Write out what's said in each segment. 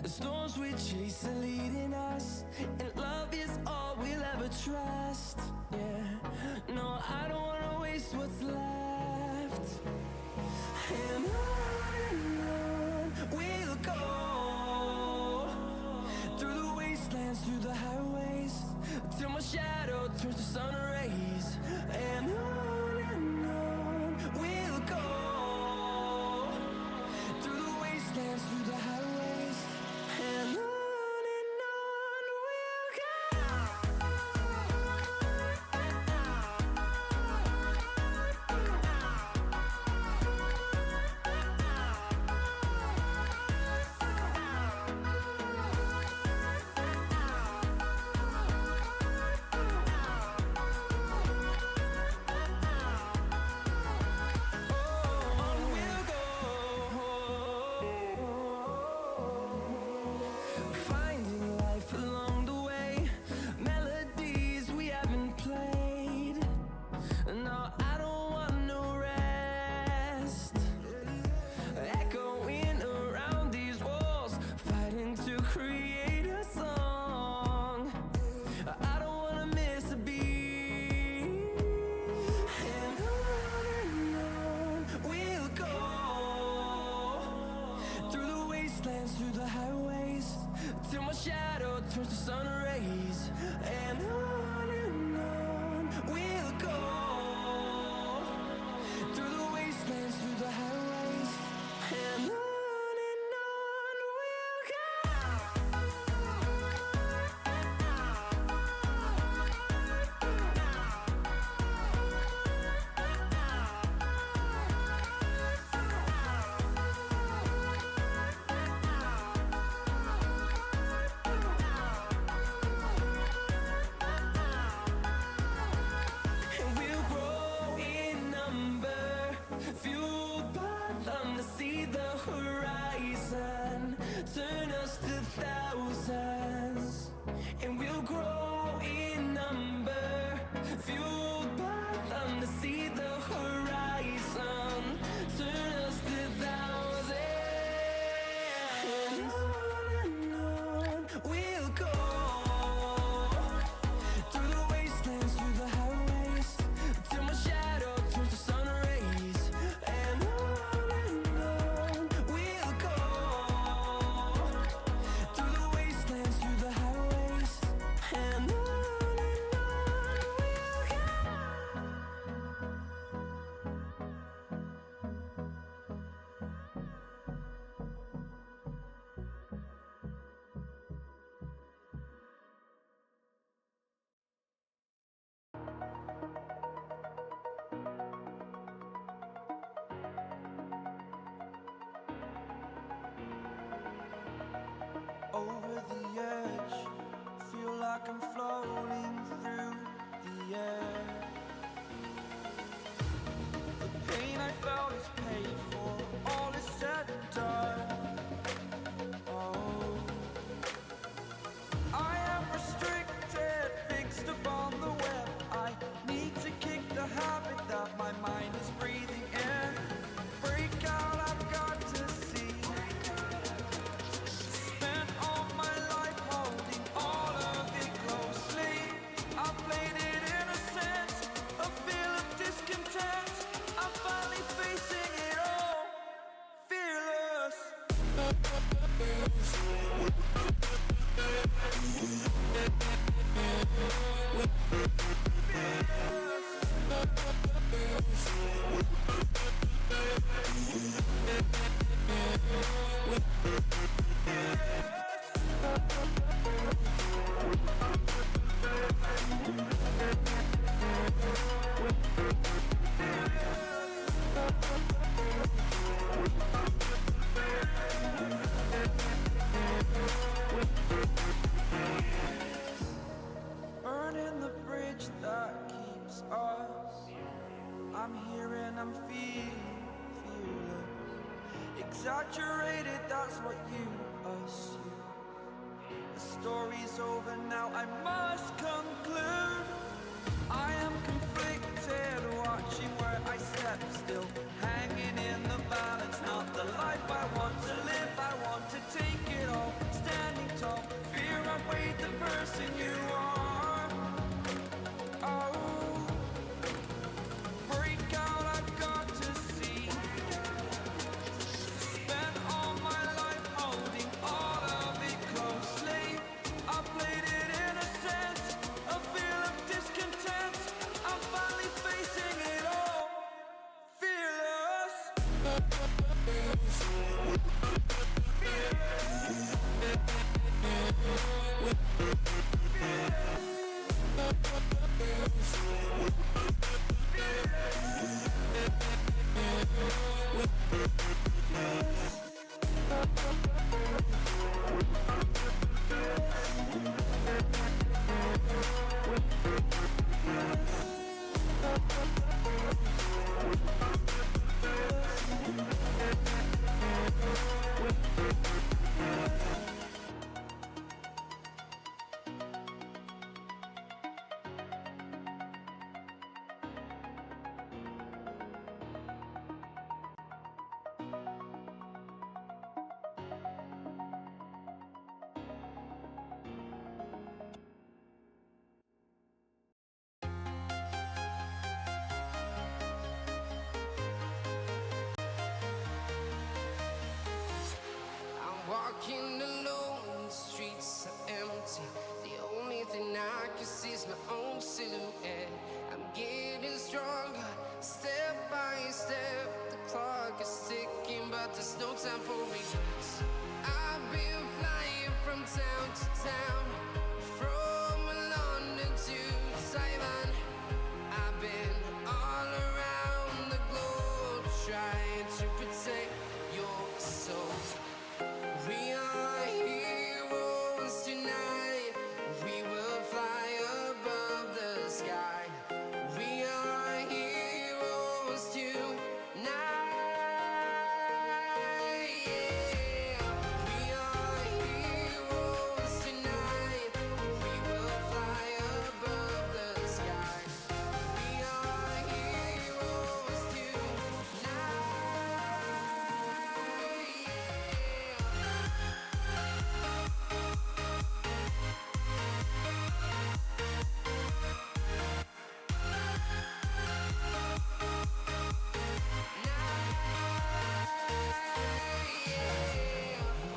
The storms we chase are leading us, and love is all we'll ever trust. Yeah, no, I don't wanna waste what's left. And on we'll go, through the wastelands, through the highways, till my shadow turns to sun rays. And on we'll go, through the wastelands, through the highways, and on we'll go. Finding life along the way, melodies we haven't played. No, I don't want no rest. Echoing around these walls, fighting to create a song. I don't wanna miss a beat. And on we'll go, through the wastelands, through the highways, till my shadow turns to sun rays. And on we'll go, through the wastelands, through the highways, and on we'll go. And we'll grow in number, fueled by them to see the horizon, turn us to thousands. And we'll grow in number, fueled by them to see the horizon, turn us to thousands. And on we'll go, through the wastelands, through the highways, till my shadow turns to sun rays. And on we'll go, through the wastelands, through the highways, and on we'll go. Over the edge, feel like I'm floating through the air. The pain I felt is paid for, all is said and done. Oh, I am restricted, fixed upon the web. I need to kick the habit that my mind is breathing in. Break out, I've got to see. Spent all my life holding all of it closely. I played it innocent, a feel of discontent. I'm finally facing it all, fearless. Burning the bridge that keeps us. I'm here and I'm feeling fearless. Exaggerated, that's what you assume. The story's over now, I must conclude. I am conflicted, watching where I step still, hanging in the balance. Not the life I want to live, I want I'm walking alone, the streets are empty. The only thing I can see is my own silhouette. I'm getting stronger, step by step. The clock is ticking, but there's no time for regrets. I've been flying from town to town, from London to Taiwan. I've been all around the globe, trying to protect your soul. We are heroes tonight. We will fly above the sky. We are heroes tonight. Yeah. We are heroes tonight. We will fly above the sky. We are heroes tonight.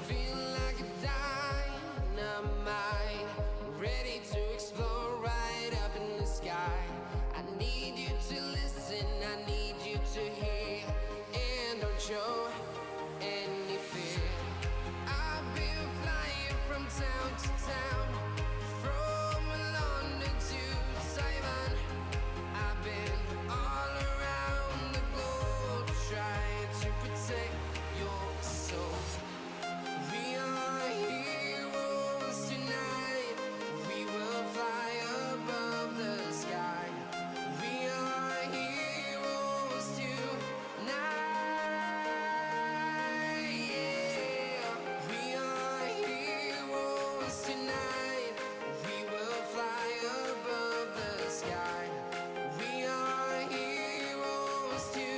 Feel like a dynamite, ready to explode right up in the sky. I need you to listen, I need you to hear, and don't show any fear. I've been flying from town to town, from London to Taiwan. I've been all around the globe, trying to protect your soul. We are heroes tonight. We will fly above the sky. We are heroes tonight. Yeah. We are heroes tonight. We will fly above the sky. We are heroes tonight.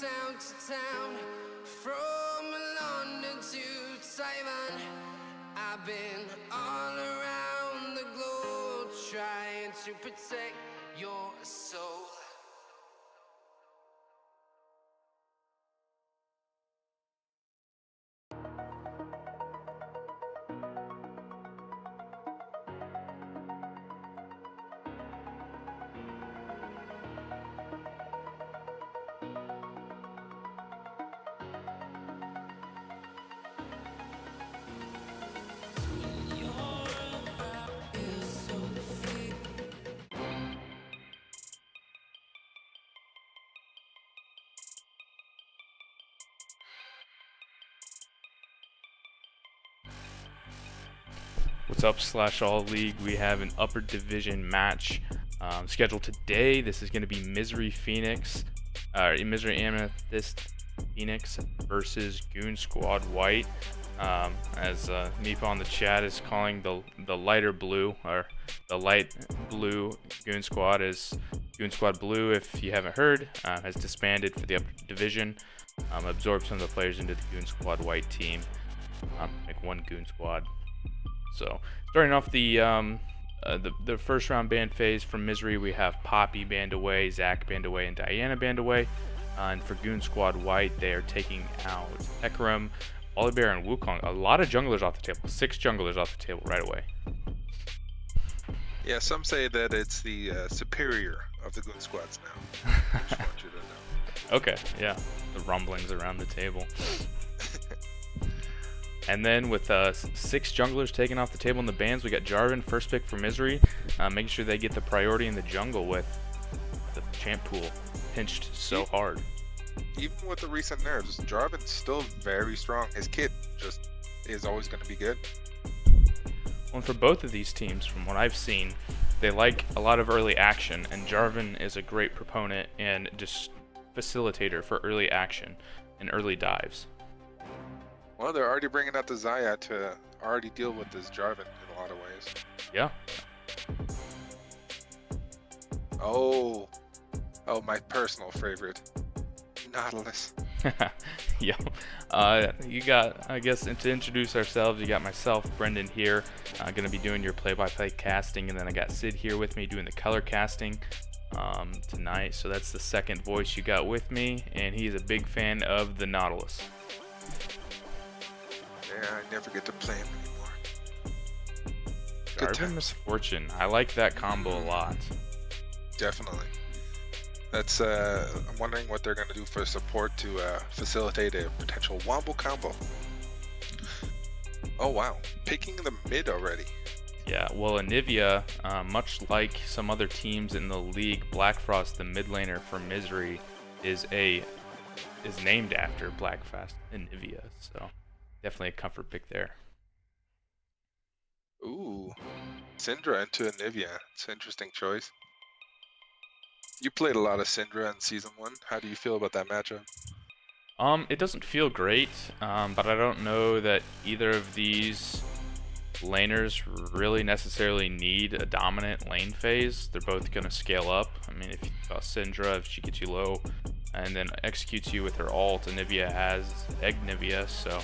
Town to town, from London to Taiwan. I've been all around the globe, trying to protect your soul. What's up, All League? We have an upper division match scheduled today. This is going to be MZRY Amethyst Phoenix versus Goonz Squad White. As Nipa on the chat is calling the lighter blue, or the light blue Goonz Squad is Goonz Squad Blue. If you haven't heard, has disbanded for the upper division, absorbed some of the players into the Goonz Squad White team, make one Goonz Squad. So starting off the first round ban phase from MZRY, we have Poppy banned away, Zach banned away, and Diana banned away. And for Goonz Squad White, they are taking out Hecarim, Olibear, and Wukong. A lot of junglers off the table. 6 junglers off the table right away. Yeah, some say that it's the superior of the Goonz Squads now. Just want you to know. Okay, yeah. The rumblings around the table. And then with 6 junglers taken off the table in the bans, we got Jarvan, first pick for MZRY, making sure they get the priority in the jungle with the champ pool pinched so hard. Even with the recent nerfs, Jarvan's still very strong. His kit just is always going to be good. Well, for both of these teams, from what I've seen, they like a lot of early action, and Jarvan is a great proponent and just facilitator for early action and early dives. Well, they're already bringing out the Xayah to already deal with this Jarvan in a lot of ways. Yeah. Oh, my personal favorite, Nautilus. Yeah. You got, I guess, to introduce ourselves, you got myself, Brendan here, going to be doing your play-by-play casting, and then I got Sid here with me doing the color casting tonight. So that's the second voice you got with me, and he's a big fan of the Nautilus. Yeah, I never get to play him anymore. Jarvan Misfortune. I like that combo a lot. Definitely. That's I'm wondering what they're going to do for support to facilitate a potential wombo combo. Oh wow, picking the mid already. Yeah, well, Anivia, much like some other teams in the league, Blackfrost, the mid laner for MZRY, is named after Blackfrost Anivia, so definitely a comfort pick there. Ooh, Syndra into Anivia. It's an interesting choice. You played a lot of Syndra in Season 1. How do you feel about that matchup? It doesn't feel great, but I don't know that either of these laners really necessarily need a dominant lane phase. They're both going to scale up. I mean, if you saw Syndra, if she gets you low and then executes you with her ult, Anivia has Eggnivia, so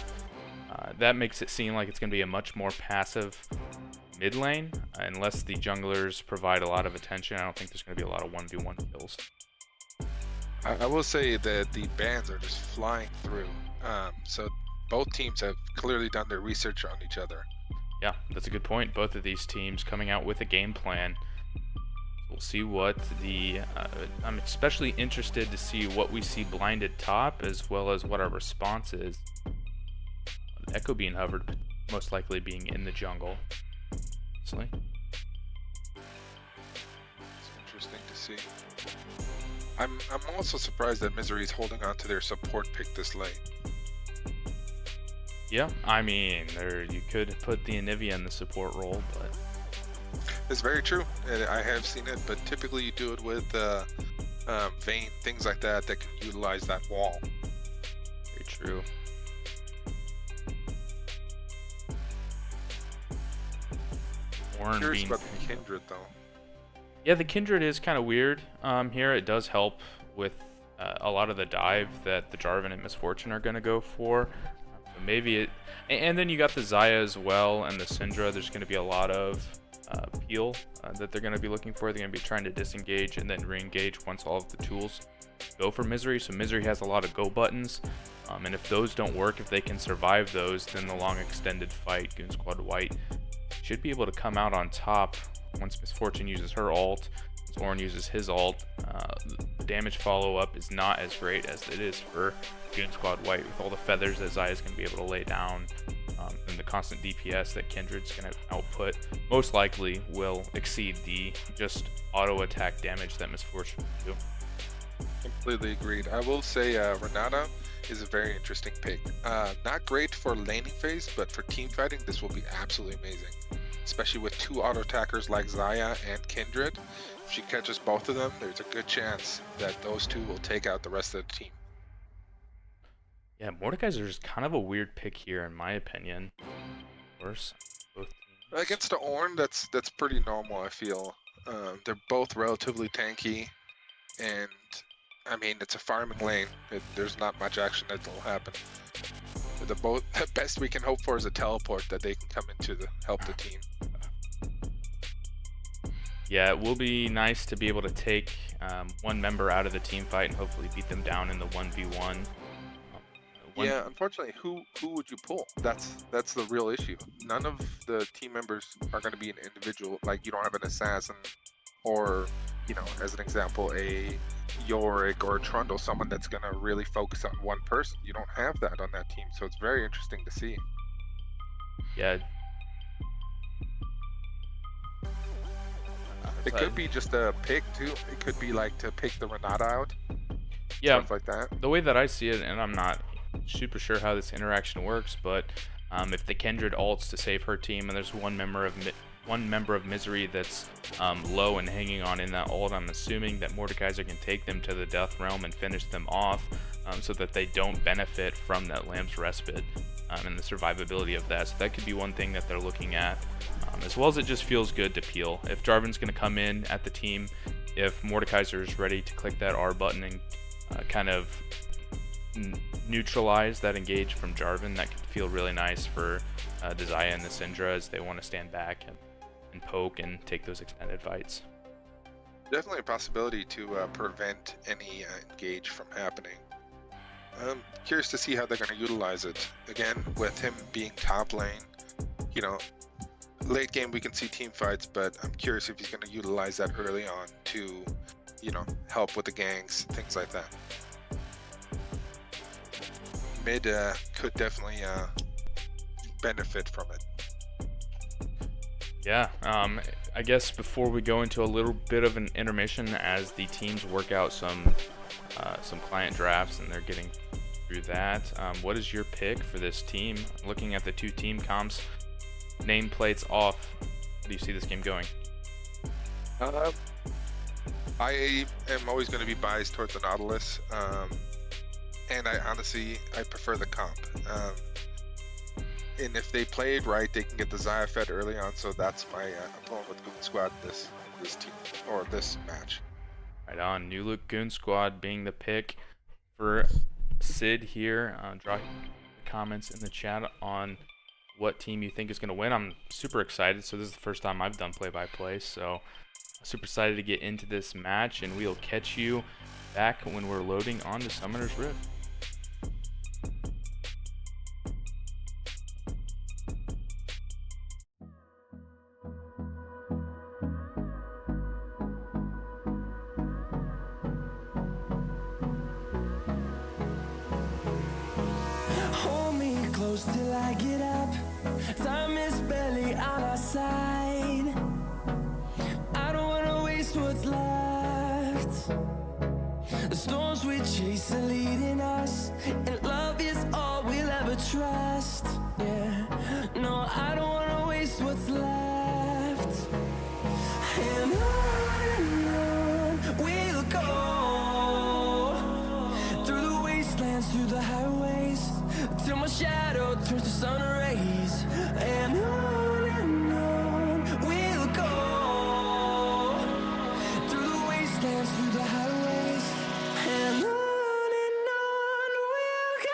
that makes it seem like it's going to be a much more passive mid lane. Unless the junglers provide a lot of attention, I don't think there's going to be a lot of 1v1 kills. I will say that the bans are just flying through. So both teams have clearly done their research on each other. Yeah, that's a good point. Both of these teams coming out with a game plan. We'll see what the... I'm especially interested to see what we see blinded top, as well as what our response is. Echo being hovered, most likely being in the jungle. Honestly. It's interesting to see. I'm also surprised that MZRY is holding on to their support pick this late. Yeah, I mean, you could put the Anivia in the support role, but... It's very true. I have seen it, but typically you do it with Vayne, things like that can utilize that wall. Very true. Curious about the Kindred, though. Yeah, the Kindred is kind of weird here. It does help with a lot of the dive that the Jarvan and Misfortune are going to go for. Maybe it... And then you got the Xayah as well, and the Syndra. There's going to be a lot of peel that they're going to be looking for. They're going to be trying to disengage and then re-engage once all of the tools go for MZRY. So MZRY has a lot of go buttons. And if those don't work, if they can survive those, then the long extended fight, Goonz Squad White should be able to come out on top once Misfortune uses her ult, once Ornn uses his ult. The damage follow-up is not as great as it is for Goonz Squad White, with all the feathers that Xayah is going to be able to lay down, and the constant DPS that Kindred's going to output most likely will exceed the just auto-attack damage that Misfortune will do. Completely agreed. I will say Renata is a very interesting pick. Not great for laning phase, but for team fighting, this will be absolutely amazing. especially with two auto attackers like Zaya and Kindred. If she catches both of them, there's a good chance that those two will take out the rest of the team. Yeah, Mordekaiser is kind of a weird pick here, in my opinion. Of course, both teams. Against the Ornn, that's pretty normal, I feel. They're both relatively tanky, and I mean, it's a farming lane. There's not much action that will happen. The best we can hope for is a teleport that they can come into to help the team. Yeah, it will be nice to be able to take one member out of the team fight and hopefully beat them down in the 1v1. Yeah, unfortunately, who would you pull? That's the real issue. None of the team members are going to be an individual. Like, you don't have an assassin, or, you know, as an example, a Yorick or a Trundle, someone that's going to really focus on one person. You don't have that on that team, so it's very interesting to see. Yeah. It could be just a pick too. It could be like to pick the Renata out. Yeah, stuff like that. The way that I see it, and I'm not super sure how this interaction works, but if the Kindred ults to save her team, and there's one member of MZRY that's low and hanging on in that ult, I'm assuming that Mordekaiser can take them to the Death Realm and finish them off, so that they don't benefit from that Lamb's Respite and the survivability of that. So that could be one thing that they're looking at, as well as it just feels good to peel. If Jarvan's going to come in at the team, if Mordekaiser is ready to click that R button and kind of neutralize that engage from Jarvan, that could feel really nice for the Zaya and the Syndra as they want to stand back and poke and take those extended fights. Definitely a possibility to prevent any engage from happening. I'm curious to see how they're going to utilize it. Again, with him being top lane, you know, late game we can see team fights, but I'm curious if he's going to utilize that early on to, you know, help with the ganks, things like that. Mid could definitely benefit from it. Yeah, I guess before we go into a little bit of an intermission as the teams work out some client drafts and they're getting through that, what is your pick for this team? Looking at the two team comps, nameplates off, how do you see this game going? I am always going to be biased towards the Nautilus, and I prefer the comp. And if they play it right, they can get the Zaya fed early on, so that's my I'm going with Goonz Squad this team, or this match. Right on. New Look Goonz Squad being the pick for Sid here. Drop comments in the chat on what team you think is going to win. I'm super excited. So this is the first time I've done play-by-play, so super excited to get into this match, and we'll catch you back when we're loading onto Summoner's Rift. Hold me close till I get up. Time is barely on our side. I don't wanna waste what's left. The storms we chase are leading us, and love is all we'll ever trust. Yeah, no, I don't wanna waste what's left. And on we'll go, through the wastelands, through the highways, till my shadow turns to sun rays. And on we'll go, through the wastelands, through the highways, and on we'll go.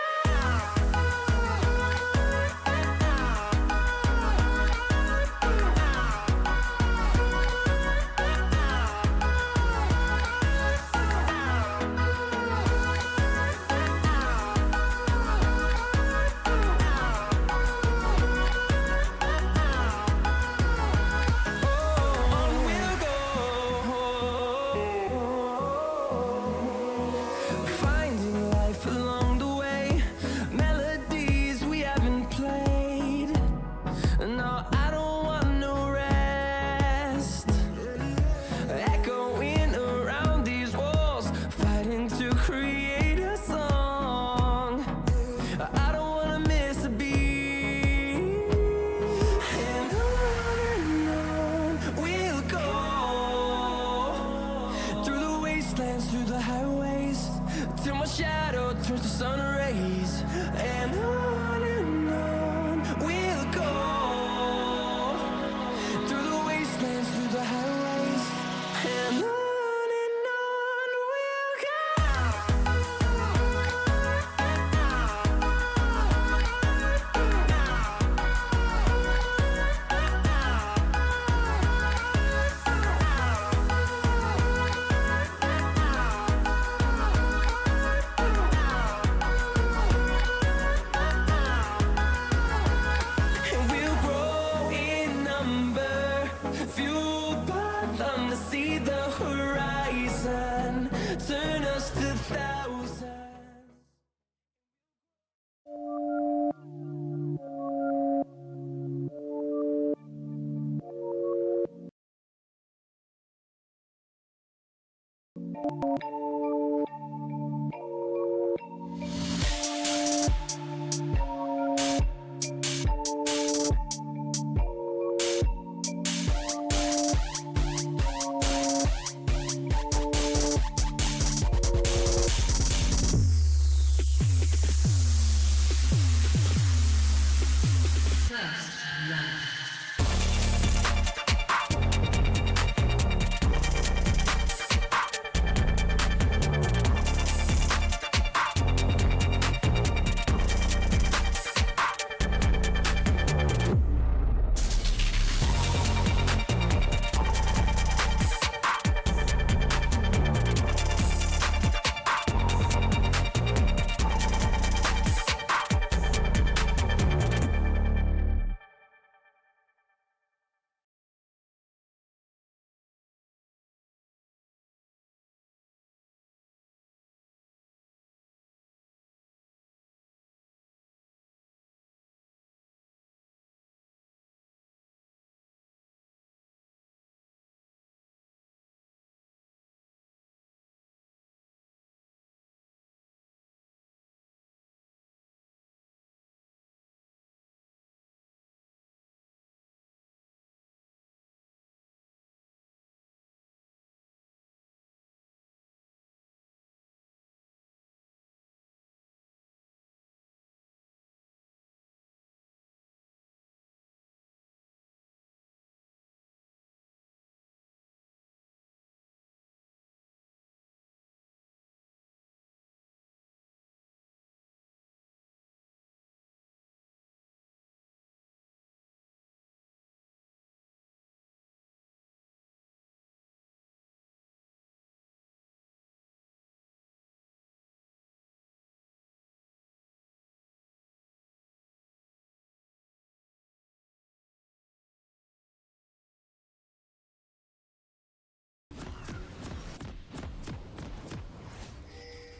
till my shadow turns to sun rays, and on we'll go through the wastelands, through the highways, and on we'll And we'll grow in number, fueled by them to see the horizon, turn us to thousands.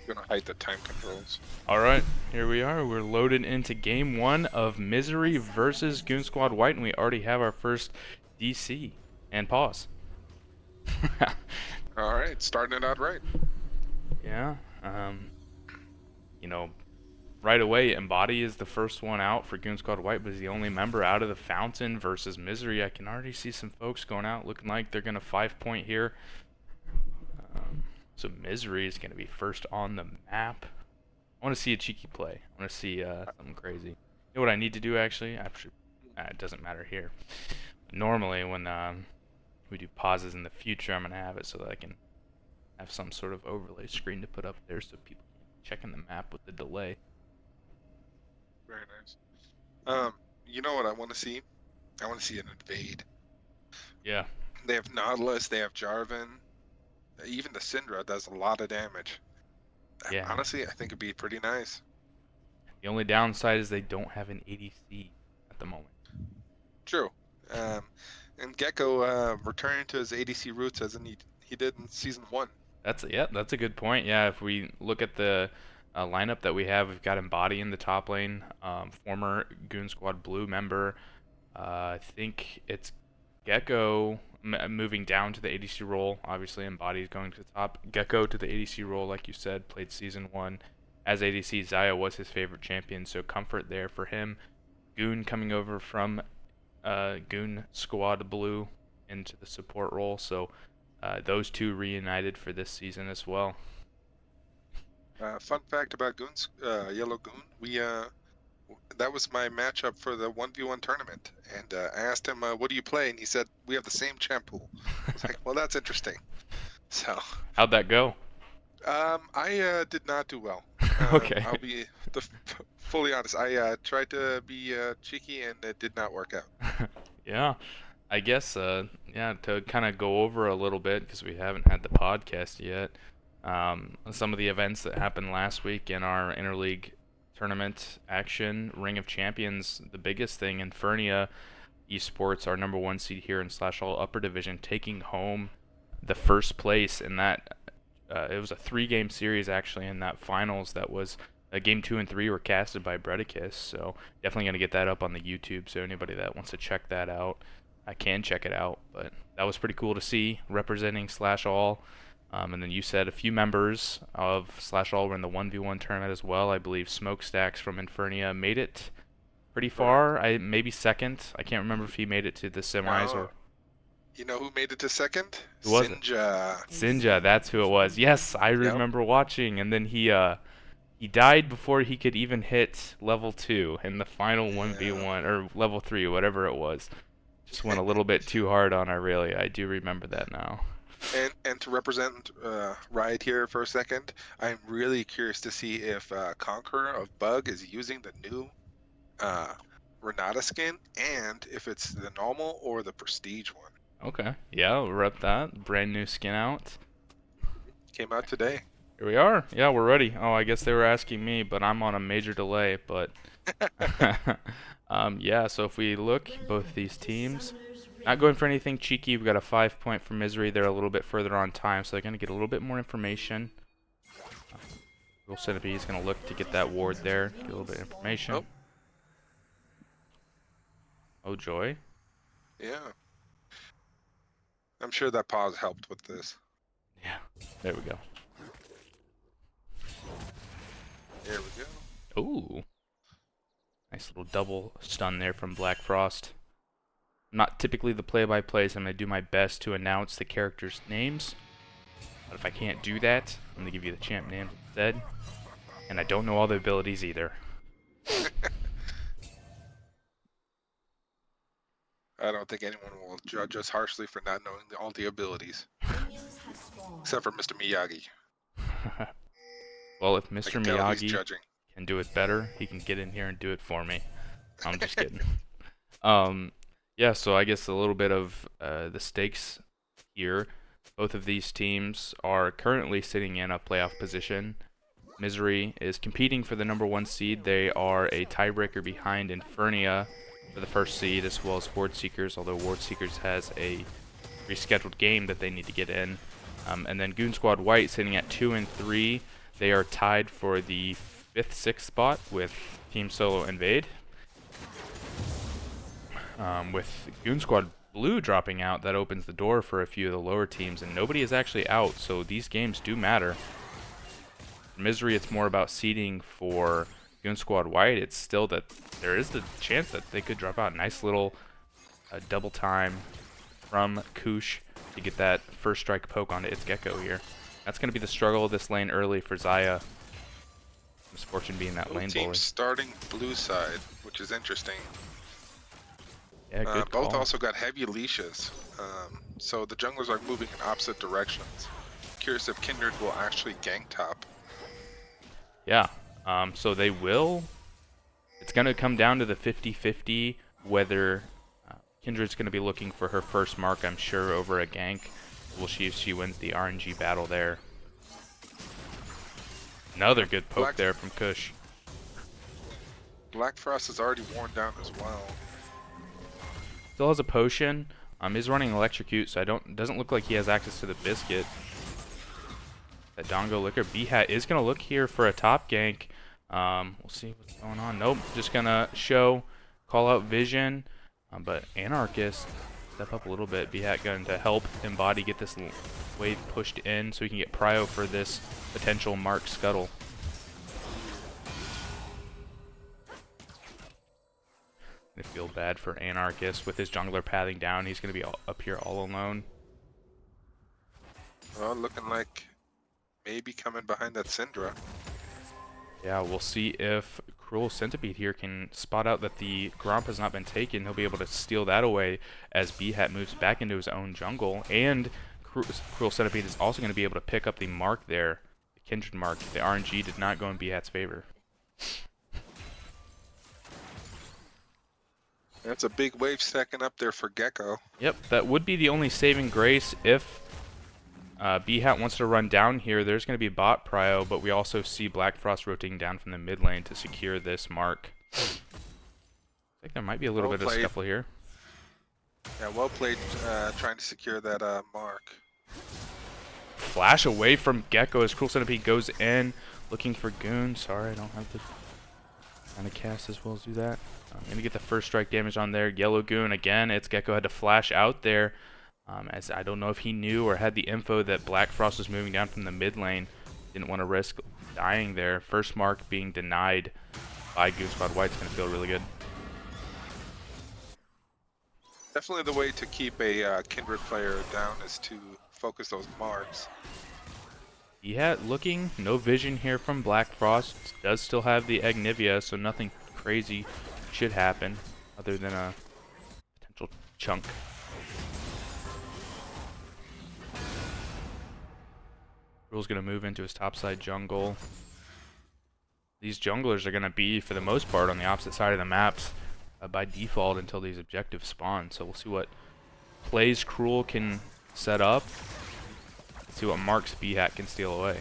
Gonna hide the time controls. Alright, here we are. We're loaded into game 1 of MZRY versus Goon Squad White, and we already have our first DC. And pause. All right, starting it out right. Yeah, you know, right away, Embody is the first one out for Goon Squad White, but is the only member out of the Fountain versus MZRY. I can already see some folks going out looking like they're going to 5-point here. So MZRY is going to be first on the map. I want to see a cheeky play. I want to see something crazy. You know what I need to do, actually? It doesn't matter here. Normally, when we do pauses in the future, I'm going to have it so that I can have some sort of overlay screen to put up there so people can check in the map with the delay. Very nice. You know what I want to see? I want to see an invade. Yeah. They have Nautilus, they have Jarvan. Even the Syndra does a lot of damage. Yeah. Honestly, I think it'd be pretty nice. The only downside is they don't have an ADC at the moment. True. And Gecko returning to his ADC roots as he did in season 1. That's a good point. Yeah, if we look at the lineup that we have, we've got Embody in the top lane, former Goon Squad Blue member. I think it's Gecko moving down to the ADC role. Obviously, Embody is going to the top. Gecko to the ADC role, like you said, played season 1 as ADC. Xayah was his favorite champion, so comfort there for him. Goon coming over from Goon Squad Blue into the support role, so those two reunited for this season as well. Fun fact about Goonz, Yellow Goon, that was my matchup for the 1v1 tournament. And I asked him, what do you play? And he said, we have the same champ pool. I was like, well, that's interesting. So, How'd that go? I did not do well. Okay. I'll be fully honest. I tried to be cheeky, and it did not work out. Yeah. I guess, yeah, to kind of go over a little bit, because we haven't had the podcast yet, some of the events that happened last week in our interleague tournament action, Ring of Champions, the biggest thing, Infernia Esports, our #1 seed here in /all upper division, taking home the first place in that. It was a 3-game series, actually, in that finals. That was game 2 and 3 were casted by Bredicus, so definitely going to get that up on the YouTube, so anybody that wants to check that out, I can check it out. But that was pretty cool to see, representing /all. And then you said a few members of /all were in the 1v1 tournament as well. I believe Smokestacks from Infernia made it pretty far. Maybe second. I can't remember if he made it to the semis or... You know who made it to second? Who was it? Sinja, that's who it was. Yes, I remember watching. And then he died before he could even hit level 2 in the final 1v1, or level 3, whatever it was. Just went a little bit too hard on Aurelia. I do remember that now. And to represent Riot here for a second, I'm really curious to see if Conqueror of Bug is using the new Renata skin, and if it's the normal or the prestige one. Okay, yeah, we'll rep that. Brand new skin out. Came out today. Here we are. Yeah, we're ready. Oh, I guess they were asking me, but I'm on a major delay. But yeah, so if we look, both these teams, not going for anything cheeky. We've got a 5-point for MZRY. They're a little bit further on time, so they're going to get a little bit more information. Will Centipede is going to look to get that ward there, get a little bit of information. Oh, joy. Yeah. I'm sure that pause helped with this. Yeah, there we go. There we go. Ooh. Nice little double stun there from Black Frost. Not typically the play-by-play, so I'm going to do my best to announce the characters' names. But if I can't do that, I'm going to give you the champ names instead. And I don't know all the abilities either. I don't think anyone will judge us harshly for not knowing all the abilities. Except for Mr. Miyagi. Well, if Mr. Miyagi judging. can do it better, he can get in here and do it for me. I'm just kidding. Yeah, so I guess a little bit of the stakes here. Both of these teams are currently sitting in a playoff position. MZRY is competing for the #1 seed. They are a tiebreaker behind Infernia for the first seed, as well as Ward Seekers, although Ward Seekers has a rescheduled game that they need to get in. And then Goon Squad White sitting at 2 and 3. They are tied for the 5th, 6th spot with Team Solo Invade. With Goon Squad Blue dropping out, that opens the door for a few of the lower teams, and nobody is actually out, so these games do matter. For MZRY, it's more about seeding. For Goon Squad White, it's still that there is the chance that they could drop out. Nice little double time from Kush to get that first strike poke onto its Gecko here. That's going to be the struggle of this lane early for Xayah. Misfortune being that lane bully. Starting blue side, which is interesting. Yeah, good call. Both also got heavy leashes, so the junglers are moving in opposite directions. Curious if Kindred will actually gank top. Yeah, so they will. It's going to come down to the 50-50 whether Kindred's going to be looking for her first mark, I'm sure, over a gank. We'll see if she wins the RNG battle there. Another good poke there from Kush. Black Frost is already worn down as well. Still has a potion. Is running Electrocute, so doesn't look like he has access to the biscuit. That Dongo Liquor. B-Hat is going to look here for a top gank. We'll see what's going on. Nope, just going to call out Vision. But Anarchist, step up a little bit. B-Hat going to help Embody get this wave pushed in so he can get Prio for this potential Mark Scuttle. I feel bad for Anarchist with his jungler pathing down. He's going to be up here all alone. Well, looking like maybe coming behind that Syndra. Yeah, we'll see if Cruel Centipede here can spot out that the Gromp has not been taken. He'll be able to steal that away as B-Hat moves back into his own jungle. And Cruel Centipede is also going to be able to pick up the mark there, the Kindred mark. The RNG did not go in B-Hat's favor. That's a big wave stacking up there for Gecko. Yep, that would be the only saving grace if B-Hat wants to run down here. There's going to be bot prio, but we also see Black Frost rotating down from the mid lane to secure this mark. I think there might be a little bit of scuffle here. Yeah, well played trying to secure that mark. Flash away from Gecko as Cruel Centipede goes in looking for Goonz. Sorry, I don't have the kind of cast as well as do that. I'm going to get the first strike damage on there. Yellow Goon again. It's Gecko had to flash out there. As I don't know if he knew or had the info that Black Frost was moving down from the mid lane. Didn't want to risk dying there. First mark being denied by Goon Squad White's going to feel really good. Definitely the way to keep a Kindred player down is to focus those marks. Yeah, looking, no vision here from Black Frost. Does still have the Agnivia, so nothing crazy should happen other than a potential chunk. Rule's going to move into his topside jungle. These junglers are going to be, for the most part, on the opposite side of the maps by default until these objectives spawn. So we'll see what plays Cruel can set up. See what marks B-Hat can steal away.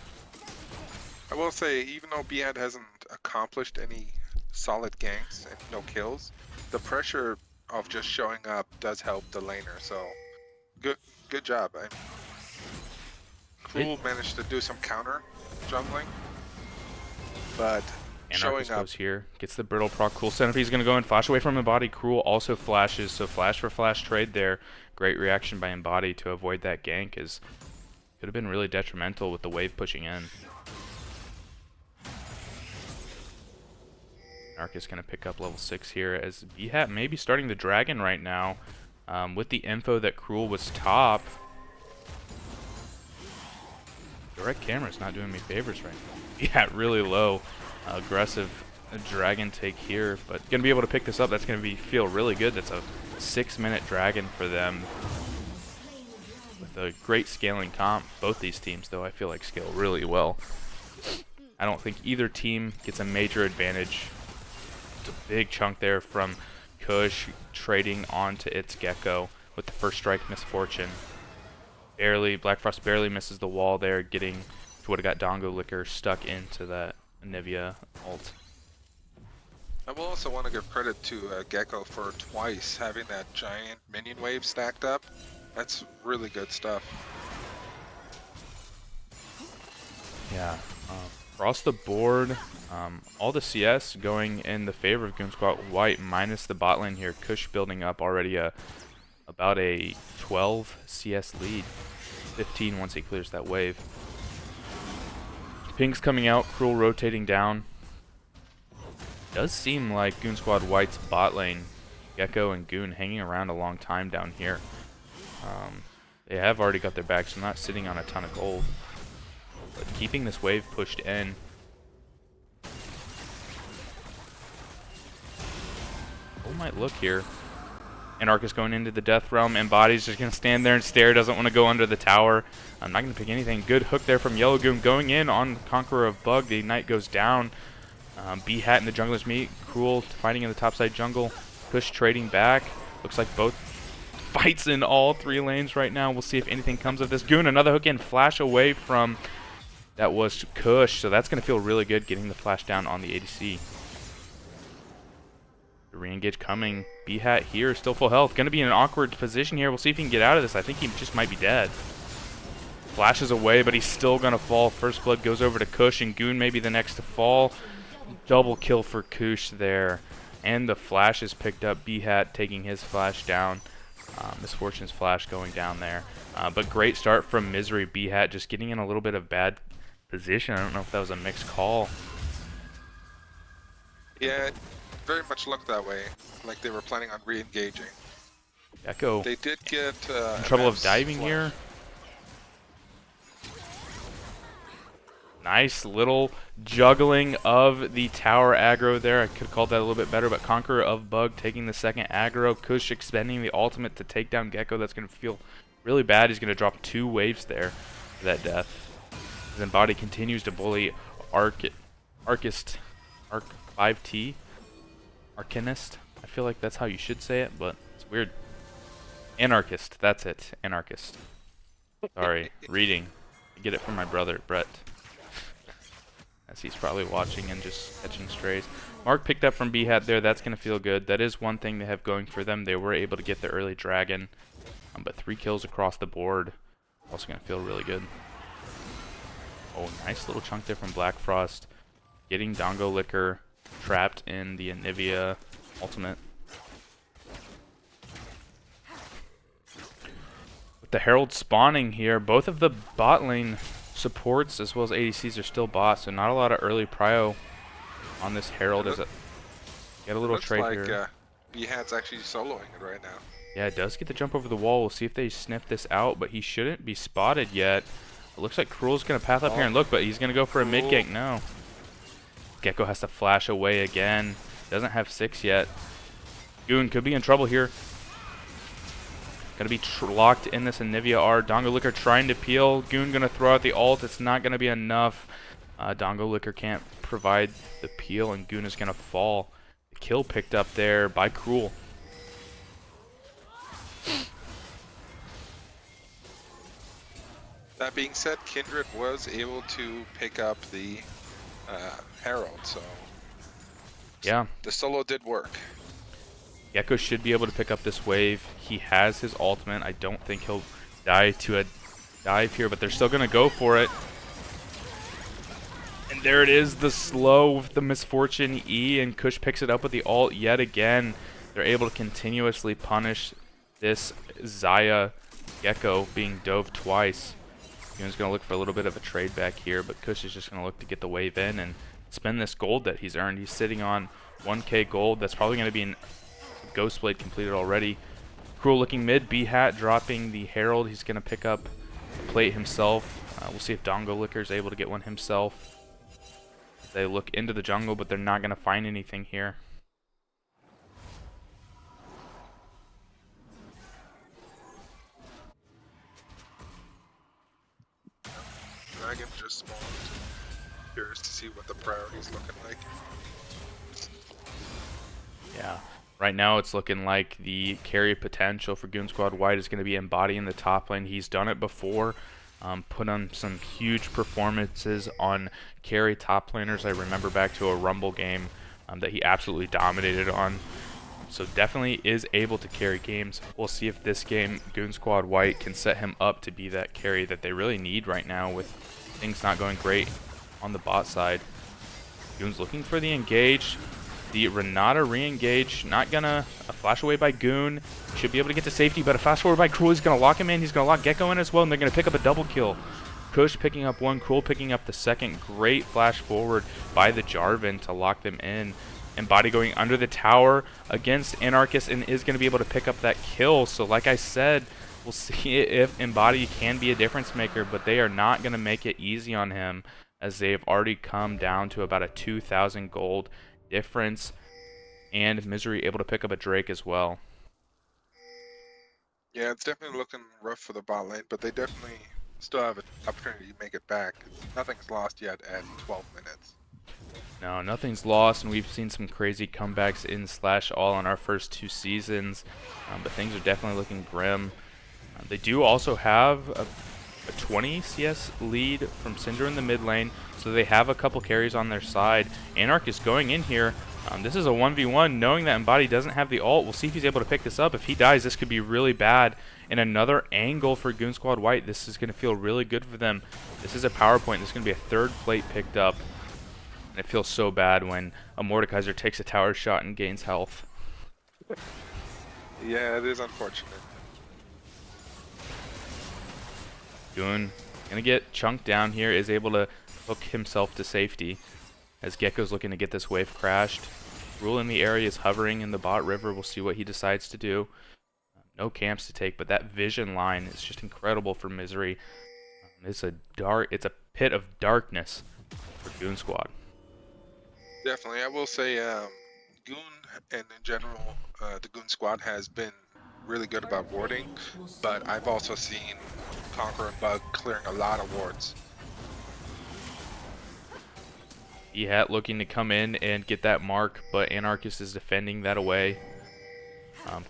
I will say, even though B-Hat hasn't accomplished any solid ganks and no kills, the pressure of just showing up does help the laner. So good job. Cruel managed to do some counter jungling, but showing up goes here, gets the brittle proc. Cruel Centipede's gonna go and flash away from Embody. Cruel also flashes, so flash for flash trade there. Great reaction by Embody to avoid that gank, is could have been really detrimental with the wave pushing in. Arc is gonna pick up level 6 here as B-Hat may be starting the dragon right now. With the info that Cruel was top. Direct camera's not doing me favors right now. Yeah, really low. Aggressive dragon take here, but gonna be able to pick this up. That's gonna feel really good. That's a 6-minute dragon for them with a great scaling comp. Both these teams, though, I feel like scale really well. I don't think either team gets a major advantage. It's a big chunk there from Kush trading onto its Gecko with the first strike misfortune. Black Frost barely misses the wall there, getting to would have got Dongo Licker stuck into that Nivea ult. I will also want to give credit to Gecko for twice having that giant minion wave stacked up. That's really good stuff. Yeah, across the board, all the CS going in the favor of Goonz Squad White, minus the bot lane here. Kush building up already about a 12 CS lead. 15 once he clears that wave. Ping's coming out, Cruel rotating down. Does seem like Goon Squad White's bot lane, Gecko and Goon, hanging around a long time down here. They have already got their back, so not sitting on a ton of gold. But keeping this wave pushed in. Oh, might look here. Anarchist going into the Death Realm. Embody's just going to stand there and stare. Doesn't want to go under the tower. I'm not going to pick anything. Good hook there from Yellow Goon going in on Conqueror of Bug. The Ignite goes down. B-Hat and the junglers meet. Cruel fighting in the topside jungle. Kush trading back. Looks like both fights in all 3 lanes right now. We'll see if anything comes of this. Goon, another hook in. Flash away from... That was Kush. So that's going to feel really good getting the flash down on the ADC. The re-engage coming. B-Hat here, still full health. Going to be in an awkward position here. We'll see if he can get out of this. I think he just might be dead. Flashes away, but he's still going to fall. First blood goes over to Kush, and Goon may be the next to fall. Double kill for Kush there. And the flash is picked up. B-Hat taking his flash down. Misfortune's flash going down there. But great start from MZRY. B-Hat just getting in a little bit of bad position. I don't know if that was a mixed call. Yeah, it very much looked that way. Like they were planning on re-engaging. Gecko They did get in trouble of diving flash. here. Nice little juggling of the tower aggro there. I could have called that a little bit better, but Conqueror of Bug taking the second aggro. Kush expending the ultimate to take down Gecko. That's going to feel really bad. He's going to drop 2 waves there for that death. Then Body continues to bully Arcist, Arc 5T, Arcanist. I feel like that's how you should say it, but it's weird. Anarchist, that's it, Anarchist. Sorry, reading. I get it from my brother, Brett. As he's probably watching and just catching strays. Mark picked up from B-Hat there. That's going to feel good. That is one thing they have going for them. They were able to get the early dragon. But 3 kills across the board. Also going to feel really good. Oh, nice little chunk there from Black Frost. Getting Dongo Liquor trapped in the Anivia ultimate. With the Herald spawning here, both of the bot lane supports as well as ADCs are still bots, so not a lot of early prio on this Herald. As a get a little trade like, here. B-Hat's actually soloing it right now. Yeah, it does get the jump over the wall. We'll see if they sniff this out, but he shouldn't be spotted yet. It looks like Cruel's going to path up here and look, but he's going to go for a mid gank. No. Gecko has to flash away again. Doesn't have 6 yet. Goon could be in trouble here. Going to be locked in this Anivia R. Dongo Liquor trying to peel. Goon going to throw out the ult. It's not going to be enough. Dongo Liquor can't provide the peel, and Goon is going to fall. The kill picked up there by Cruel. That being said, Kindred was able to pick up the Herald, so yeah, the solo did work. Gecko should be able to pick up this wave. He has his ultimate. I don't think he'll die to a dive here, but they're still going to go for it. And there it is, the slow with the Misfortune E, and Kush picks it up with the ult yet again. They're able to continuously punish this Xayah Gecko being dove twice. He's going to look for a little bit of a trade back here, but Kush is just going to look to get the wave in and spend this gold that he's earned. He's sitting on 1k gold. That's probably going to be in Ghostblade completed already. Cruel looking mid. B-Hat dropping the Herald. He's going to pick up the plate himself. We'll see if Dongo Liquor is able to get one himself. They look into the jungle, but they're not going to find anything here. Dragon just spawned. Curious to see what the priority's looking like. Yeah. Right now it's looking like the carry potential for Goon Squad White is going to be Embody in the top lane. He's done it before. Put on some huge performances on carry top laners. I remember back to a Rumble game that he absolutely dominated on. So definitely is able to carry games. We'll see if this game, Goon Squad White, can set him up to be that carry that they really need right now with things not going great on the bot side. Goon's looking for the engage. The Renata re-engage, not gonna flash away by Goon. Should be able to get to safety, but a fast forward by Cruel. He's gonna lock him in. He's gonna lock Gecko in as well, and they're gonna pick up a double kill. Kush picking up one, Cruel picking up the second. Great flash forward by the Jarvan to lock them in. Embody going under the tower against Anarchist and is going to be able to pick up that kill. So like I said, we'll see if Embody can be a difference maker, but they are not going to make it easy on him as they've already come down to about a 2,000 gold difference. And MZRY able to pick up a Drake as well. Yeah, it's definitely looking rough for the bot lane, but they definitely still have an opportunity to make it back. Nothing's lost yet at 12 minutes. No, nothing's lost, and we've seen some crazy comebacks in /all in our first 2 seasons, but things are definitely looking grim. They do also have a 20 CS lead from Syndra in the mid lane, so they have a couple carries on their side. Anarch is going in here. This is a 1v1, knowing that Embody doesn't have the ult. We'll see if he's able to pick this up. If he dies, this could be really bad. And another angle for Goon Squad White. This is going to feel really good for them. This is a power point. This is going to be a 3rd plate picked up. And it feels so bad when a Mordekaiser takes a tower shot and gains health. Yeah, it is unfortunate. Goon gonna get chunked down here, is able to hook himself to safety as Gecko's looking to get this wave crashed. Rule in the area is hovering in the bot river. We'll see what he decides to do. No camps to take, but that vision line is just incredible for MZRY. It's a pit of darkness for Goon Squad. Definitely, I will say, Goon and in general, the Goon Squad has been really good about warding, but I've also seen Conqueror and Bug clearing a lot of wards. Hat looking to come in and get that mark, but Anarchist is defending that away.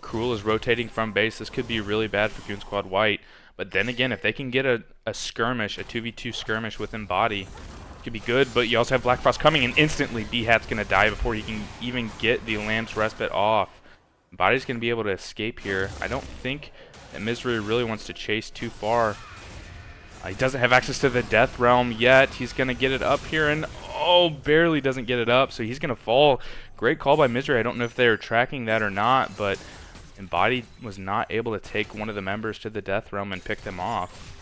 Cruel is rotating from base. This could be really bad for Goon Squad White. But then again, if they can get a skirmish, a 2v2 skirmish with Embody, it could be good. But you also have Black Frost coming, and instantly B-Hat's going to die before he can even get the Lamb's Respite off. Embody's going to be able to escape here. I don't think that MZRY really wants to chase too far. He doesn't have access to the Death Realm yet. He's going to get it up here, and oh, barely doesn't get it up, so he's going to fall. Great call by MZRY. I don't know if they're tracking that or not, but Embody was not able to take one of the members to the Death Realm and pick them off.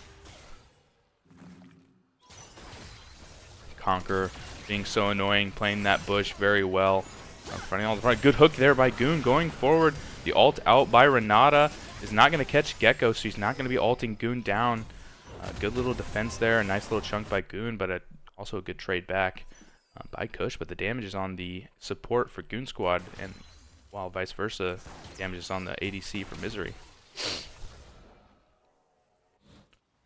Conqueror being so annoying, playing that bush very well. Fronting all the front. Good hook there by Goon. Going forward, the ult out by Renata is not going to catch Gecko, so he's not going to be ulting Goon down. Good little defense there, a nice little chunk by Goon, but also a good trade back by Kush. But the damage is on the support for Goon Squad, and while vice versa, damage is on the ADC for MZRY.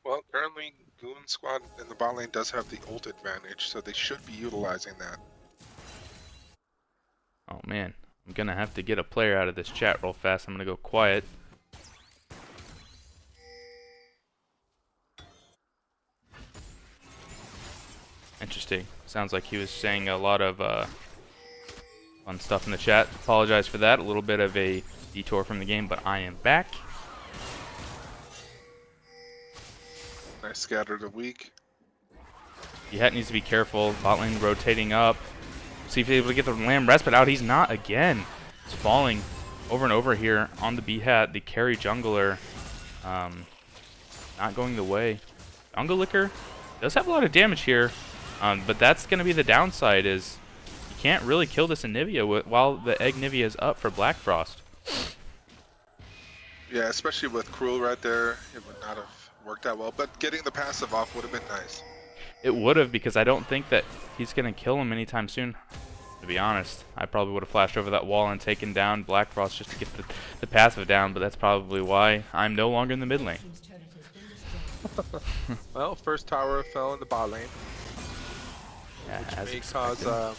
Well, currently Goon Squad in the bot lane does have the ult advantage, so they should be utilizing that. Oh man, I'm going to have to get a player out of this chat real fast. I'm going to go quiet. Interesting. Sounds like he was saying a lot of fun stuff in the chat. Apologize for that. A little bit of a detour from the game, but I am back. Nice scatter the weak. Hat needs to be careful. Bot lane rotating up. See if he's able to get the Lamb Respite out. He's not again. He's falling over and over here on the B-Hat. The carry jungler not going the way. Jungle Licker does have a lot of damage here. But that's going to be the downside, is you can't really kill this Anivia while the Egg Nivea is up for Black Frost. Yeah, especially with Cruel right there, it would not have worked that well. But getting the passive off would have been nice. It would have, because I don't think that he's going to kill him anytime soon. To be honest, I probably would have flashed over that wall and taken down Black Frost just to get the passive down, but that's probably why I'm no longer in the mid lane. Well, first tower fell in the bot lane. Yeah, as May expected. cause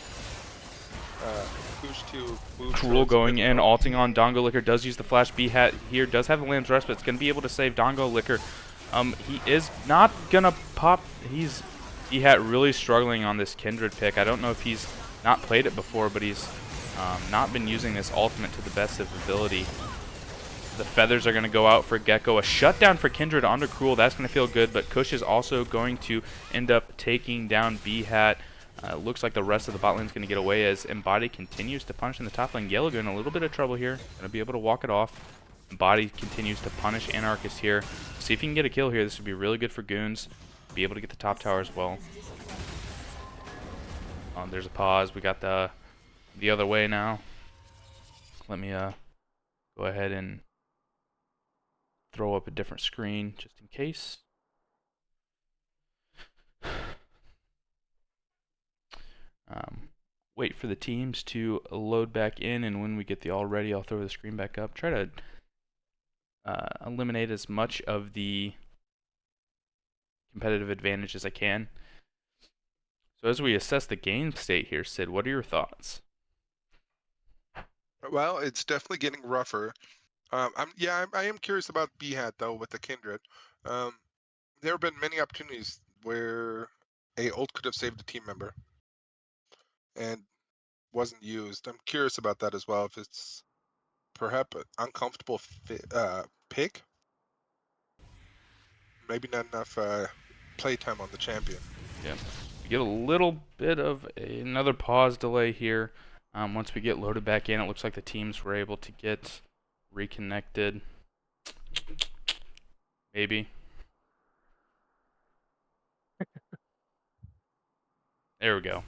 Kush to move Cruel towards going mid in, lane. alting on Dongo Licker, does use the flash. B-Hat here, does have the Lamb's Rest, but it's going to be able to save Dongo Licker. He is not going to pop. B-Hat really struggling on this Kindred pick. I don't know if he's not played it before, but he's not been using this ultimate to the best of ability. The feathers are going to go out for Gecko. A shutdown for Kindred onto Cruel. That's going to feel good, but Kush is also going to end up taking down B-Hat. Looks like the rest of the bot lane is going to get away as Embody continues to punish in the top lane. Yellow in a little bit of trouble here. Going to be able to walk it off. Embody continues to punish Anarchist here. See if he can get a kill here. This would be really good for Goonz. Be able to get the top tower as well. There's a pause. We got the other way now. Let me go ahead and throw up a different screen just in case. Wait for the teams to load back in, and when we get the all ready, I'll throw the screen back up. Try to eliminate as much of the competitive advantage as I can. So as we assess the game state here, Sid, what are your thoughts? Well, it's definitely getting rougher. I am curious about B-Hat though with the Kindred. There have been many opportunities where a ult could have saved a team member and wasn't used. I'm curious about that as well. If it's perhaps an uncomfortable pick, maybe not enough playtime on the champion. Yeah, we get a little bit of another pause delay here. Once we get loaded back in, it looks like the teams were able to get reconnected. Maybe. There we go.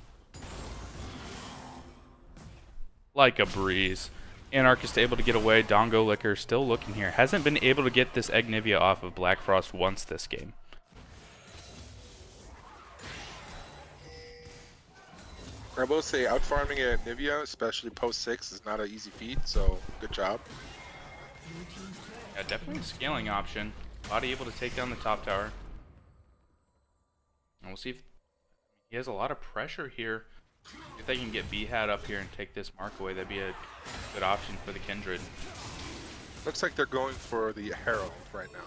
Like a breeze. Anarchist able to get away. Dongo Licker still looking here. Hasn't been able to get this Egg Nivea off of Black Frost once this game. I will say, outfarming a Nivea, especially post 6, is not an easy feat, so good job. Yeah, definitely a scaling option. Body able to take down the top tower. And we'll see if he has a lot of pressure here. If they can get B-Hat up here and take this mark away, that'd be a good option for the Kindred. Looks like they're going for the Herald right now,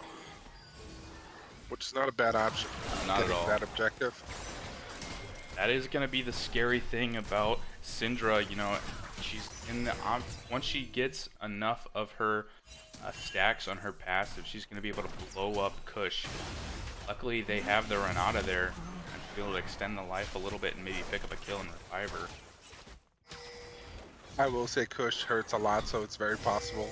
which is not a bad option. Not at all. That objective. That is going to be the scary thing about Syndra. You know, she's in the once she gets enough of her stacks on her passive, she's going to be able to blow up Kush. Luckily, they have the Renata there and be able to extend the life a little bit and maybe pick up a kill and revive her. I will say Kush hurts a lot, so it's very possible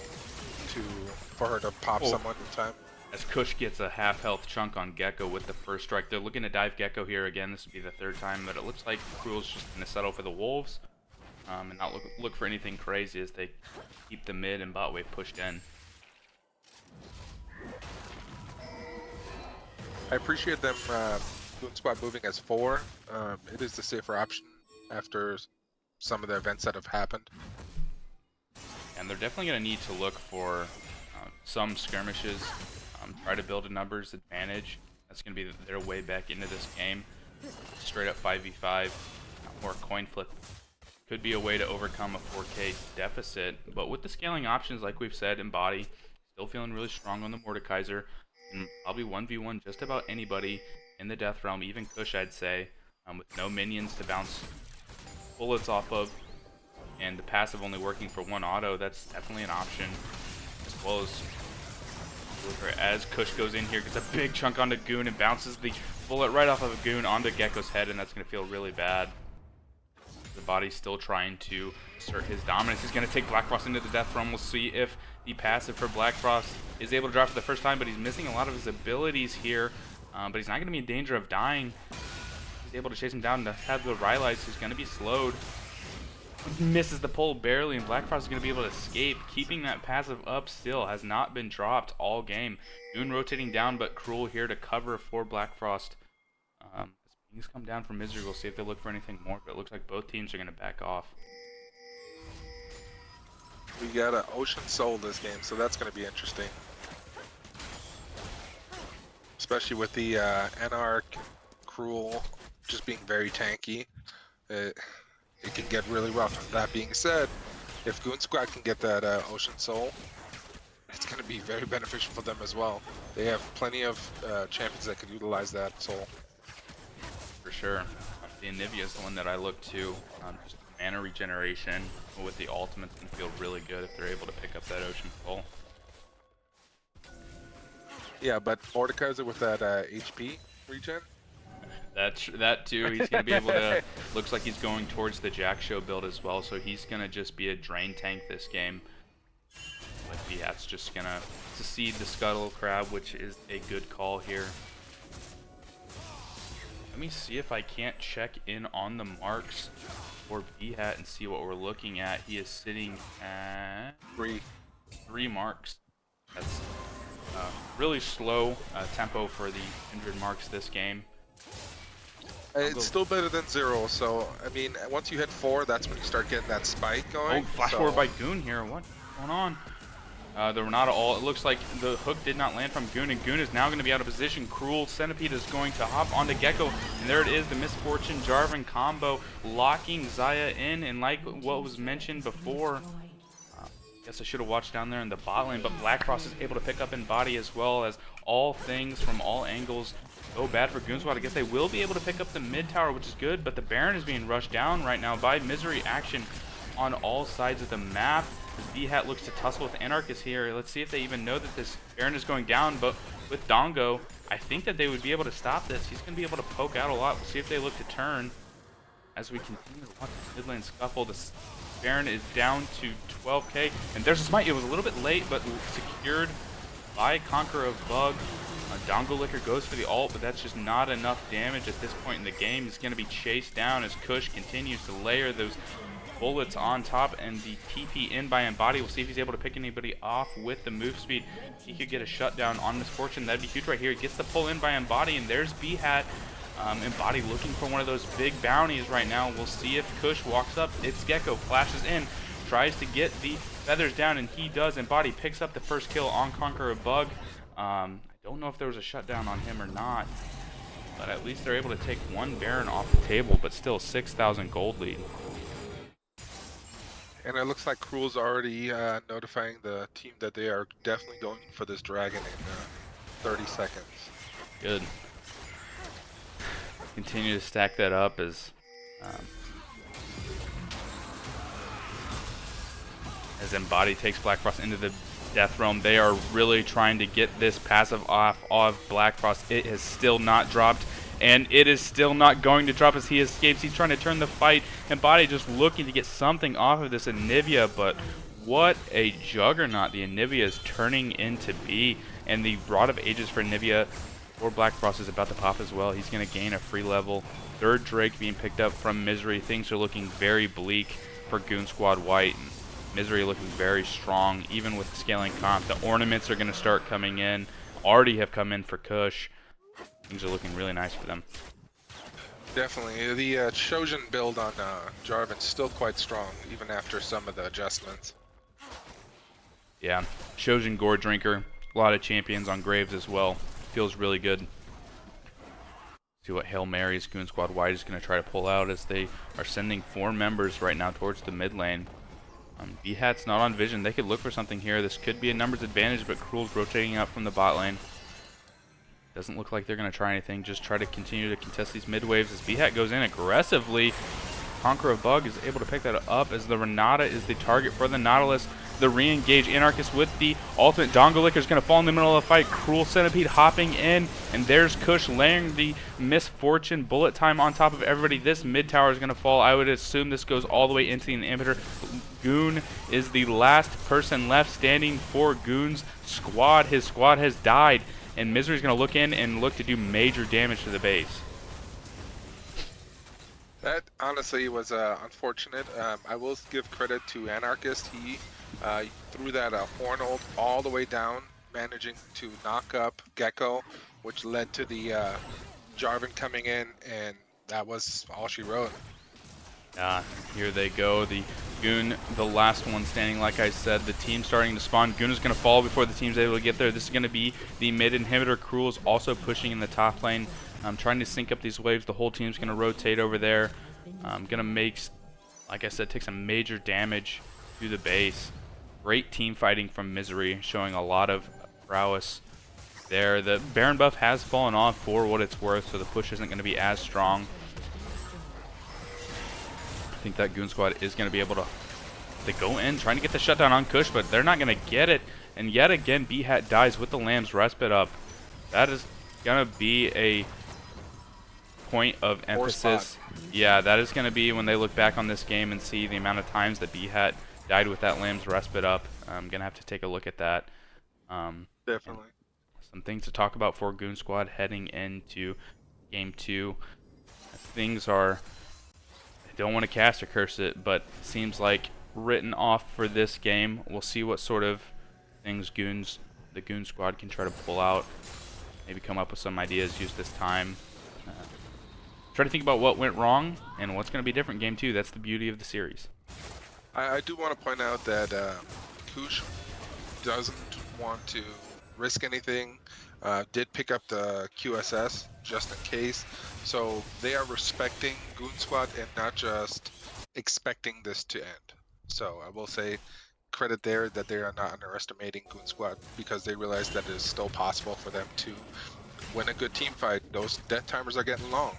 for her to pop someone in time. As Kush gets a half-health chunk on Gecko with the first strike. They're looking to dive Gecko here again. This would be the third time, but it looks like Cruel's just going to settle for the Wolves and not look for anything crazy as they keep the mid and bot wave pushed in. I appreciate them Goon Squad moving as 4. It is the safer option after some of the events that have happened. And they're definitely going to need to look for some skirmishes. Try to build a numbers advantage. That's going to be their way back into this game. Straight up 5v5 or coin flip could be a way to overcome a 4K deficit. But with the scaling options, like we've said, in body, still feeling really strong on the Mordekaiser. And probably 1v1 just about anybody in the Death Realm, even Kush, I'd say, with no minions to bounce bullets off of. And the passive only working for 1 auto, that's definitely an option. As well as Kush goes in here, gets a big chunk onto Goon and bounces the bullet right off of Goon onto Gecko's head, and that's going to feel really bad. The body's still trying to assert his dominance. He's going to take Black Frost into the Death Realm. We'll see if the passive for Black Frost is able to drop for the first time, but he's missing a lot of his abilities here. But he's not going to be in danger of dying. He's able to chase him down to have the Rylai's, who's going to be slowed. Misses the pull barely, and Black Frost is going to be able to escape. Keeping that passive up still has not been dropped all game. Goon rotating down, but Cruel here to cover for Black Frost. As things come down from MZRY, we'll see if they look for anything more, but it looks like both teams are going to back off. We got an Ocean Soul this game, so that's going to be interesting. Especially with the Anarch, Cruel just being very tanky. It can get really rough. That being said, if Goon Squad can get that Ocean Soul, it's going to be very beneficial for them as well. They have plenty of champions that could utilize that soul. For sure. The Anivia is the one that I look to. Just mana regeneration with the ultimate's going to feel really good if they're able to pick up that Ocean Soul. Yeah, but Mordekaiser with that HP regen? That too, he's going to be able to, looks like he's going towards the Jack Show build as well, so he's going to just be a drain tank this game. But yeah, it's just going to succeed the Scuttle Crab, which is a good call here. Let me see if I can't check in on the marks for B-Hat and see what we're looking at. He is sitting at 3 marks. That's really slow tempo for the Kindred marks this game. It's still better than 0, so I mean, once you hit 4, that's when you start getting that spike going. Oh, flash forward by Goon here. What's going on? The Renata all. It looks like the hook did not land from Goon, and Goon is now going to be out of position. Cruel Centipede is going to hop onto Gecko, and there it is, the Misfortune Jarvan combo locking Xayah in, and like what was mentioned before, guess I should have watched down there in the bot lane, but Black Frost is able to pick up in body as well, as all things from all angles go bad for Goon Squad. I guess they will be able to pick up the mid tower, which is good, but the Baron is being rushed down right now by MZRY action on all sides of the map. As B-Hat looks to tussle with Anarchist here. Let's see if they even know that this Baron is going down, but with Dongo, I think that they would be able to stop this. He's going to be able to poke out a lot. We'll see if they look to turn as we continue to watch the mid lane scuffle. This Baron is down to 12k, and there's a smite. It was a little bit late, but secured by Conqueror of Bug. Dongo Licker goes for the ult, but that's just not enough damage at this point in the game. He's going to be chased down as Kush continues to layer those bullets on top, and the TP in by Embody. We'll see if he's able to pick anybody off with the move speed. He could get a shutdown on Misfortune. That'd be huge right here. He gets the pull in by Embody, and there's B-Hat And Body looking for one of those big bounties right now. We'll see if Kush walks up. It's Gecko, flashes in, tries to get the feathers down, and he does. And Body picks up the first kill on Conquer a Bug. I don't know if there was a shutdown on him or not, but at least they're able to take one Baron off the table, but still 6,000 gold lead. And it looks like Cruel's already notifying the team that they are definitely going for this dragon in 30 seconds. Good. Continue to stack that up as Embody takes Black Frost into the Death Realm. They are really trying to get this passive off of Black Frost. It has still not dropped, and it is still not going to drop as he escapes. He's trying to turn the fight. Embody just looking to get something off of this Anivia, but what a juggernaut the Anivia is turning into be. And the Rod of Ages for Anivia or Black Frost is about to pop as well. He's going to gain a free level. Third Drake being picked up from MZRY. Things are looking very bleak for Goon Squad White. And MZRY looking very strong, even with scaling comp. The ornaments are going to start coming in. Already have come in for Kush. Things are looking really nice for them. Definitely. The Shojin build on Jarvan's still quite strong, even after some of the adjustments. Yeah, Shojin Gore Drinker. A lot of champions on Graves as well. Feels really good. See what Hail Marys Goon Squad White is going to try to pull out as they are sending 4 members right now towards the mid lane. B-Hat's not on vision. They could look for something here. This could be a numbers advantage, but Cruel's rotating up from the bot lane. Doesn't look like they're going to try anything. Just try to continue to contest these mid waves as B-Hat goes in aggressively. Conquer a Bug is able to pick that up as the Renata is the target for the Nautilus. The re-engage Anarchist with the ultimate. Dongolicker is going to fall in the middle of the fight. Cruel Centipede hopping in, and there's Kush laying the Misfortune bullet time on top of everybody. This mid tower is going to fall. I would assume this goes all the way into the inhibitor. Goon is the last person left standing for Goon's squad. His squad has died, and MZRY is going to look in and look to do major damage to the base. That honestly was unfortunate. I will give credit to Anarchist. He threw that horn ult all the way down, managing to knock up Gecko, which led to the Jarvan coming in, and that was all she wrote. Here they go. The Goon, the last one standing, like I said. The team starting to spawn. Goon is going to fall before the team's able to get there. This is going to be the mid inhibitor. Cruel is also pushing in the top lane. I'm trying to sync up these waves. The whole team's going to rotate over there. I'm going to make, like I said, take some major damage to the base. Great team fighting from MZRY, showing a lot of prowess there. The Baron buff has fallen off for what it's worth, so the push isn't going to be as strong. I think that Goon Squad is going to be able to go in, trying to get the shutdown on Kush, but they're not going to get it. And yet again, B-Hat dies with the Lamb's Respite up. That is going to be a point of emphasis. Yeah, that is going to be when they look back on this game and see the amount of times that B-Hat died with that Lamb's Respite up. I'm going to have to take a look at that. Definitely. Some things to talk about for Goon Squad heading into Game 2. Things are, I don't want to cast or curse it, but seems like written off for this game. We'll see what sort of things the Goon Squad can try to pull out. Maybe come up with some ideas, use this time. Try to think about what went wrong and what's going to be different Game 2. That's the beauty of the series. I do want to point out that Kush doesn't want to risk anything. Did pick up the QSS just in case. So they are respecting Goon Squad and not just expecting this to end. So I will say credit there that they are not underestimating Goon Squad, because they realize that it is still possible for them to win a good team fight. Those death timers are getting long.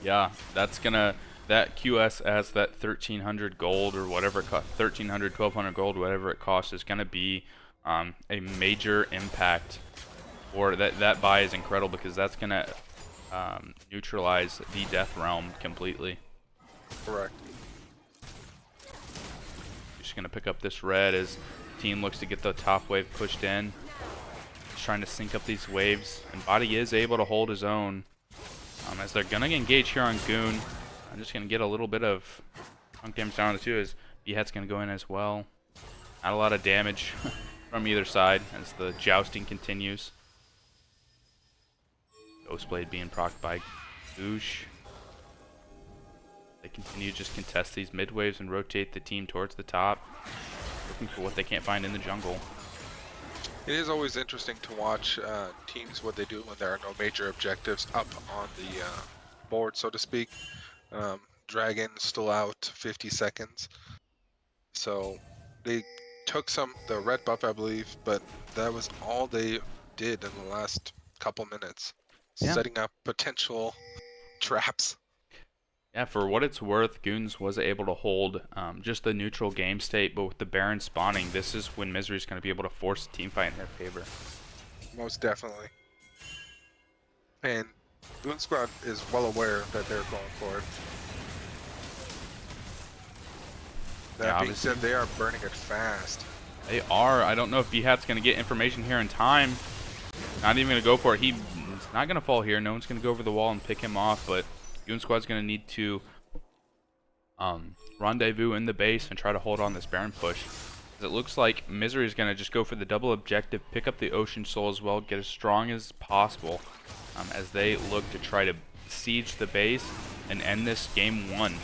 Yeah, that's gonna, that QS as that 1,300 gold or whatever it costs, 1,300, 1,200 gold, whatever it costs, is gonna be a major impact. Or that buy is incredible, because that's gonna neutralize the Death Realm completely. Correct. Just gonna pick up this red as the team looks to get the top wave pushed in. Just trying to sync up these waves, and Body is able to hold his own. As they're gonna engage here on Goon. I'm just gonna get a little bit of chunk damage down on the two as B-Hat's gonna go in as well. Not a lot of damage from either side as the jousting continues. Ghostblade being procced by Oosh. They continue to just contest these mid waves and rotate the team towards the top, looking for what they can't find in the jungle. It is always interesting to watch teams what they do when there are no major objectives up on the board, so to speak. Dragon still out 50 seconds. So they took the red buff, I believe, but that was all they did in the last couple minutes, Yeah. setting up potential traps. Yeah, for what it's worth, Goonz was able to hold just the neutral game state, but with the Baron spawning, this is when MZRY is going to be able to force a team fight in their favor. Most definitely. And Goonz Squad is well aware that they're going for it. That being said, they are burning it fast. They are. I don't know if B-Hat's going to get information here in time. Not even going to go for it. He's not going to fall here. No one's going to go over the wall and pick him off, but Goonz Squad's going to need to rendezvous in the base and try to hold on this Baron push. It looks like MZRY is going to just go for the double objective, pick up the Ocean Soul as well, get as strong as possible as they look to try to siege the base and end this game 1.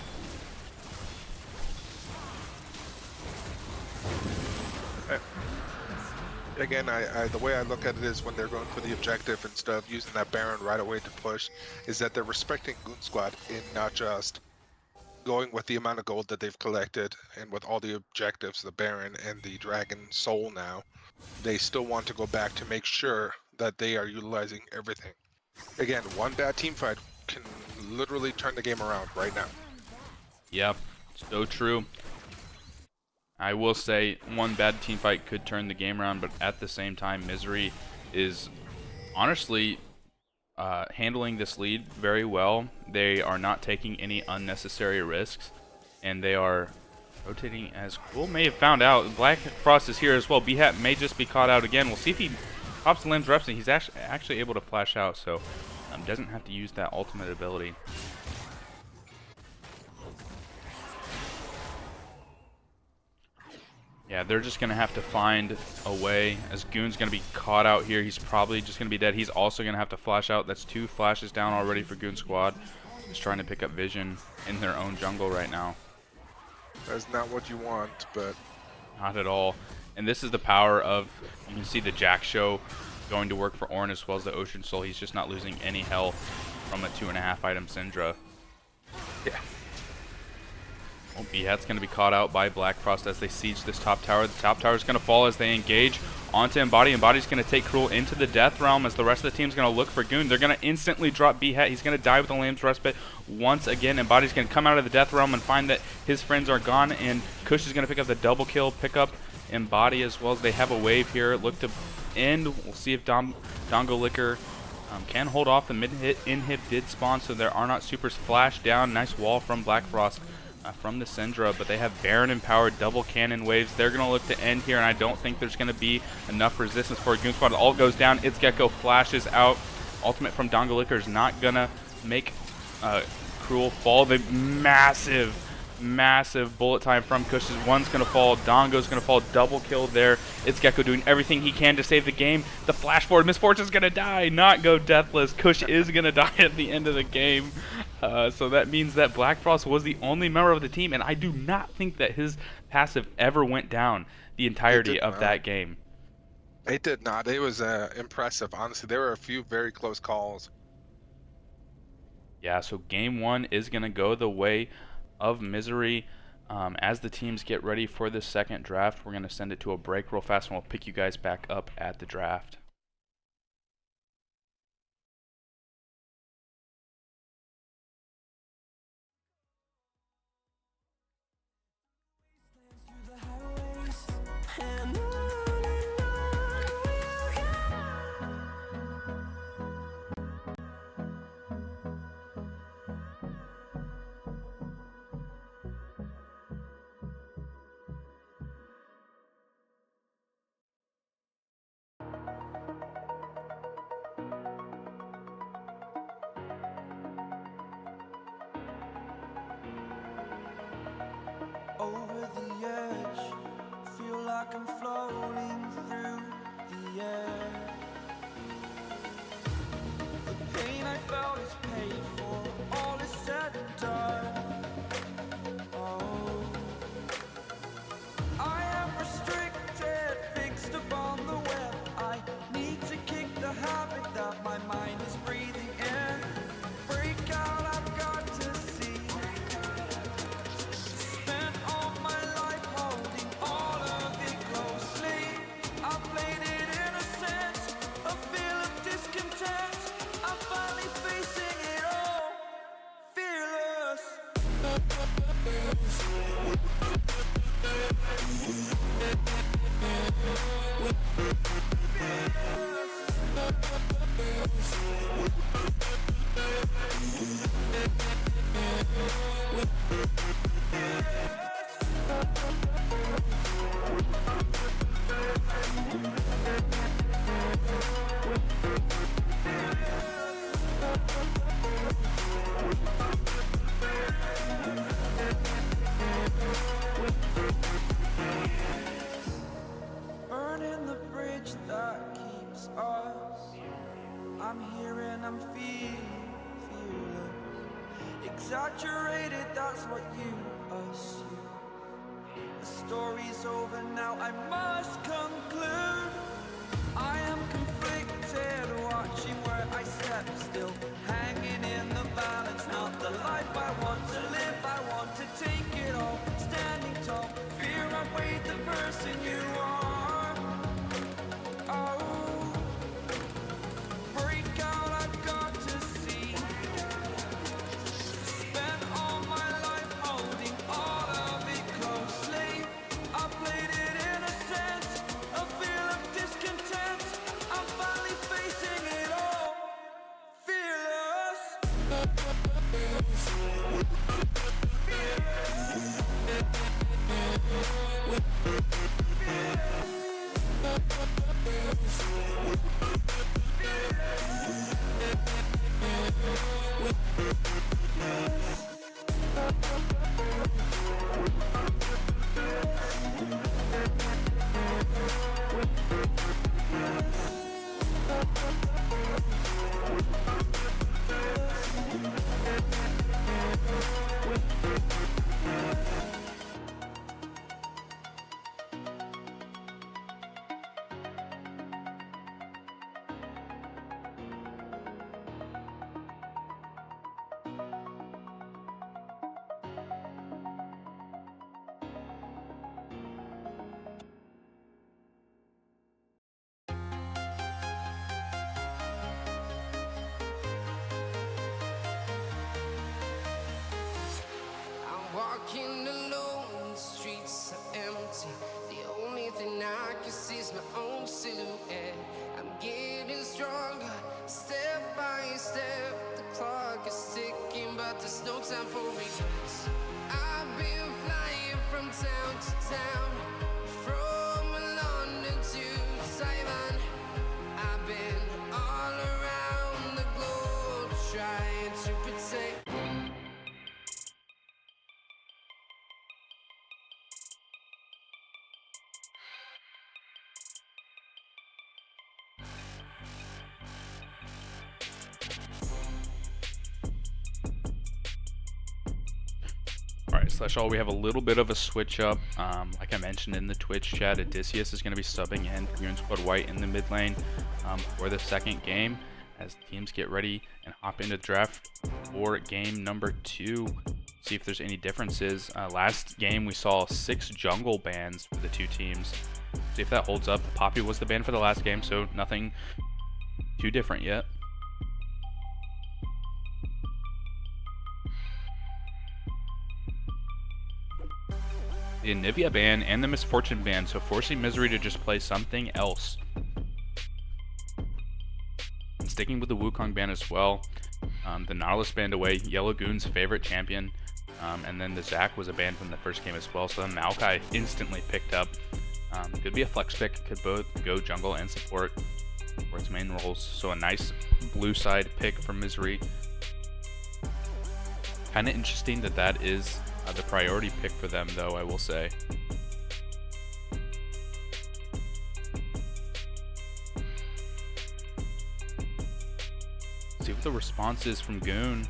Again, the way I look at it is when they're going for the objective instead of using that Baron right away to push, is that they're respecting Goonz Squad in not just going with the amount of gold that they've collected and with all the objectives, the Baron and the Dragon Soul now, they still want to go back to make sure that they are utilizing everything. Again, one bad team fight can literally turn the game around right now. Yep, so true. I will say one bad team fight could turn the game around, but at the same time, MZRY is honestly handling this lead very well. They are not taking any unnecessary risks, and they are rotating as Cool may have found out. Black Frost is here as well. B-Hat may just be caught out again. We'll see if he pops the limbs reps, and he's actually able to flash out, so doesn't have to use that ultimate ability. Yeah, they're just going to have to find a way, as Goon's going to be caught out here. He's probably just going to be dead. He's also going to have to flash out. That's 2 flashes down already for Goonz Squad. Just trying to pick up vision in their own jungle right now. That's not what you want, but... Not at all. And this is the power of, you can see the Jack Show going to work for Ornn as well as the Ocean Soul. He's just not losing any health from a 2.5 item Syndra. Yeah. Oh, B-Hat's going to be caught out by Black Frost as they siege this top tower. The top tower is going to fall as they engage onto Embody. Embody's going to take Cruel into the Death Realm as the rest of the team's going to look for Goon. They're going to instantly drop B-Hat. He's going to die with the Lamb's Respite once again. Embody's going to come out of the Death Realm and find that his friends are gone, and Kush is going to pick up the double kill, pick up Embody as well as they have a wave here. Look to end. We'll see if Dongo Licker can hold off. The mid-hit inhib did spawn, so there are not supers. Flash down. Nice wall from Black Frost. From the Syndra, but they have Baron empowered double cannon waves. They're going to look to end here, and I don't think there's going to be enough resistance for a Goonz Squad. The ult goes down. It's Gecko flashes out. Ultimate from Dongo Licker is not going to make Cruel fall. The massive bullet time from Kush. One's going to fall. Dongo's going to fall. Double kill there. It's Gecko doing everything he can to save the game. The flash forward. Misfortune's going to die. Not go deathless. Kush is going to die at the end of the game. So that means that Black Frost was the only member of the team, and I do not think that his passive ever went down the entirety of that game. It did not. It was impressive. Honestly, there were a few very close calls. Yeah, so game 1 is going to go the way of MZRY. As the teams get ready for the second draft, we're going to send it to a break real fast, and we'll pick you guys back up at the draft. Over the edge, feel like I'm floating through the air. The pain I felt is paid for. Burning the bridge that keeps us. I'm here and I'm feeling fearless. Exaggerated, that's what you assume. The story's over now, I must conclude. I am conflicted, watching where I step still, hanging in the balance, not the life I want to live. I want to take it all, standing tall. Fear outweighed the person you are. Oh, break out, I've got to see. Spent all my life holding all of it closely. I played it innocent, a feel of discontent. I'm finally facing it all, fearless. I'm walking alone, the streets are empty. The only thing I can see is my own silhouette. I'm getting stronger, step by step. The clock is ticking, but there's no time for regrets. I've been flying from town to town, from London to Taiwan. I've been all around the globe trying to protect. Alright, Slash All, we have a little bit of a switch up. Like I mentioned in the Twitch chat, Odysseus is going to be subbing in for Goonz Squad White in the mid lane for the second game as teams get ready and hop into the draft for game number 2. See if there's any differences. Last game we saw 6 jungle bans for the two teams. See if that holds up. Poppy was the ban for the last game, so nothing too different yet. The Anivia ban and the Misfortune ban, so forcing MZRY to just play something else. And sticking with the Wukong ban as well. The Nautilus banned away, Yellow Goon's favorite champion. And then the Zac was a ban from the first game as well, so the Maokai instantly picked up. Could be a flex pick, could both go jungle and support for its main roles. So a nice blue side pick from MZRY. Kind of interesting that that is the priority pick for them, though, I will say. See what the response is from Goon.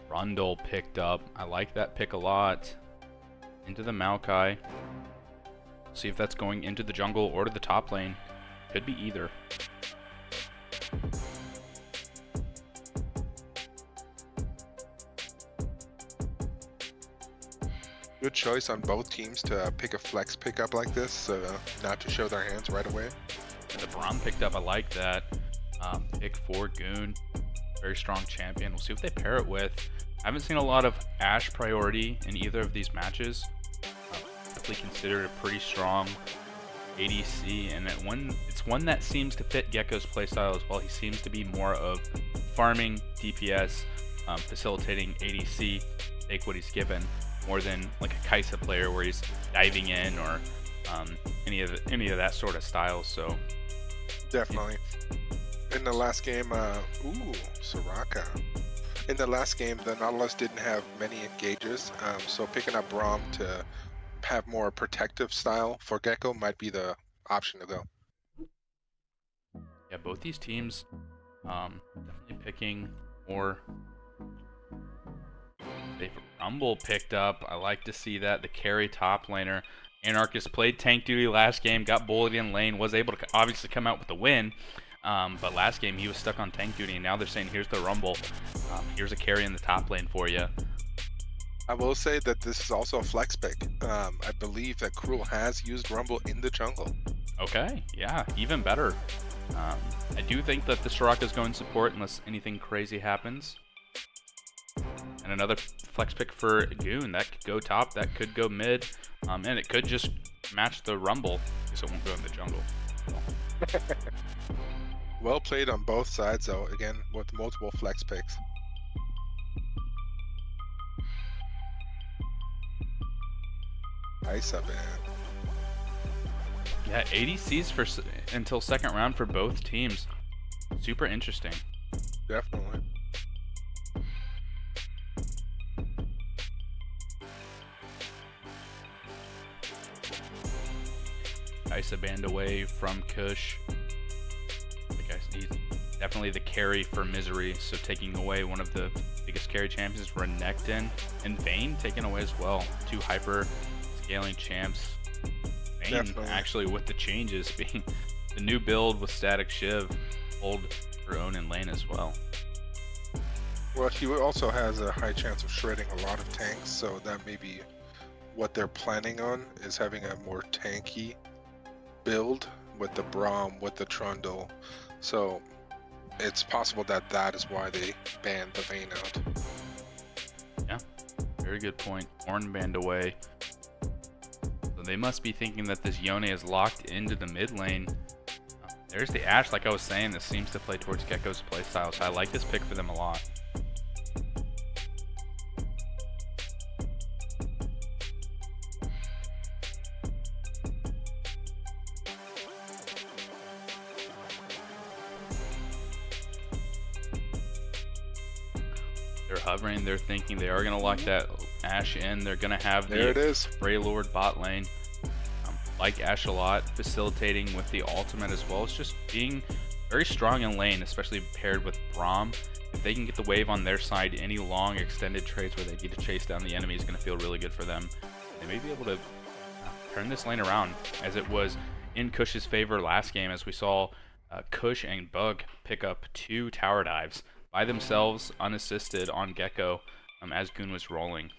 Rundle picked up. I like that pick a lot. Into the Maokai. See if that's going into the jungle or to the top lane. Could be either. Good choice on both teams to pick a flex pickup like this, not to show their hands right away. And the Braum picked up. I like that pick for Goon. Very strong champion. We'll see what they pair it with. I haven't seen a lot of Ashe priority in either of these matches. Definitely considered a pretty strong ADC, and it's one that seems to fit Gecko's playstyle as well. He seems to be more of farming DPS, facilitating ADC, take what he's given, more than like a Kai'Sa player where he's diving in or any of that sort of style. So Definitely. In the last game, Soraka. In the last game, the Nautilus didn't have many engages, so picking up Braum to have more protective style for Gecko might be the option to go. yeah, both these teams definitely picking more. They've Rumble picked up. I like to see that. The carry top laner. Anarchist played tank duty last game, got bullied in lane, was able to obviously come out with the win. But last game he was stuck on tank duty, and now they're saying here's the Rumble. Here's a carry in the top lane for you. I will say that this is also a flex pick. I believe that Cruel has used Rumble in the jungle. Okay, yeah, even better. I do think that the Soraka is going support unless anything crazy happens. And another flex pick for Goon. That could go top, that could go mid, and it could just match the Rumble because it won't go in the jungle. Well played on both sides, though, again, with multiple flex picks. Nice up, man. Yeah, ADCs until second round for both teams. Super interesting. Definitely. Kai'Sa banned away from Kush. He's definitely the carry for MZRY, so taking away one of the biggest carry champions, Renekton, and Vayne taken away as well. Two hyper scaling champs. Vayne actually with the changes being the new build with Static Shiv, hold her own in lane as well. Well, he also has a high chance of shredding a lot of tanks, so that may be what they're planning on, is having a more tanky build with the Braum, with the Trundle. So it's possible that that is why they banned the Vayne out. Yeah, very good point. Ornn banned away. So they must be thinking that this Yone is locked into the mid lane. There's the Ashe, like I was saying, that seems to play towards Gecko's playstyle, so I like this pick for them a lot. They're hovering, they're thinking they are going to lock that Ashe in. They're going to have the Spray Lord bot lane. Like Ashe a lot, facilitating with the ultimate as well. It's just being very strong in lane, especially paired with Braum. If they can get the wave on their side, any long extended trades where they need to chase down the enemy is going to feel really good for them. They may be able to turn this lane around, as it was in Kush's favor last game, as we saw Kush and Bug pick up 2 tower dives by themselves, unassisted on Gecko, as Goon was roaming.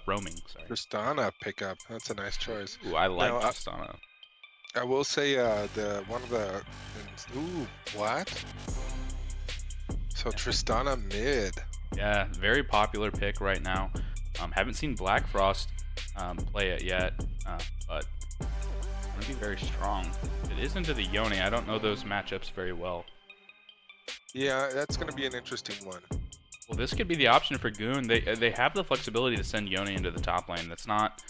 Tristana pickup. That's a nice choice. Ooh, I like Tristana. I will say what? So Tristana mid. Yeah, very popular pick right now. Haven't seen Black Frost play it yet, but it's going to be very strong. It is into the Yone. I don't know those matchups very well. Yeah, that's going to be an interesting one. Well, this could be the option for Goon. They have the flexibility to send Yone into the top lane. That's not...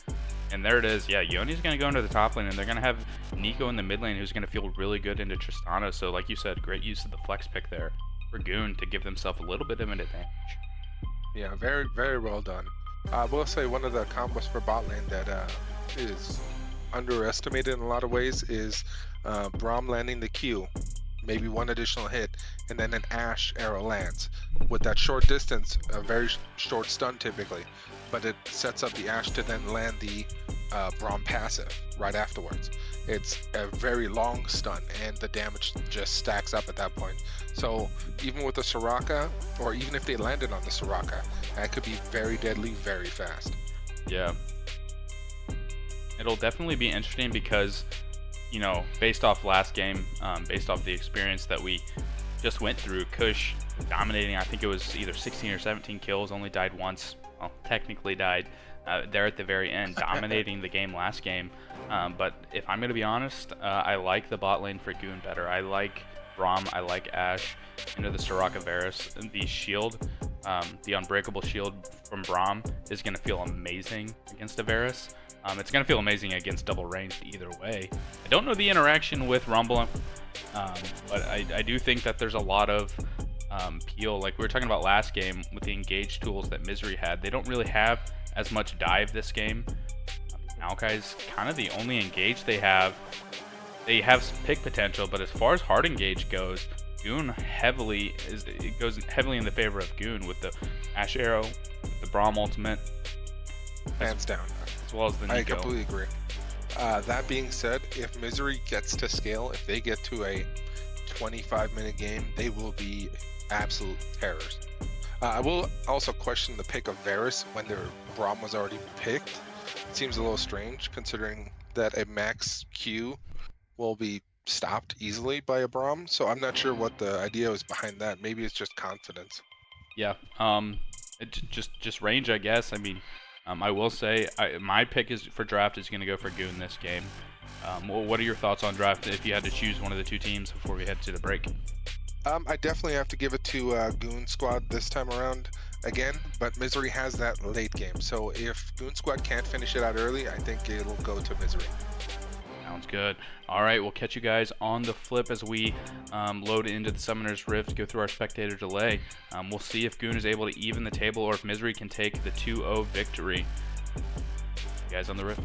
And there it is. Yeah, Yone's going to go into the top lane, and they're going to have Nico in the mid lane, who's going to feel really good into Tristana. So, like you said, great use of the flex pick there for Goon to give themselves a little bit of an advantage. Yeah, very, very well done. I will say one of the combos for bot lane that is underestimated in a lot of ways is Braum landing the Q. Maybe one additional hit, and then an Ashe arrow lands. With that short distance, a very short stun typically, but it sets up the Ashe to then land the Braum passive right afterwards. It's a very long stun, and the damage just stacks up at that point. So even with the Soraka, or even if they landed on the Soraka, that could be very deadly very fast. Yeah. It'll definitely be interesting because, you know, based off last game, based off the experience that we just went through, Kush dominating. I think it was either 16 or 17 kills, only died once. Well, technically died there at the very end, dominating the game last game. But if I'm going to be honest, I like the bot lane for Goon better. I like Braum, I like Ashe, into the Soraka Varus. The shield, the unbreakable shield from Braum is going to feel amazing against a Varus. It's going to feel amazing against double ranged either way. I don't know the interaction with Rumble, but I do think that there's a lot of peel. Like we were talking about last game with the engage tools that MZRY had. They don't really have as much dive this game. Maokai's kind of the only engage they have. They have some pick potential, but as far as hard engage goes, Goon goes heavily in the favor of Goon with the Ashe Arrow, with the Braum ultimate. Hands down. As well as the Nico. I completely agree. That being said, if MZRY gets to scale, if they get to a 25-minute game, they will be absolute terrors. I will also question the pick of Varus when their Braum was already picked. It seems a little strange considering that a max Q will be stopped easily by a Braum. So I'm not sure what the idea was behind that. Maybe it's just confidence. Yeah. Just range, I guess. I mean, I will say my pick for draft is going to go for Goon this game. What are your thoughts on draft if you had to choose one of the two teams before we head to the break? I definitely have to give it to Goon Squad this time around again, but MZRY has that late game. So if Goon Squad can't finish it out early, I think it'll go to MZRY. Sounds good. All right, we'll catch you guys on the flip as we load into the Summoner's Rift, go through our spectator delay. We'll see if Goon is able to even the table or if MZRY can take the 2-0 victory. You guys on the Rift?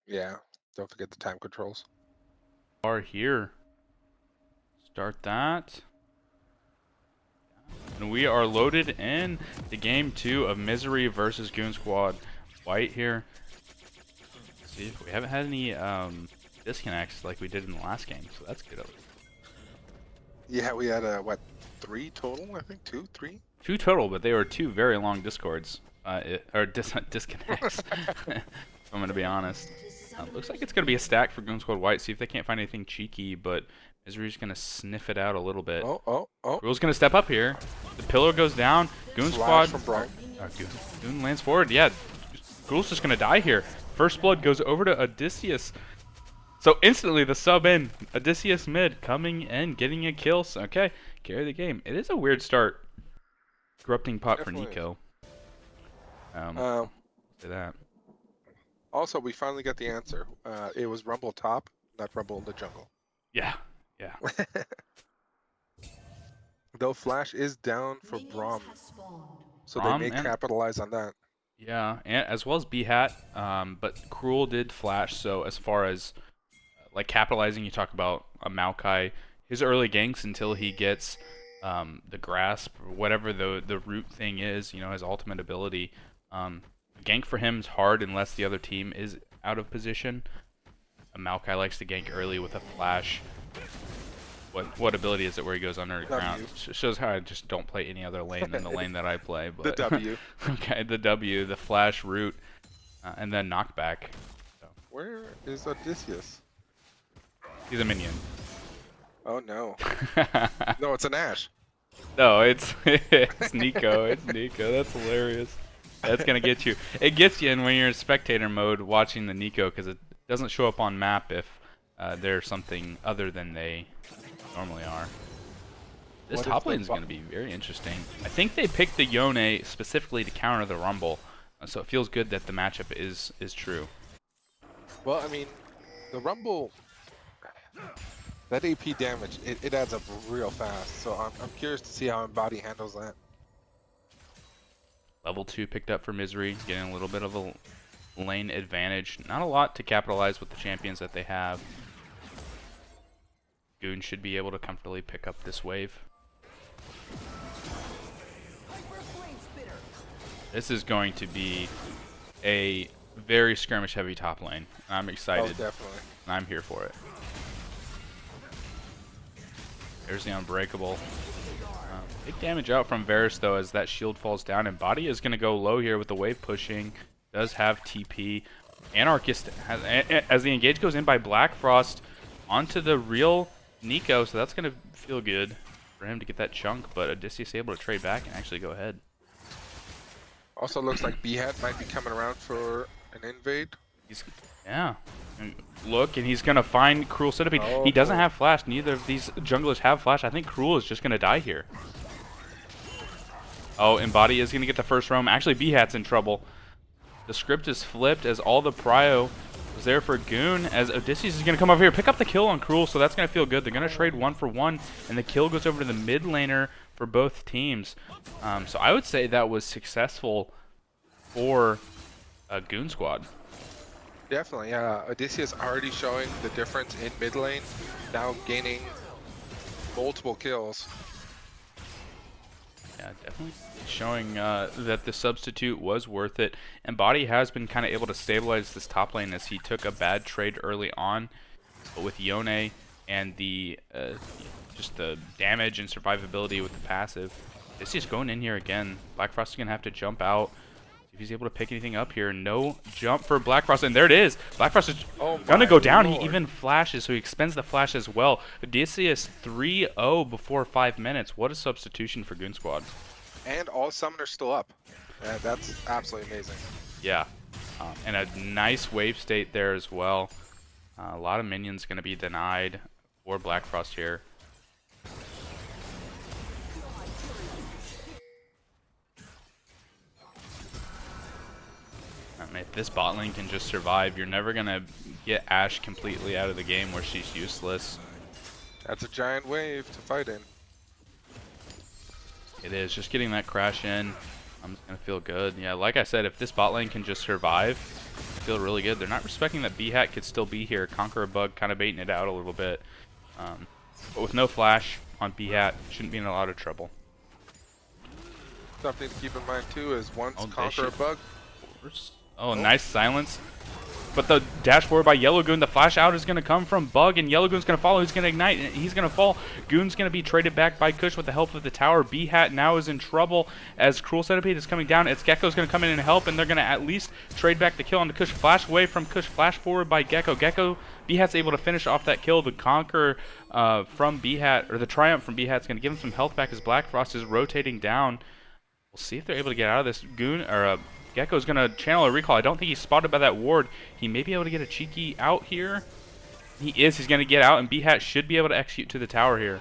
Yeah, don't forget the time controls. Are here. Start that. And we are loaded in to game 2 of MZRY versus Goon Squad. White here. Let's see if we haven't had any disconnects like we did in the last game, so that's good. Yeah, we had what, 3 total? I think 2, 3. 2 total, but they were 2 very long discords, disconnects. If I'm gonna be honest. Looks like it's gonna be a stack for Goonz Squad White. See if they can't find anything cheeky, but MZRY's gonna sniff it out a little bit. Oh. Rule's gonna step up here. The pillar goes down. Goonz Flash Squad. from Braum. Goon lands forward. Yeah, Gruul's just gonna die here. First blood goes over to Odysseus. So instantly the sub in. Odysseus mid coming in, getting a kill. So, okay, carry the game. It is a weird start. Corrupting pot Definitely. for Nico. Say that. Also, we finally got the answer. It was Rumble top, not Rumble in the jungle. Yeah. Though Flash is down for Braum, so Braum, they may and- capitalize on that. Yeah, and as well as B-Hat, but Cruel did flash, so as far as like capitalizing, you talk about a Maokai, his early ganks until he gets the grasp, or whatever the root thing is, his ultimate ability. Gank for him is hard unless the other team is out of position. A Maokai likes to gank early with a flash. What ability is it where he goes underground? Shows how I just don't play any other lane than the lane that I play. But The W. Okay, the W, the flash root, and then knockback. So, Where is Odysseus? he's a minion. Oh no. No, it's an Ash. No, it's Nico. It's Nico. That's hilarious. That's gonna get you. It gets you in when you're in spectator mode watching the Nico because it doesn't show up on map if they're something other than they normally are. This What top is the lane is going to be very interesting. I think they picked the Yone specifically to counter the Rumble, so it feels good that the matchup is true. Well, I mean, the Rumble, that AP damage, it adds up real fast. So I'm curious to see how Embody handles that. Level 2 picked up for MZRY, getting a little bit of a lane advantage. Not a lot to capitalize with the champions that they have. Goonz should be able to comfortably pick up this wave. This is going to be a very skirmish heavy top lane. I'm excited. Oh, definitely. And I'm here for it. There's the Unbreakable. Big damage out from Varus though as that shield falls down, and Body is going to go low here with the wave pushing. Does have TP. Anarchist has, as the engage goes in by Black Frost onto the real Nico, so that's going to feel good for him to get that chunk, but Odysseus able to trade back and actually go ahead. Also looks like B-Hat might be coming around for an invade. Yeah. And look, and he's going to find Cruel Centipede. Oh, he doesn't cool. have flash. Neither of these junglers have flash. I think Cruel is just going to die here. Oh, and Body is going to get the first roam. Actually, B-Hat's in trouble. The script is flipped as all the prio was there for Goon, as Odysseus is going to come over here, pick up the kill on Cruel, so that's going to feel good. They're going to trade 1 for 1, and the kill goes over to the mid laner for both teams. So I would say that was successful for Goon Squad. Definitely, yeah. Odysseus already showing the difference in mid lane, now gaining multiple kills. Yeah, definitely showing that the substitute was worth it. And Body has been kind of able to stabilize this top lane as he took a bad trade early on. But with Yone and the just the damage and survivability with the passive, this is going in here again. Black Frost is going to have to jump out. If he's able to pick anything up here. No jump for Black Frost, and there it is. Black Frost is going to go down. Lord. He even flashes, so he expends the flash as well. Odysseus 3-0 before 5 minutes. What a substitution for Goon Squad. And all summoners still up. That's absolutely amazing. Yeah, and a nice wave state there as well. A lot of minions going to be denied for Black Frost here. If this bot lane can just survive, you're never going to get Ashe completely out of the game where she's useless. That's a giant wave to fight in. It is. Just getting that crash in, I'm just going to feel good. Yeah, like I said, if this bot lane can just survive, I feel really good. They're not respecting that B-Hat could still be here. Conquer a Bug kind of baiting it out a little bit. But with no flash on B-Hat, shouldn't be in a lot of trouble. Something to keep in mind too is once Oh, they Conquer a should- Bug. Oh, nice silence. but the dash forward by Yellow Goon, the flash out is going to come from Bug, and Yellow Goon's going to follow. He's going to ignite, and he's going to fall. Goon's going to be traded back by Kush with the help of the tower. B-Hat now is in trouble as Cruel Centipede is coming down. It's Gecko's going to come in and help, and they're going to at least trade back the kill onto Kush. Flash away from Kush, flash forward by Gecko. B-Hat's able to finish off that kill. The Conquer from B-Hat, or the Triumph from B-Hat's going to give him some health back as Black Frost is rotating down. We'll see if they're able to get out of this. Gecko's going to channel a recall. I don't think he's spotted by that ward. He may be able to get a cheeky out here. He is. He's going to get out, and B-Hat should be able to execute to the tower here.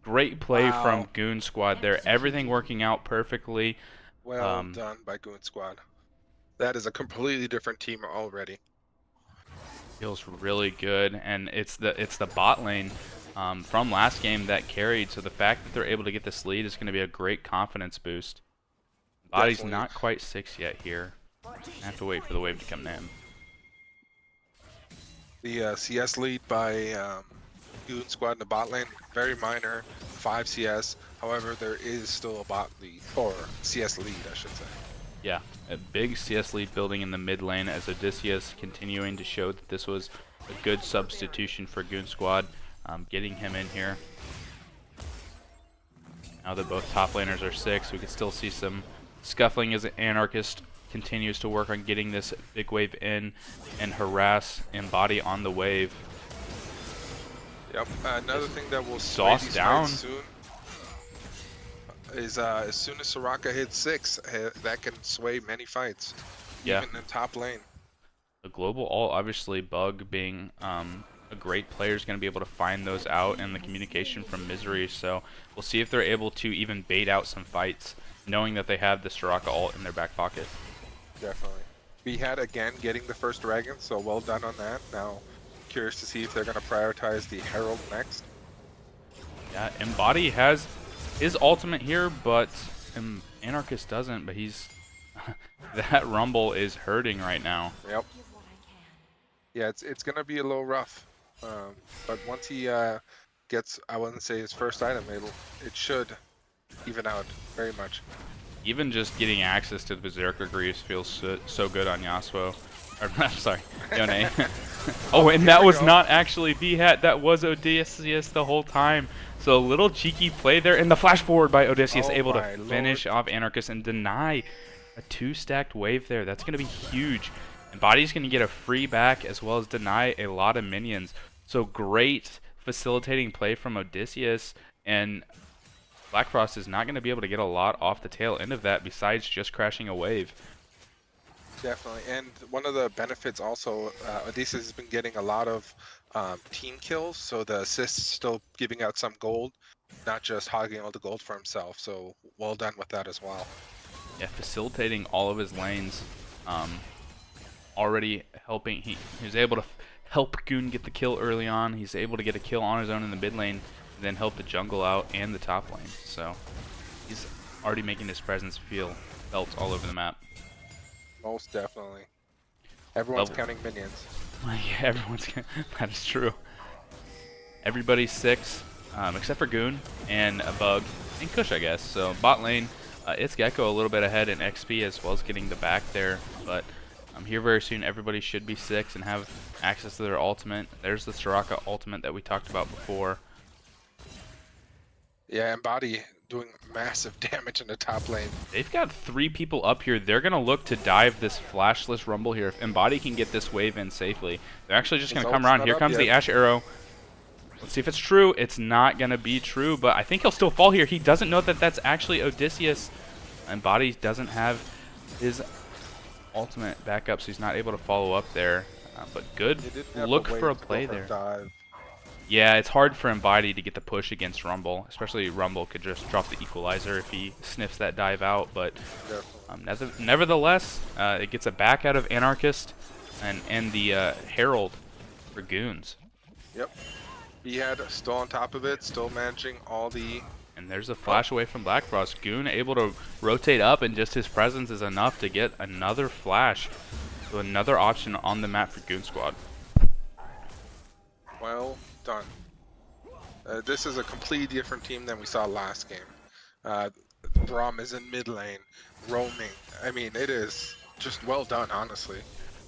Great play from Goonz squad there. Everything working out perfectly. Well done by Goonz squad. That is a completely different team already. Feels really good, and it's the bot lane from last game that carried. So the fact that they're able to get this lead is going to be a great confidence boost. Body's Definitely. not quite 6 yet here. I have to wait for the wave to come in. The CS lead by Goonz squad in the bot lane, very minor, 5 CS. However, there is still a bot lead, or CS lead, I should say. Yeah, a big CS lead building in the mid lane as Odysseus continuing to show that this was a good substitution for Goonz squad. Getting him in here. Now that both top laners are 6, we can still see some scuffling as Anarchist continues to work on getting this big wave in and harass Embody on the wave. Yep. Another thing that will sway Sauce these down. fights soon is as soon as Soraka hits 6, that can sway many fights. Yeah. Even in top lane. The global ult, obviously, Bug being a great player is going to be able to find those out, and the communication from MZRY. So we'll see if they're able to even bait out some fights, knowing that they have the Soraka ult in their back pocket. Definitely. B-Hat again getting the first dragon, so well done on that. Now, curious to see if they're going to prioritize the Herald next. Yeah, Embody has his ultimate here, but Anarchist doesn't, but he's... that Rumble is hurting right now. Yep. Yeah, it's going to be a little rough. But once he gets, I wouldn't say his first item, it should even out very much. Even just getting access to the Berserker Greaves feels so good on Yasuo. Or, I'm sorry, Yone. Oh, and that was not actually B-Hat, that was Odysseus the whole time. So a little cheeky play there, and the flash forward by Odysseus, able to finish off Anarchist and deny a 2-stacked wave there. That's going to be huge. And Body's going to get a free back as well as deny a lot of minions. So great facilitating play from Odysseus, and Black Frost is not going to be able to get a lot off the tail end of that besides just crashing a wave. Definitely, and one of the benefits also, Odysseus has been getting a lot of team kills, so the assists still giving out some gold, not just hogging all the gold for himself, so well done with that as well. Yeah, facilitating all of his lanes, already helping. He was able to help Goon get the kill early on. He's able to get a kill on his own in the mid lane, and then help the jungle out and the top lane. So he's already making his presence felt all over the map. Most definitely. Everyone's counting minions. Yeah, that is true. Everybody's 6, except for Goon and a Bug and Kush, I guess. So bot lane, it's Gecko a little bit ahead in XP as well as getting the back there. But here very soon, everybody should be 6 and have access to their ultimate. There's the Soraka ultimate that we talked about before. Yeah, and Body doing massive damage in the top lane. They've got 3 people up here. They're going to look to dive this flashless Rumble here. If Embody can get this wave in safely, they're actually just going to come around. Here comes the Ash Arrow. Let's see if it's true. It's not going to be true, but I think he'll still fall here. He doesn't know that that's actually Odysseus. Embody doesn't have his ultimate backup, so he's not able to follow up there. But good look for a play there. Yeah, it's hard for Embody to get the push against Rumble, especially Rumble could just drop the equalizer if he sniffs that dive out. But nevertheless, it gets a back out of Anarchist and the Herald for Goonz. Yep. He had still on top of it, still managing all the... And there's a flash away from Black Frost. Goon able to rotate up, and just his presence is enough to get another flash. So another option on the map for Goonz squad. Well done. This is a completely different team than we saw last game. Braum is in mid lane, roaming. I mean, it is just well done, honestly.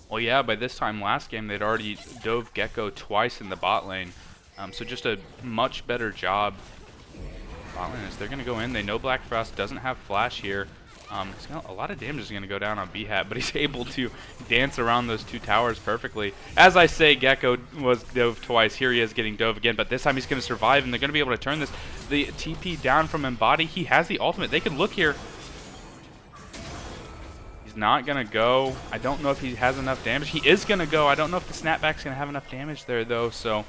Well, yeah, by this time last game, they'd already dove Gecko twice in the bot lane. So just a much better job. Bot lane is they're going to go in. They know Black Frost doesn't have flash here. A lot of damage is going to go down on B-Hat, but he's able to dance around those two towers perfectly. As I say, Gecko was dove twice. Here he is getting dove again, but this time he's going to survive, and they're going to be able to turn this. The TP down from Embody. He has the ultimate. They could look here. Not gonna go. I don't know if he has enough damage. He is gonna go. I don't know if the snapback's gonna have enough damage there though. So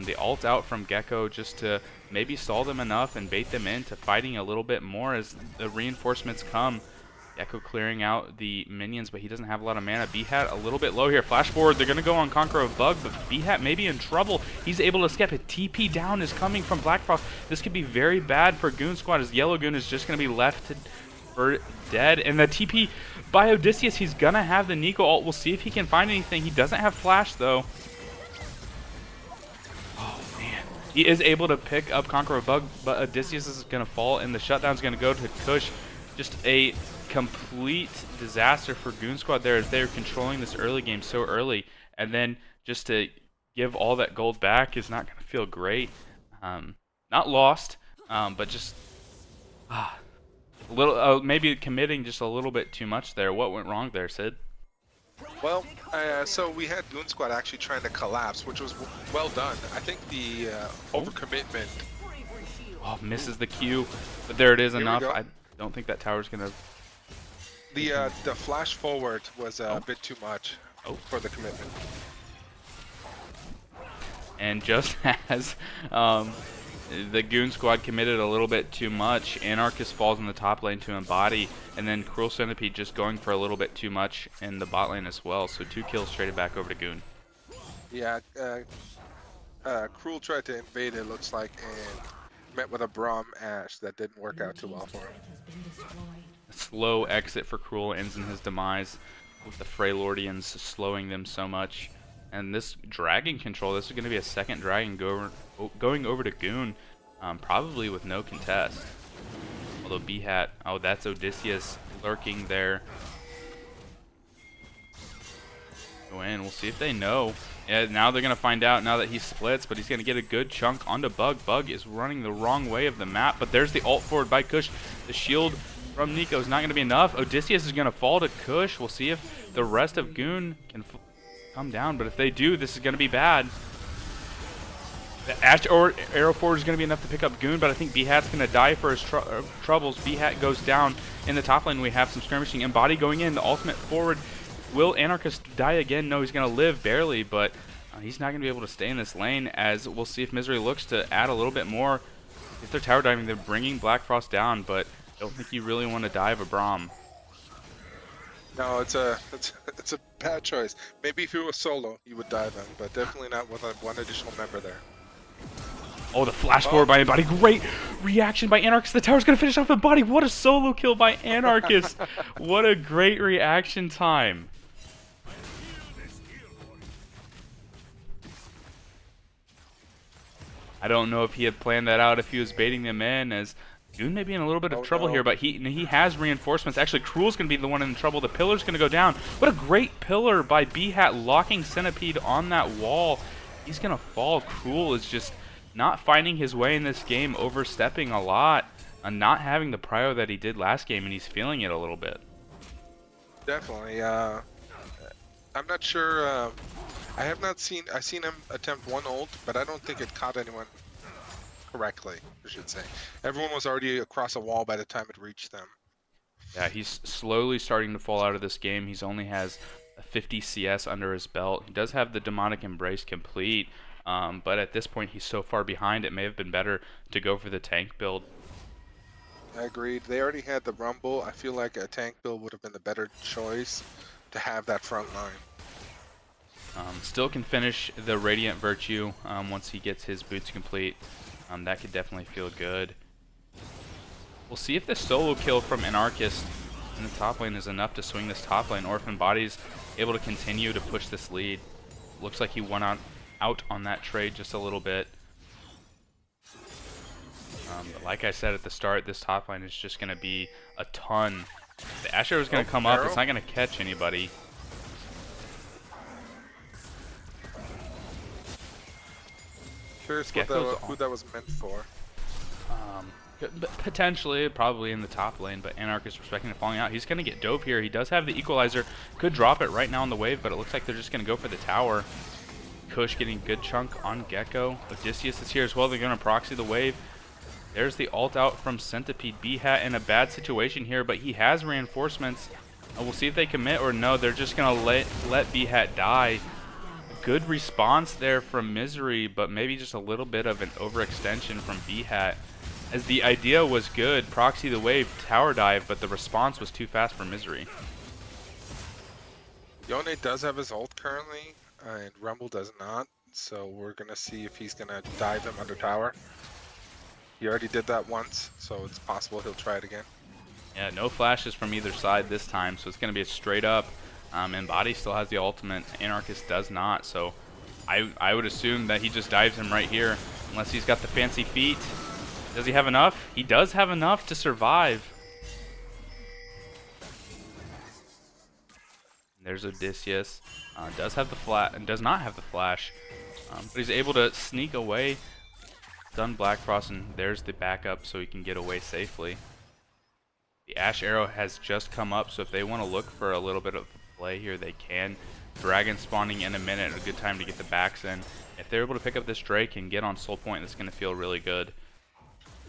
the ult out from Gecko just to maybe stall them enough and bait them into fighting a little bit more as the reinforcements come. Gecko clearing out the minions, but he doesn't have a lot of mana. B-Hat a little bit low here. Flash forward. They're gonna go on Conquer of Bug, but B-Hat may be in trouble. He's able to skip it. TP down is coming from Black Frost. This could be very bad for Goon Squad as Yellow Goon is just gonna be left for dead. And the TP by Odysseus, he's gonna have the Nico ult. We'll see if he can find anything. He doesn't have flash though. Oh man. He is able to pick up Conquer a Bug, but Odysseus is gonna fall and the shutdown's gonna go to Kush. Just a complete disaster for Goon Squad there as they're controlling this early game so early. And then just to give all that gold back is not gonna feel great. Not lost, but just a little, maybe committing just a little bit too much there. What went wrong there, Sid? Well, so we had Goon Squad actually trying to collapse, which was well done. I think the overcommitment. Oh, misses the Q, but there it is. Here enough. I don't think that tower's gonna. The flash forward was a bit too much for the commitment. And just as the Goon Squad committed a little bit too much, Anarchist falls in the top lane to Embody, and then Cruel Centipede just going for a little bit too much in the bot lane as well. So 2 kills traded back over to Goon. Yeah, Cruel tried to invade it, looks like, and met with a Braum Ash that didn't work out too well for him. A slow exit for Cruel ends in his demise, with the Freylordians slowing them so much. And this dragon control, this is going to be a second dragon going over to Goon, probably with no contest. Although B-Hat, oh, that's Odysseus lurking there. Go in, we'll see if they know. Yeah, now they're going to find out now that he splits, but he's going to get a good chunk onto Bug. Bug is running the wrong way of the map, but there's the ult forward by Kush. The shield from Nico is not going to be enough. Odysseus is going to fall to Kush. We'll see if the rest of Goon can come down, but if they do, this is going to be bad. The Ash or Arrow Forward is going to be enough to pick up Goon, but I think B-Hat's going to die for his troubles. B-Hat goes down. In the top lane, we have some skirmishing. Embody going in, the ultimate forward. Will Anarchist die again? No, he's going to live barely, but he's not going to be able to stay in this lane, as we'll see if MZRY looks to add a little bit more. If they're tower diving, they're bringing Black Frost down, but I don't think you really want to dive a Braum. No, it's a bad choice. Maybe if he was solo, you would dive him, but definitely not with one additional member there. Oh, the flash forward by Embody. Great reaction by Anarchist. The tower's going to finish off Embody. What a solo kill by Anarchist. What a great reaction time. I don't know if he had planned that out, if he was baiting them in, as Goon may be in a little bit of trouble here, but he has reinforcements. Actually, Cruel's going to be the one in trouble. The pillar's going to go down. What a great pillar by B-Hat, locking Centipede on that wall. He's going to fall. Cruel is just not finding his way in this game, overstepping a lot, and not having the prio that he did last game, and he's feeling it a little bit. Definitely. I'm not sure. I've seen him attempt one ult, but I don't think it caught anyone correctly, I should say. Everyone was already across a wall by the time it reached them. Yeah, he's slowly starting to fall out of this game. He's only has a 50 CS under his belt. He does have the Demonic Embrace complete, but at this point he's so far behind, it may have been better to go for the tank build. I agreed. They already had the Rumble. I feel like a tank build would have been the better choice to have that front line. Still can finish the Radiant Virtue once he gets his boots complete. That could definitely feel good. We'll see if the solo kill from Anarchist in the top lane is enough to swing this top lane, or if Embody's able to continue to push this lead. Looks like he won out on that trade just a little bit. But like I said at the start, this top lane is just going to be a ton. The Asher is going to come up. It's not going to catch anybody. Curious Gecko's who that was meant for. Potentially, probably in the top lane, but Anarchist respecting it falling out. He's going to get dove here. He does have the equalizer. Could drop it right now on the wave, but it looks like they're just going to go for the tower. Kush getting a good chunk on Gecko. Odysseus is here as well. They're going to proxy the wave. There's the ult out from Centipede. B-Hat in a bad situation here, but he has reinforcements. We'll see if they commit or no. They're just going to let B-Hat die. Good response there from MZRY, but maybe just a little bit of an overextension from B-Hat. As the idea was good, proxy the wave, tower dive, but the response was too fast for MZRY. Yone does have his ult currently, and Rumble does not, so we're going to see if he's going to dive him under tower. He already did that once, so it's possible he'll try it again. Yeah, no flashes from either side this time, so it's going to be a straight up. And Body still has the ultimate, Anarchist does not, so I would assume that he just dives him right here, unless he's got the fancy feet. Does he have enough? He does have enough to survive. There's Odysseus. Does have the flash and does not have the flash, but he's able to sneak away. Stun Black Frost, and there's the backup, so he can get away safely. The Ash Arrow has just come up, so if they want to look for a little bit of play here, they can. Dragon spawning in a minute, a good time to get the backs in. If they're able to pick up this Drake and get on Soul Point, it's going to feel really good.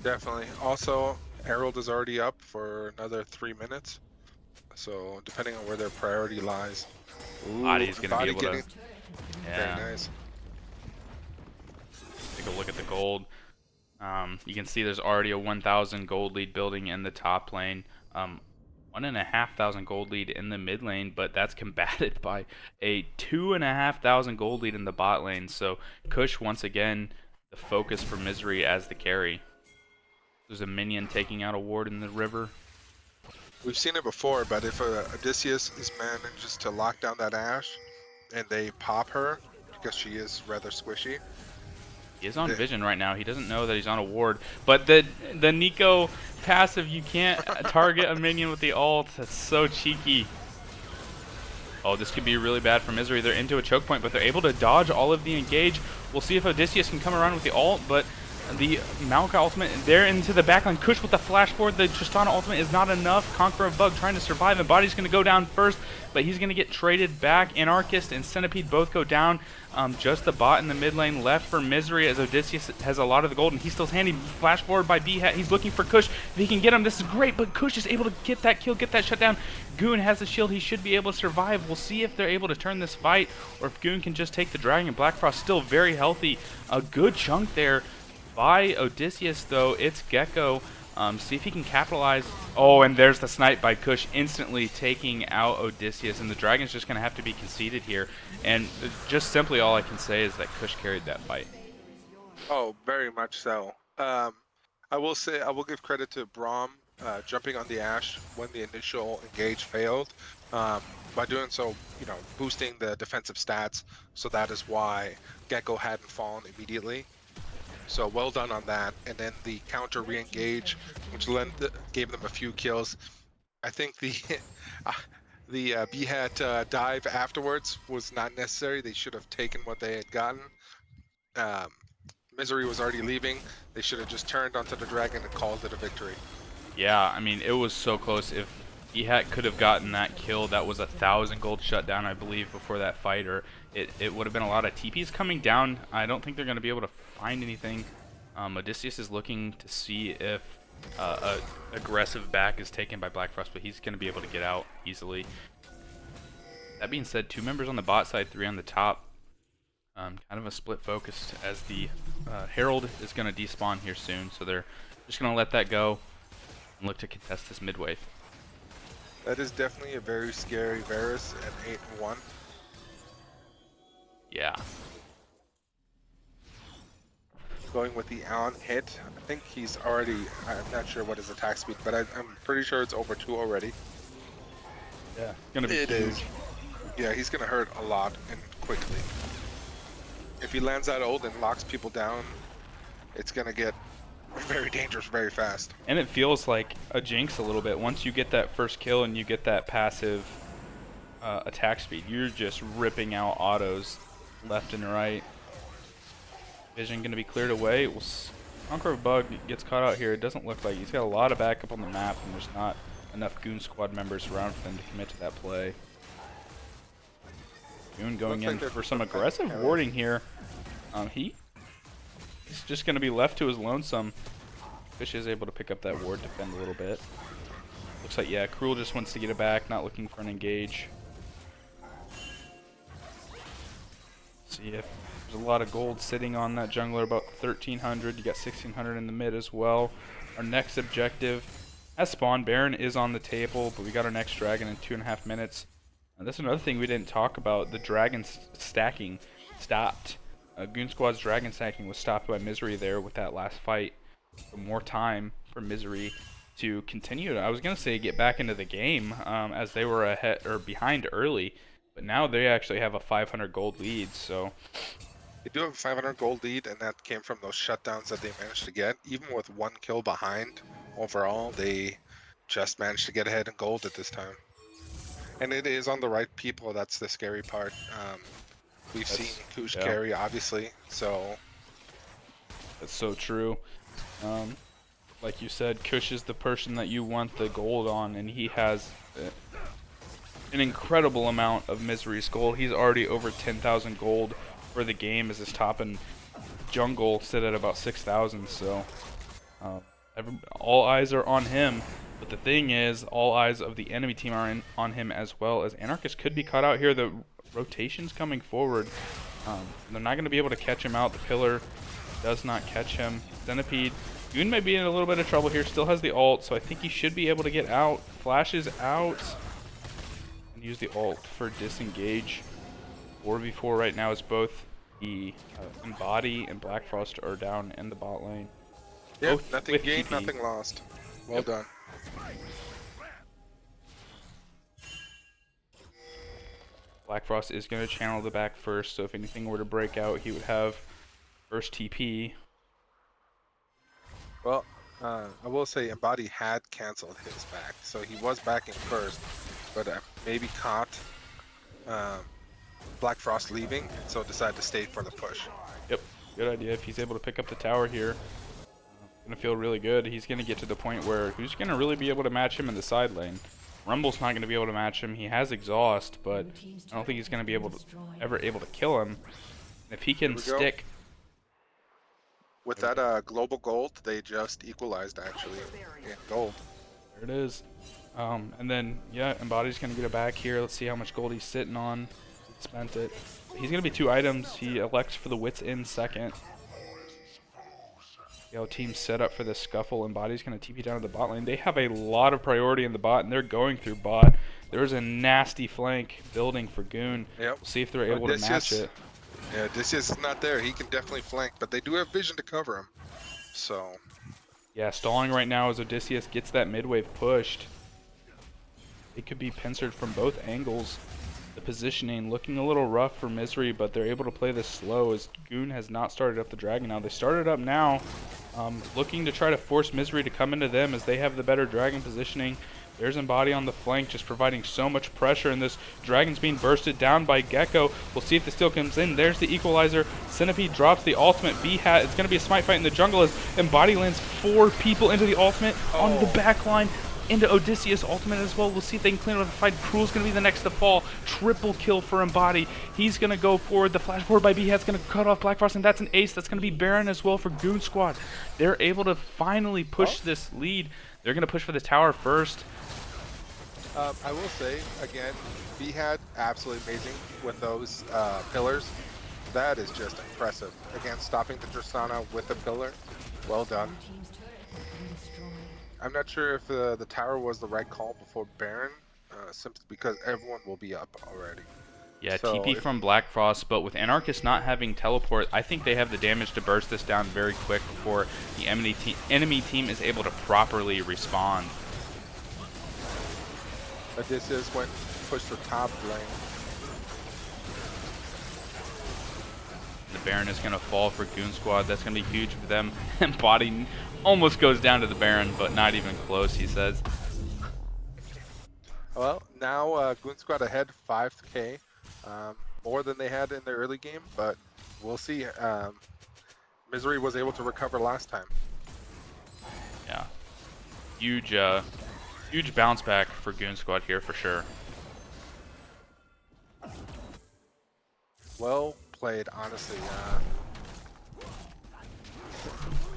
Definitely. Also, Herald is already up for another 3 minutes, so depending on where their priority lies. Body's going to be able to... Yeah. Very nice. Take a look at the gold. You can see there's already a 1,000 gold lead building in the top lane. 1,500 gold lead in the mid lane, but that's combated by a 2,500 gold lead in the bot lane. So Kush once again the focus for MZRY as the carry. There's a minion taking out a ward in the river. We've seen it before, but if Odysseus is manages to lock down that Ashe and they pop her, because she is rather squishy. He is on vision right now. He doesn't know that he's on a ward. But the Nico passive, you can't target a minion with the ult. That's so cheeky. Oh, this could be really bad for MZRY. They're into a choke point, but they're able to dodge all of the engage. We'll see if Odysseus can come around with the ult, but the Maokai ultimate, they're into the backline. Kush with the flash forward. The Tristana ultimate is not enough. Conqueror of Bug trying to survive, and Body's going to go down first, but he's going to get traded back. Anarchist and Centipede both go down. Just the bot in the mid lane left for MZRY, as Odysseus has a lot of the gold, and he's still handy. Flash forward by B-Hat. He's looking for Kush. If he can get him, this is great, but Kush is able to get that kill, get that shutdown. Goon has the shield. He should be able to survive. We'll see if they're able to turn this fight, or if Goon can just take the dragon. Black Frost still very healthy. A good chunk there by Odysseus, though. It's Gecko. See if he can capitalize. Oh, and there's the snipe by Kush, instantly taking out Odysseus, and the dragon's just going to have to be conceded here. And just simply all I can say is that Kush carried that fight. Oh, very much so. I will say, I will give credit to Braum jumping on the Ashe when the initial engage failed. By doing so, you know, boosting the defensive stats, so that is why Gecko hadn't fallen immediately. So well done on that. And then the counter re-engage, which gave them a few kills. I think the B-Hat dive afterwards was not necessary. They should have taken what they had gotten. MZRY was already leaving. They should have just turned onto the dragon and called it a victory. Yeah, I mean, it was so close. If B-Hat could have gotten that kill, that was 1,000 gold shutdown, I believe, before that fight, or it would have been a lot of TPs coming down. I don't think they're going to be able to find anything. Odysseus is looking to see if a aggressive back is taken by Black Frost, but he's going to be able to get out easily. That being said, 2 members on the bot side, 3 on the top. Kind of a split focus, as the Herald is going to despawn here soon, so they're just going to let that go and look to contest this mid wave. That is definitely a very scary Varus at 8-1. Yeah. Going with the on hit. I think he's already, I'm not sure what his attack speed, but I'm pretty sure it's over 2 already. Yeah, gonna be huge. Is. Yeah, he's gonna hurt a lot and quickly. If he lands that ult and locks people down, it's gonna get very dangerous very fast. And it feels like a jinx a little bit. Once you get that first kill and you get that passive attack speed, you're just ripping out autos left and right. Vision going to be cleared away. Conqueror Bug gets caught out here. It doesn't look like he's got a lot of backup on the map, and there's not enough Goon Squad members around for them to commit to that play. Goon going in for some aggressive warding here. He's just going to be left to his lonesome. Fish is able to pick up that ward, defend a little bit. Looks like, yeah, Cruel just wants to get it back, not looking for an engage. See if there's a lot of gold sitting on that jungler, about 1,300. You got 1,600 in the mid as well. Our next objective has spawned. Baron is on the table, but we got our next dragon in 2.5 minutes. That's another thing we didn't talk about. The dragon stacking stopped. Goon Squad's dragon stacking was stopped by MZRY there with that last fight. So more time for MZRY to continue. I was gonna say get back into the game as they were ahead or behind early, but now they actually have a 500 gold lead. So they do have a 500 gold lead, and that came from those shutdowns that they managed to get. Even with 1 kill behind, overall they just managed to get ahead in gold at this time. And it is on the right people. That's the scary part. We've seen Kush carry, obviously, so that's so true. Like you said, Kush is the person that you want the gold on, and he has an incredible amount of MZRY's gold. He's already over 10,000 gold for the game, as his top and jungle sit at about 6,000. So all eyes are on him. But the thing is, all eyes of the enemy team are on him as well, as Anarchist could be caught out here. The rotation's coming forward. They're not going to be able to catch him out. The pillar does not catch him. Centipede. Goon may be in a little bit of trouble here. Still has the ult, so I think he should be able to get out. Flashes out. And use the ult for disengage. 4v4 right now is both the Embody and Black Frost are down in the bot lane. Yep, nothing gained, nothing lost. Well done. Black Frost is going to channel the back first, so if anything were to break out, he would have first TP. Well, I will say Embody had canceled his back, so he was backing first, but maybe caught Black Frost leaving, so decided to stay for the push. Yep, good idea. If he's able to pick up the tower here, gonna feel really good. He's gonna get to the point where who's gonna really be able to match him in the side lane? Rumble's not gonna be able to match him. He has exhaust, but I don't think he's gonna be ever able to kill him. If he can stick with that global gold, they just equalized actually in gold. There it is. And then yeah, Embody's gonna get it back here. Let's see how much gold he's sitting on. He spent it. He's gonna be 2 items. He elects for the Wits in second. Yo, team set up for this scuffle, and Body's going to TP down to the bot lane. They have a lot of priority in the bot, and they're going through bot. There's a nasty flank building for Goon. Yep. We'll see if they're able to match it. Yeah, Odysseus is not there. He can definitely flank, but they do have vision to cover him. So yeah, stalling right now as Odysseus gets that mid wave pushed. It could be pincered from both angles. The positioning looking a little rough for MZRY, but they're able to play this slow as Goon has not started up the dragon now. They started up now, looking to try to force MZRY to come into them as they have the better dragon positioning. There's Embody on the flank, just providing so much pressure, and this dragon's being bursted down by Gecko. We'll see if the steal comes in. There's the equalizer. Centipede drops the ultimate. B-Hat. It's going to be a smite fight in the jungle as Embody lands 4 people into the ultimate on the back line. Into Odysseus ultimate as well. We'll see if they can clean up the fight. Cruel's going to be the next to fall. Triple kill for Embody. He's going to go forward. The flash forward by B-Hat's going to cut off Black Frost, and that's an ace. That's going to be Baron as well for Goon Squad. They're able to finally push this lead. They're going to push for the tower first. I will say, again, B-Hat absolutely amazing with those pillars. That is just impressive. Again, stopping the Tristana with a pillar. Well done. I'm not sure if the tower was the right call before Baron, simply because everyone will be up already. Yeah, so TP from Black Frost, but with Anarchist not having teleport, I think they have the damage to burst this down very quick before the enemy team is able to properly respond. Odysseus went push the top lane. The Baron is going to fall for Goon Squad. That's going to be huge for them. And Body almost goes down to the Baron, but not even close, he says. Well, now Goon Squad ahead 5k, more than they had in the early game, but we'll see. MZRY was able to recover last time. Yeah. Huge bounce back for Goon Squad here for sure. Well played, honestly.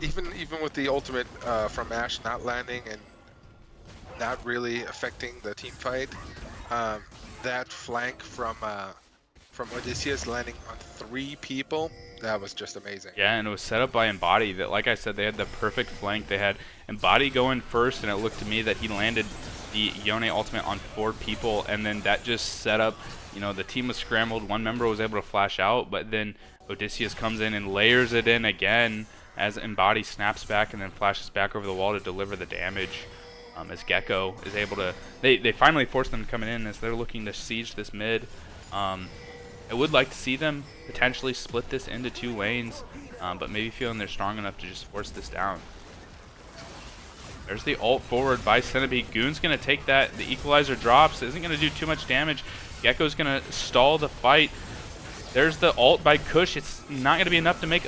Even with the ultimate from Ash not landing and not really affecting the team fight, that flank from Odysseus landing on 3 people, that was just amazing. Yeah, and it was set up by Embody that, like I said, they had the perfect flank. They had Embody going first, and it looked to me that he landed the Yone ultimate on 4 people, and then that just set up, you know, the team was scrambled. One member was able to flash out, but then Odysseus comes in and layers it in again as Embody snaps back and then flashes back over the wall to deliver the damage. As Gecko is able to, they finally force them coming in as they're looking to siege this mid. I would like to see them potentially split this into 2 lanes, but maybe feeling they're strong enough to just force this down. There's the ult forward by Centipede. Goon's going to take that. The equalizer drops. Isn't going to do too much damage. Gecko's going to stall the fight. There's the ult by Kush. It's not going to be enough to make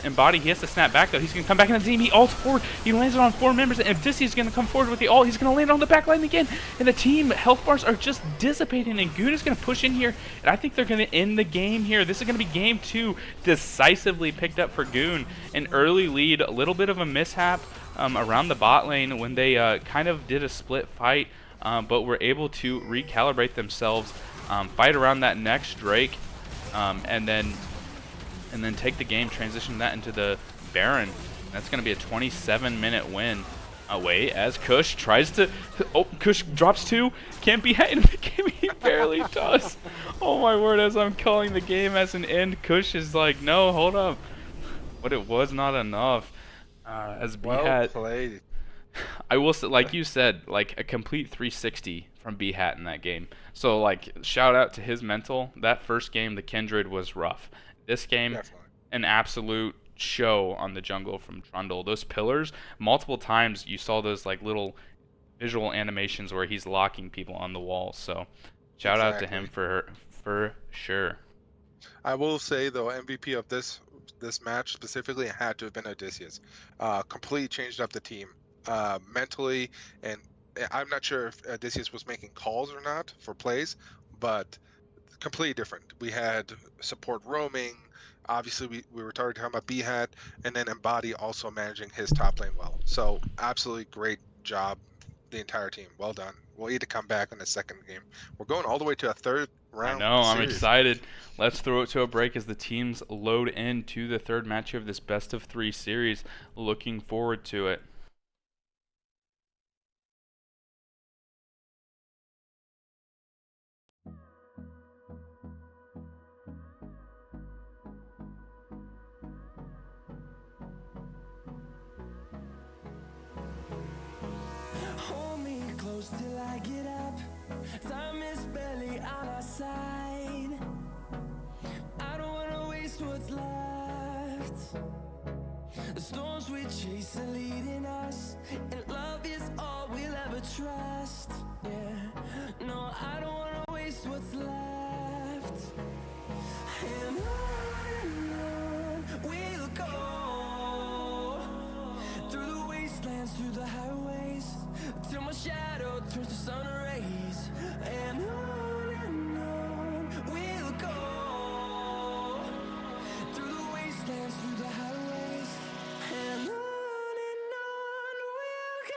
Embody. He has to snap back though. He's going to come back in the team. He ults forward. He lands it on 4 members. And Odysseus is going to come forward with the ult. He's going to land on the back line again. And the team health bars are just dissipating. And Goon is going to push in here. And I think they're going to end the game here. This is going to be game 2. Decisively picked up for Goon. An early lead. A little bit of a mishap around the bot lane when they kind of did a split fight. But were able to recalibrate themselves. Fight around that next Drake. And then take the game, transition that into the Baron. That's going to be a 27-minute win away as Kush tries to... Oh, Kush drops 2. Can't be in the game. He barely does. Oh my word, as I'm calling the game as an end, Kush is like, no, hold up. But it was not enough. As Well played. I will say, like you said, like a complete 360 from B-Hat in that game. So, like, shout out to his mental. That first game, the Kindred, was rough. This game, Definitely. An absolute show on the jungle from Trundle. Those pillars, multiple times you saw those like little visual animations where he's locking people on the wall. So, shout out to him for sure. I will say though, MVP of this match specifically had to have been Odysseus. Completely changed up the team mentally, and I'm not sure if Odysseus was making calls or not for plays, but completely different. We had support roaming. Obviously, we were talking about B-Hat, and then Embody also managing his top lane well. So absolutely great job, the entire team. Well done. We'll need to come back in the second game. We're going all the way to a 3rd round. I know, I'm series. excited. Let's throw it to a break as the teams load into the 3rd match of this best of 3 series. Looking forward to it. Hold me close till I get up. Time is barely on our side. I don't wanna waste what's left. The storms we chase are leading us, and love is all we'll ever trust. Yeah, no, I don't wanna waste what's left. And on we'll go, through the wastelands, through the highways, till my shadow turns to sun rays. And on we'll go, through the wastelands, through the highways, and on we'll go.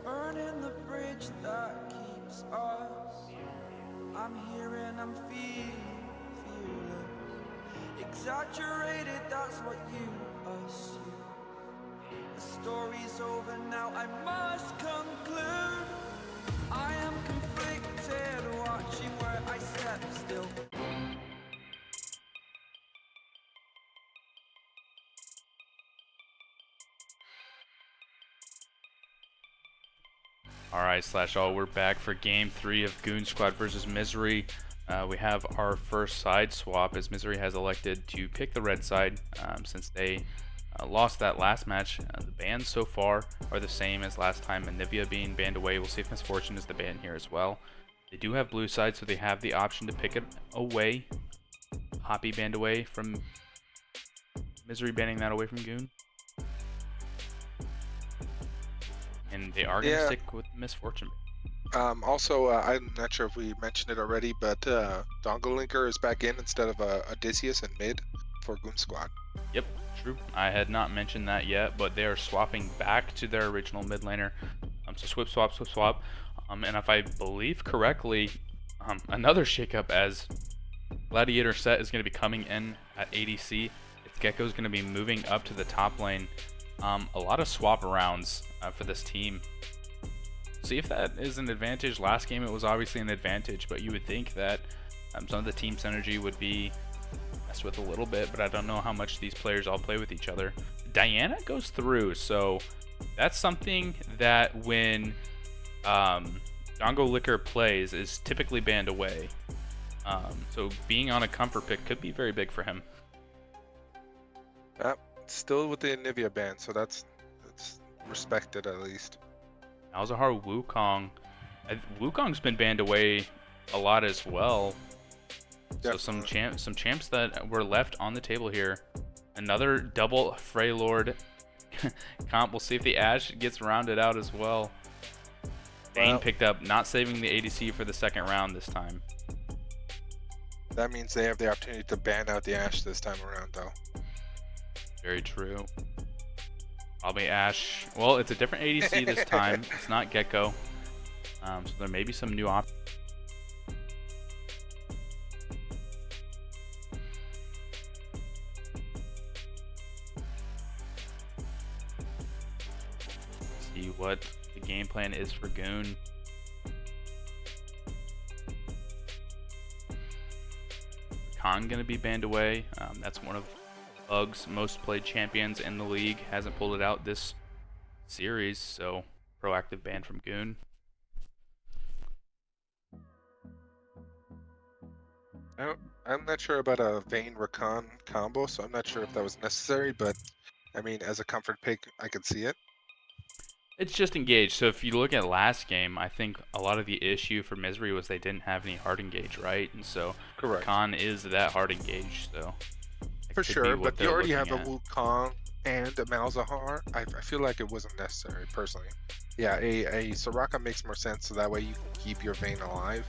Burning the bridge that keeps us. I'm here and I'm feeling fearless. Exaggerated, that's what you assume. The story's over now, I must conclude. I am conflicted, watching where I step still. Alright, /all, we're back for game 3 of Goonz Squad versus MZRY. We have our first side swap as MZRY has elected to pick the red side since they lost that last match. The bans so far are the same as last time, Anivia being banned away. We'll see if Misfortune is the ban here as well. They do have blue side, so they have the option to pick it away. Hoppy banned away from MZRY, banning that away from Goon. And they are going to stick with Misfortune. Also, I'm not sure if we mentioned it already, but Dongle Linker is back in instead of Odysseus in mid for Goonz Squad. Yep, true. I had not mentioned that yet, but they are swapping back to their original mid laner. So swip swap. And if I believe correctly, another shakeup as Gladiator Set is going to be coming in at ADC. Its Gecko is going to be moving up to the top lane. A lot of swap arounds for this team. See if that is an advantage. Last game it was obviously an advantage, but you would think that some of the team synergy would be messed with a little bit, but I don't know how much these players all play with each other. Diana goes through, so that's something that when Dongo Licker plays is typically banned away. So being on a comfort pick could be very big for him. Still with the Anivia ban, so that's respected at least. Malzahar Wukong. Wukong's been banned away a lot as well. Definitely. So some champs that were left on the table here. Another double Freylord comp. We'll see if the Ashe gets rounded out as well. Dane picked up, not saving the ADC for the second round this time. That means they have the opportunity to ban out the Ashe this time around, though. Very true. Probably Ashe. Well, it's a different ADC this time. It's not Gecko. So there may be some new options. See what the game plan is for Goon. Khan gonna be banned away. That's one of Bug's most played champions in the league. Hasn't pulled it out this series, so proactive ban from Goon. I'm not sure about a Vayne Rakan combo, so I'm not sure if that was necessary, but I mean, as a comfort pick, I could see it. It's just engaged. So if you look at last game, I think a lot of the issue for MZRY was they didn't have any hard engage, right? And so Correct. Khan is that hard engage, so For sure, but you already have a Wukong and a Malzahar. I feel like it wasn't necessary, personally. Yeah, a Soraka makes more sense, so that way you can keep your Vayne alive.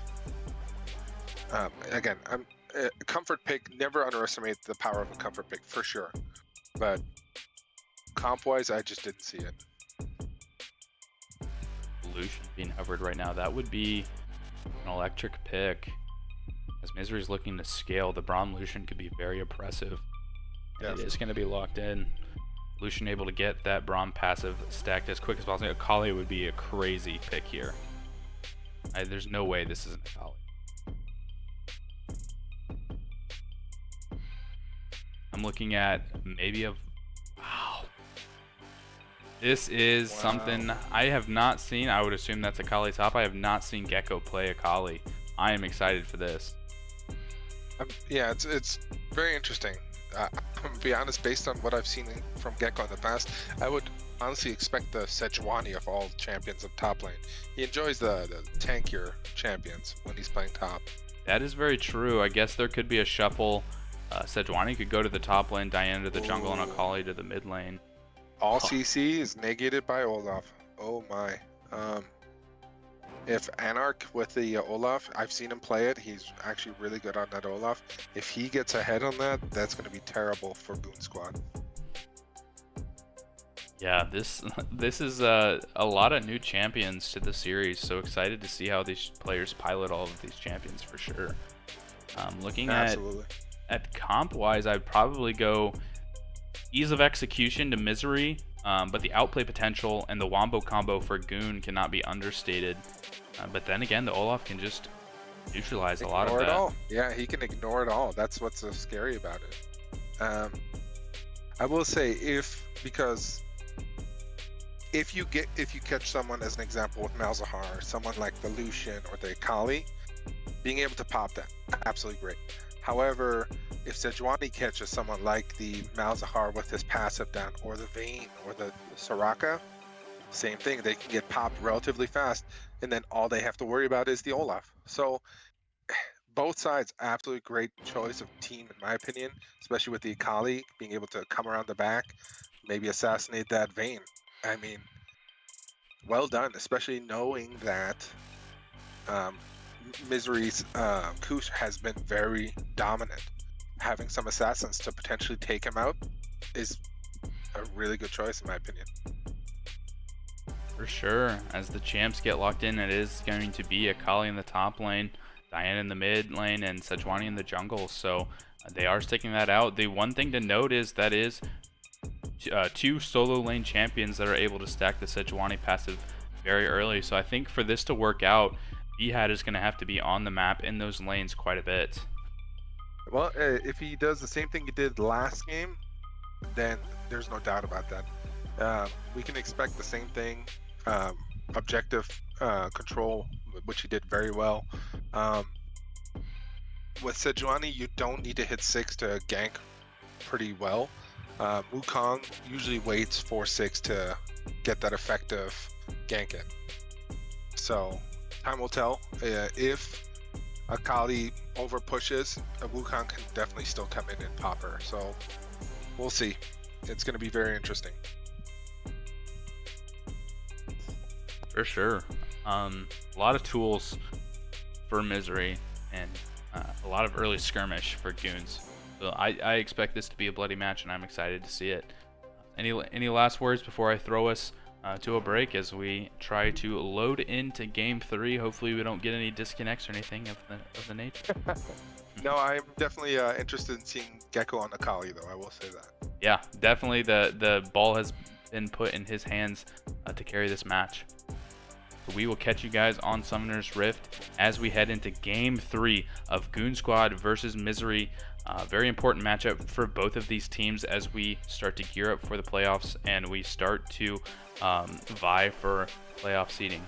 Again, a comfort pick, never underestimate the power of a comfort pick, for sure. But comp-wise, I just didn't see it. Lucian being hovered right now, that would be an electric pick. As MZRY is looking to scale, the Braum Lucian could be very oppressive. It is going to be locked in. Lucian able to get that Braum passive stacked as quick as possible. Akali would be a crazy pick here. There's no way this isn't Akali. I'm looking at maybe a... Wow. This is something I have not seen. I would assume that's Akali top. I have not seen Gecko play Akali. I am excited for this. Yeah, it's very interesting. I'm gonna be honest, based on what I've seen from Gecko in the past, I would honestly expect the Sejuani of all champions of top lane. He enjoys the tankier champions when he's playing top. That is very true. I guess there could be a shuffle. Sejuani could go to the top lane, Diana to the jungle, and Akali to the mid lane. All CC is negated by Olaf. Oh my. If Anarch with the Olaf, I've seen him play it. He's actually really good on that Olaf. If he gets ahead on that, that's going to be terrible for Goonz Squad. Yeah, this is a lot of new champions to the series. So excited to see how these players pilot all of these champions for sure. Looking Absolutely. at comp wise, I'd probably go ease of execution to MZRY, but the outplay potential and the wombo combo for Goon cannot be understated. But then again, the Olaf can just neutralize a lot of that. All. Yeah, he can ignore it all. That's what's so scary about it. I will say because if you catch someone as an example with Malzahar, someone like the Lucian or the Akali, being able to pop that, absolutely great. However, if Sejuani catches someone like the Malzahar with his passive down, or the Vayne, or the Soraka, same thing. They can get popped relatively fast, and then all they have to worry about is the Olaf. So both sides, absolutely great choice of team, in my opinion, especially with the Akali being able to come around the back, maybe assassinate that Vayne. I mean, well done, especially knowing that MZRY's Kush has been very dominant. Having some assassins to potentially take him out is a really good choice, in my opinion. For sure. As the champs get locked in, it is going to be Akali in the top lane, Diana in the mid lane, and Sejuani in the jungle. So they are sticking that out. The one thing to note is that is two solo lane champions that are able to stack the Sejuani passive very early. So I think for this to work out, BHAT is going to have to be on the map in those lanes quite a bit. Well, if he does the same thing he did last game, then there's no doubt about that. We can expect the same thing. Objective control, which he did very well. With Sejuani, you don't need to hit 6 to gank pretty well. Wukong usually waits for 6 to get that effective gank in. So time will tell. If Akali over pushes, Wukong can definitely still come in and pop her. So we'll see. It's going to be very interesting. For sure. A lot of tools for MZRY and a lot of early skirmish for Goonz. So I expect this to be a bloody match, and I'm excited to see it. Any last words before I throw us to a break as we try to load into Game 3? Hopefully we don't get any disconnects or anything of the nature. No, I'm definitely interested in seeing Gecko on Akali, though. I will say that. Yeah, definitely the ball has been put in his hands to carry this match. So we will catch you guys on Summoner's Rift as we head into Game 3 of Goonz Squad versus MZRY. Very important matchup for both of these teams as we start to gear up for the playoffs and we start to vie for playoff seeding.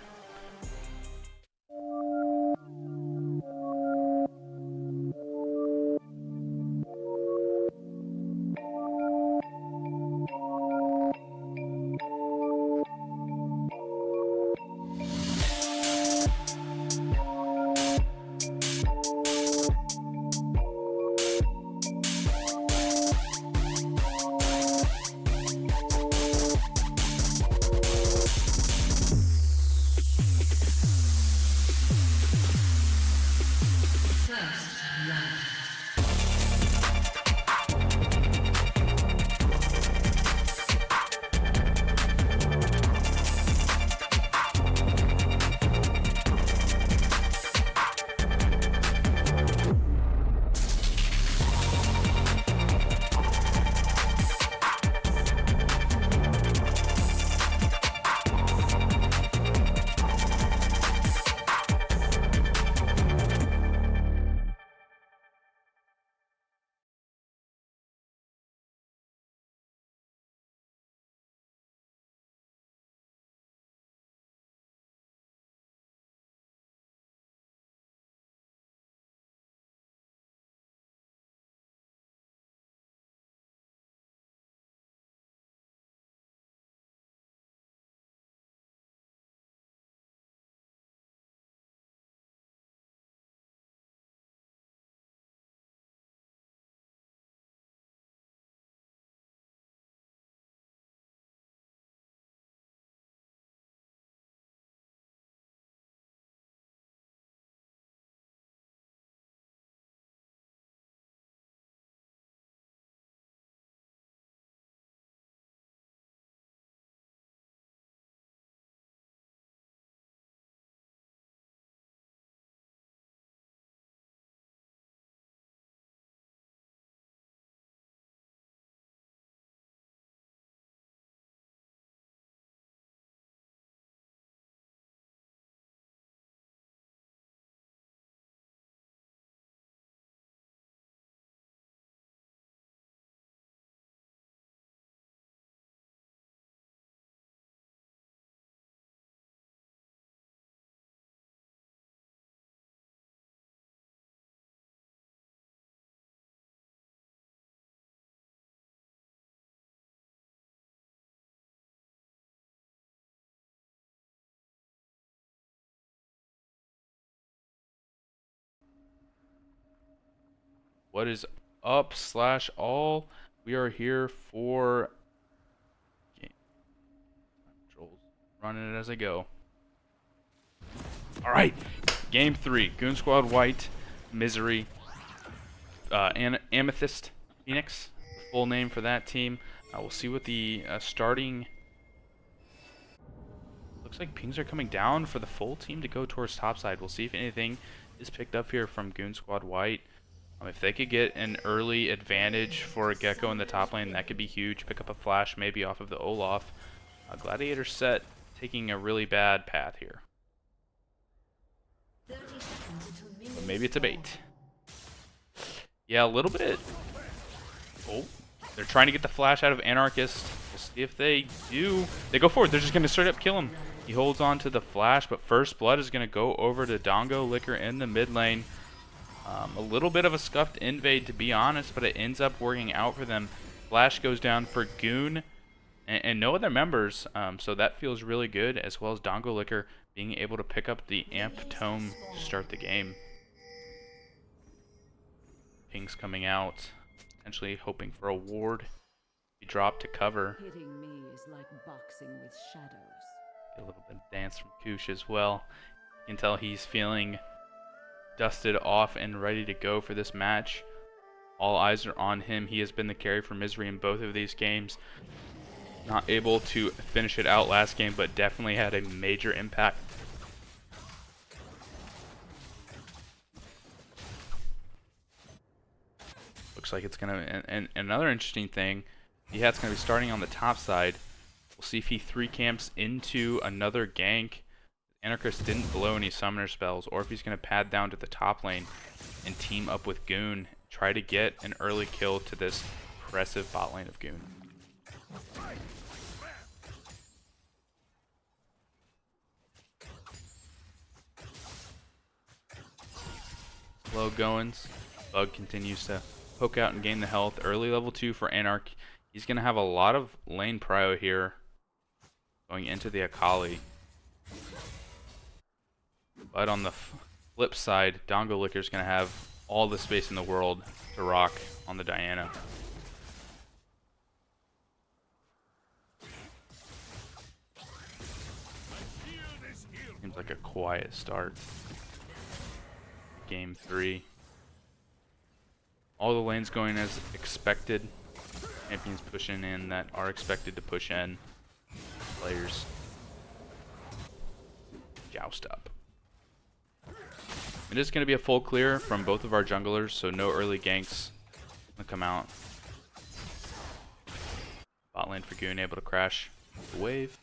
What is up, slash all? We are here for game. Controls running it as I go. All right, game 3. Goon Squad White, MZRY, Amethyst, Phoenix. The full name for that team. We'll see what the starting. Looks like pings are coming down for the full team to go towards topside. We'll see if anything is picked up here from Goon Squad White. If they could get an early advantage for a Gecko in the top lane, that could be huge. Pick up a flash maybe off of the Olaf. Gladiator set taking a really bad path here. But maybe it's a bait. Yeah, a little bit. Oh, they're trying to get the flash out of Anarchist. We'll see if they do. They go forward. They're just going to straight up kill him. He holds on to the flash, but first blood is going to go over to Dongo Liquor in the mid lane. A little bit of a scuffed invade, to be honest, but it ends up working out for them. Flash goes down for Goon and no other members, so that feels really good, as well as Dongo Liquor being able to pick up the Amp Tome to start the game. Ping's coming out, potentially hoping for a ward. He dropped to cover. Hitting me is like boxing with shadows. Get a little bit of dance from Koosh as well. You can tell he's feeling dusted off and ready to go for this match. All eyes are on him. He has been the carry for MZRY in both of these games. Not able to finish it out last game, but definitely had a major impact. Looks like it's gonna, and another interesting thing, Bhat's gonna be starting on the top side. We'll see if he 3 camps into another gank. Anarchist didn't blow any summoner spells, or if he's going to pad down to the top lane and team up with Goon, try to get an early kill to this impressive bot lane of Goon. Low Goonz. Bug continues to poke out and gain the health. Early level 2 for Anarch. He's going to have a lot of lane prio here going into the Akali. But on the flip side, Dongo Liquor is going to have all the space in the world to rock on the Diana. Seems like a quiet start. Game 3. All the lanes going as expected. Champions pushing in that are expected to push in. Players joust up. It is going to be a full clear from both of our junglers, so no early ganks will come out. Bot lane for Goon able to crash the wave.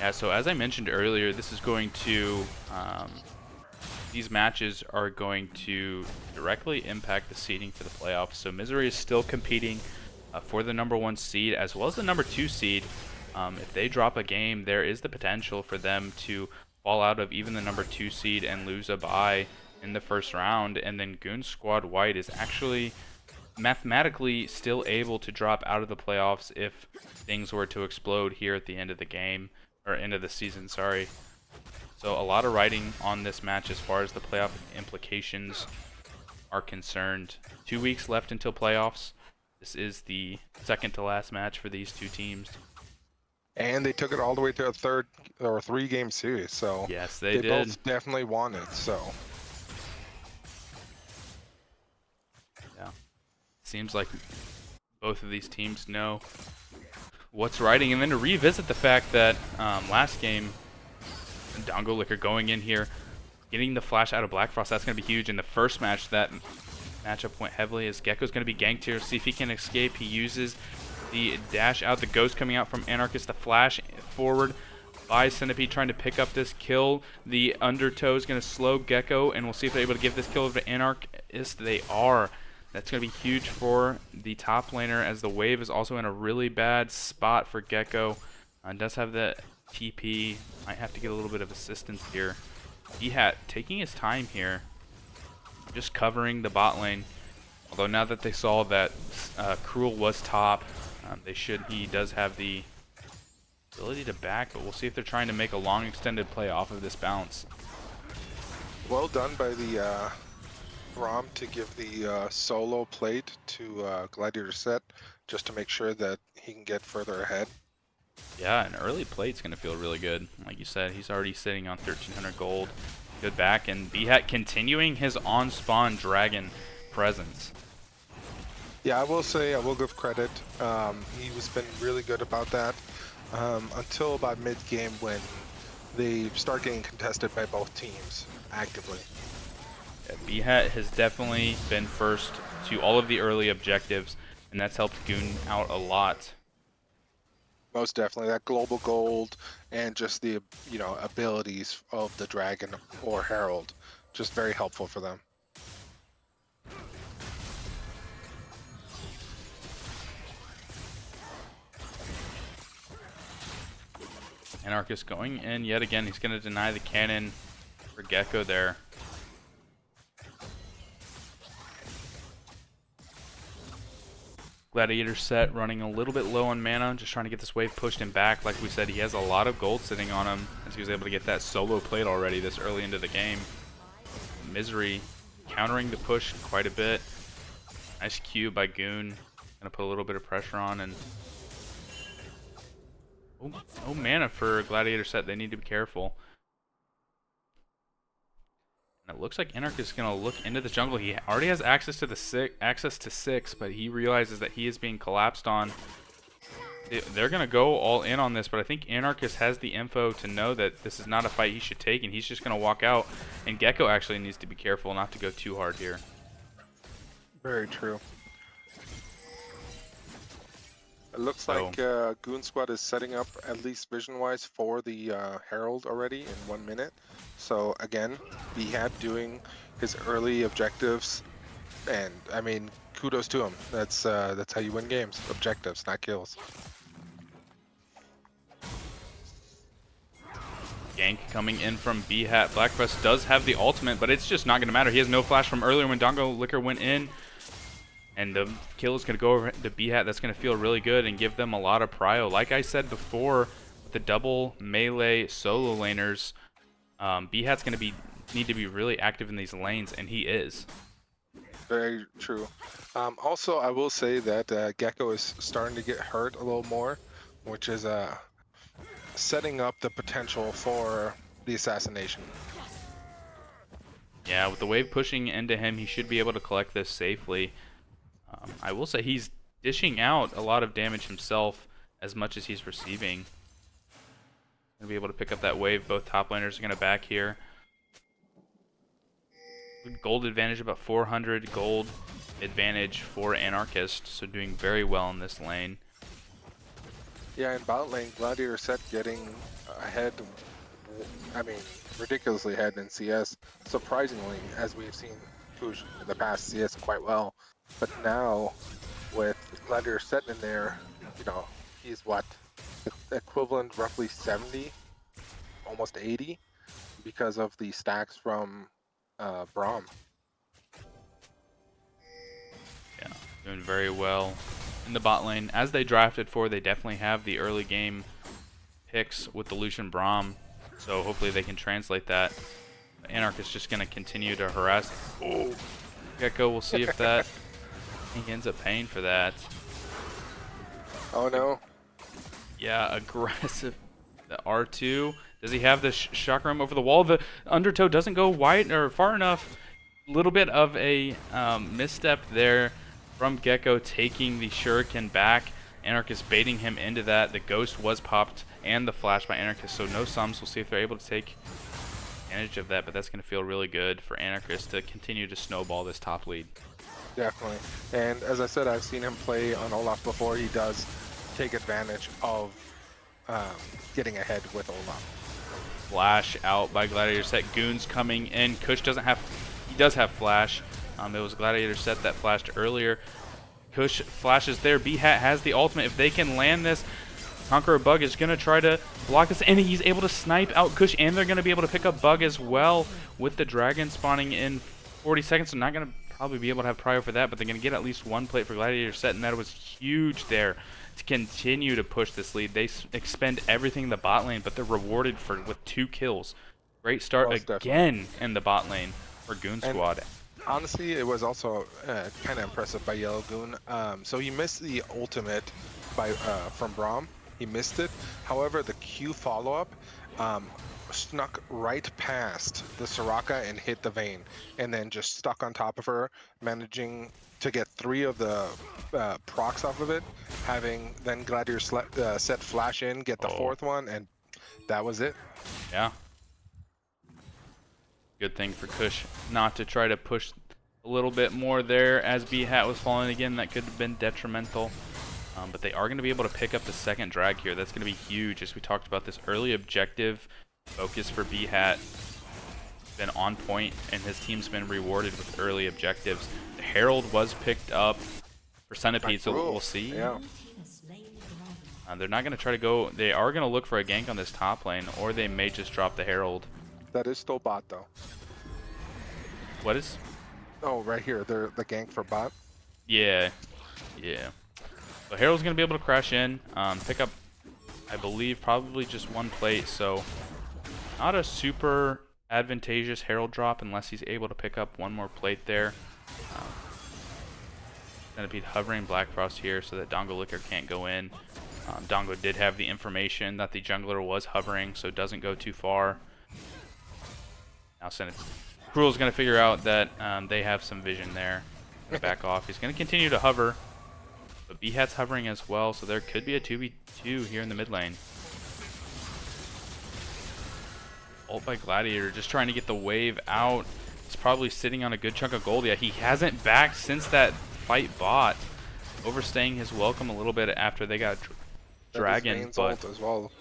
Yeah, so as I mentioned earlier, this is going to, these matches are going to directly impact the seeding for the playoffs. So MZRY is still competing for the #1 seed as well as the #2 seed. If they drop a game, there is the potential for them to fall out of even the #2 seed and lose a bye in the first round. And then Goon Squad White is actually mathematically still able to drop out of the playoffs if things were to explode here at the end of the game, or end of the season, sorry. So a lot of writing on this match as far as the playoff implications are concerned. 2 weeks left until playoffs. This is the second to last match for these two teams. And they took it all the way to a 3-game series, so yes, they did. Both definitely won it. So yeah, seems like both of these teams know what's riding. And then to revisit the fact that last game, Dongo Liquor going in here, getting the flash out of Black Frost, that's going to be huge. In the first match, that matchup went heavily as Gecko's going to be ganked here. See if he can escape. He uses the dash out, the ghost coming out from Anarchist, the flash forward by Centipede trying to pick up this kill. The undertow is going to slow Gecko, and we'll see if they're able to give this kill over to Anarchist. They are. That's going to be huge for the top laner, as the wave is also in a really bad spot for Gecko. Does have the TP. Might have to get a little bit of assistance here. Bhat taking his time here, just covering the bot lane. Although now that they saw that Cruel was top, he does have the ability to back, but we'll see if they're trying to make a long extended play off of this bounce. Well done by the Braum to give the solo plate to Gladiator Set, just to make sure that he can get further ahead. Yeah, an early plate's going to feel really good. Like you said, he's already sitting on 1,300 gold. Good back, and BHAT continuing his on-spawn dragon presence. Yeah, I will say, I will give credit. He was been really good about that until about mid-game when they start getting contested by both teams actively. Yeah, BHAT has definitely been first to all of the early objectives, and that's helped Goon out a lot. Most definitely, that global gold and just the abilities of the dragon or herald, just very helpful for them. Anarchist going in yet again. He's going to deny the cannon for Gecko there. Gladiator Set running a little bit low on mana, just trying to get this wave pushed him back. Like we said, he has a lot of gold sitting on him as he was able to get that solo plate already this early into the game. MZRY countering the push quite a bit. Nice Q by Goon. Gonna put a little bit of pressure on, and no mana for Gladiator Set. They need to be careful. And it looks like Anarchist is gonna look into the jungle. He already has access to six, but he realizes that he is being collapsed on. They're gonna go all in on this, but I think Anarchist has the info to know that this is not a fight he should take, and he's just gonna walk out. And Gecko actually needs to be careful not to go too hard here. Very true. It looks like Goon Squad is setting up, at least vision-wise, for the Herald already in 1 minute. So again, BHAT doing his early objectives, and I mean, kudos to him. That's how you win games. Objectives, not kills. Gank coming in from BHAT. Blackbreast does have the ultimate, but it's just not going to matter. He has no flash from earlier when Dongo Liquor went in. And the kill is going to go over to BHAT. That's going to feel really good and give them a lot of prio. Like I said before, with the double melee solo laners, BHAT's going to need to be really active in these lanes, and he is. Very true. Also, I will say that Gecko is starting to get hurt a little more, which is setting up the potential for the assassination. Yeah, with the wave pushing into him, he should be able to collect this safely. I will say he's dishing out a lot of damage himself as much as he's receiving. Gonna be able to pick up that wave. Both top laners are gonna back here. Gold advantage, about 400 gold advantage for Anarchist, so doing very well in this lane. Yeah, in bot lane, Gladiator Set getting ahead, I mean, ridiculously ahead in CS. Surprisingly, as we've seen push in the past CS quite well. But now, with Gladiator Set in there, he's what? Equivalent roughly 70, almost 80, because of the stacks from Braum. Yeah, doing very well in the bot lane. As they drafted for, they definitely have the early game picks with the Lucian Braum, so hopefully they can translate that. Anarchist just going to continue to harass. Oh, Gecko, we'll see if that he ends up paying for that. Oh no. Yeah, aggressive. The R2. Does he have the chakram over the wall? The undertow doesn't go wide or far enough. Little bit of a misstep there from Gecko, taking the shuriken back. Anarchist baiting him into that. The ghost was popped and the flash by Anarchist, so no sums. We'll see if they're able to take advantage of that, but that's going to feel really good for Anarchist to continue to snowball this top lead. Definitely. And as I said, I've seen him play on Olaf before. He does take advantage of getting ahead with Olaf. Flash out by Gladiator Set. Goonz coming in. Kush doesn't have, he does have flash. It was Gladiator Set that flashed earlier. Kush flashes there. BHAT has the ultimate. If they can land this, Conqueror Bug is going to try to block this, and he's able to snipe out Kush, and they're going to be able to pick up Bug as well with the dragon spawning in 40 seconds. So not going to probably be able to have prio for that, but they're going to get at least one plate for Gladiator Set, and that was huge there continue to push this lead. They expend everything in the bot lane, but they're rewarded with 2 kills. Great start Most again in the bot lane for Goonz And Squad. honestly, it was also kind of impressive by Yellow Goon. So he missed the ultimate from Braum. He missed it. However, the Q follow-up snuck right past the Soraka and hit the Vayne, and then just stuck on top of her, managing to get 3 of the procs off of it, having then Gladiator set flash in, get the 4th one, and that was it. Yeah. Good thing for Kush not to try to push a little bit more there as B-Hat was falling again. That could have been detrimental. But they are going to be able to pick up the second drag here. That's going to be huge, as we talked about this early objective focus for B-Hat. Been on point, and his team's been rewarded with early objectives. The Herald was picked up for Centipede, so we'll see. Yeah. They're not going to try to go. They are going to look for a gank on this top lane, or they may just drop the Herald. That is still bot though. What is? Oh, right here, the gank for bot. Yeah. So Herald's going to be able to crash in, pick up, I believe, probably just 1 plate. So not a super advantageous Herald drop unless he's able to pick up 1 more plate there. Going to be hovering Black Frost here so that Dongo Licker can't go in. Dongo did have the information that the jungler was hovering, so it doesn't go too far. Now Cruel's going to figure out that they have some vision there. Back off. He's going to continue to hover, but B-Hat's hovering as well, so there could be a 2v2 here in the mid lane. Ult by Gladiator, just trying to get the wave out. He's probably sitting on a good chunk of gold. Yeah, he hasn't backed since that fight bot, overstaying his welcome a little bit after they got Dragon, but as well.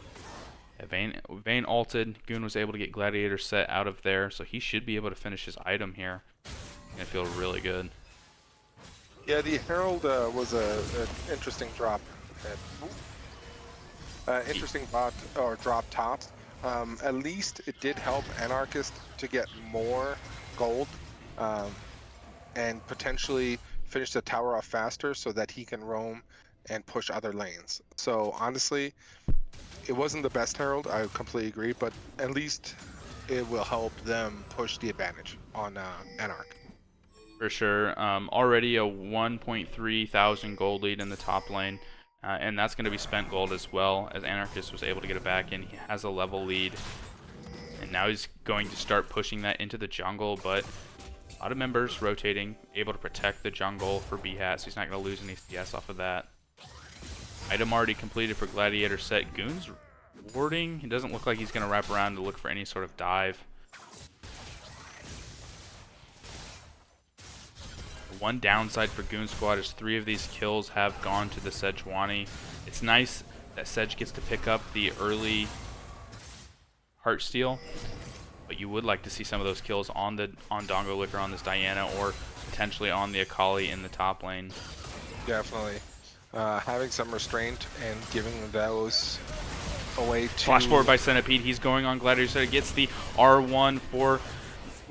Yeah, Vayne ulted. Goon was able to get Gladiator set out of there, so he should be able to finish his item here. Gonna feel really good. Yeah, the Herald was an interesting drop. Interesting bot or drop top. At least it did help Anarchist to get more gold and potentially finish the tower off faster so that he can roam and push other lanes. So honestly, it wasn't the best Herald, I completely agree, but at least it will help them push the advantage on Anarch. For sure. Already a 1.3 thousand gold lead in the top lane, and that's going to be spent gold as well, as Anarchist was able to get it back in. He has a level lead, and now he's going to start pushing that into the jungle, but a lot of members rotating, able to protect the jungle for B-Hat, so he's not going to lose any CS off of that. Item already completed for Gladiator set. Goon's warding. He doesn't look like he's going to wrap around to look for any sort of dive. One downside for Goonz Squad is 3 of these kills have gone to the Sejuani. It's nice that Sej gets to pick up the early Heartsteel, but you would like to see some of those kills on Dongo Licker, on this Diana, or potentially on the Akali in the top lane. Definitely. Having some restraint and giving those away to... Flash forward by Centipede. He's going on Gladiator, so he gets the R1 for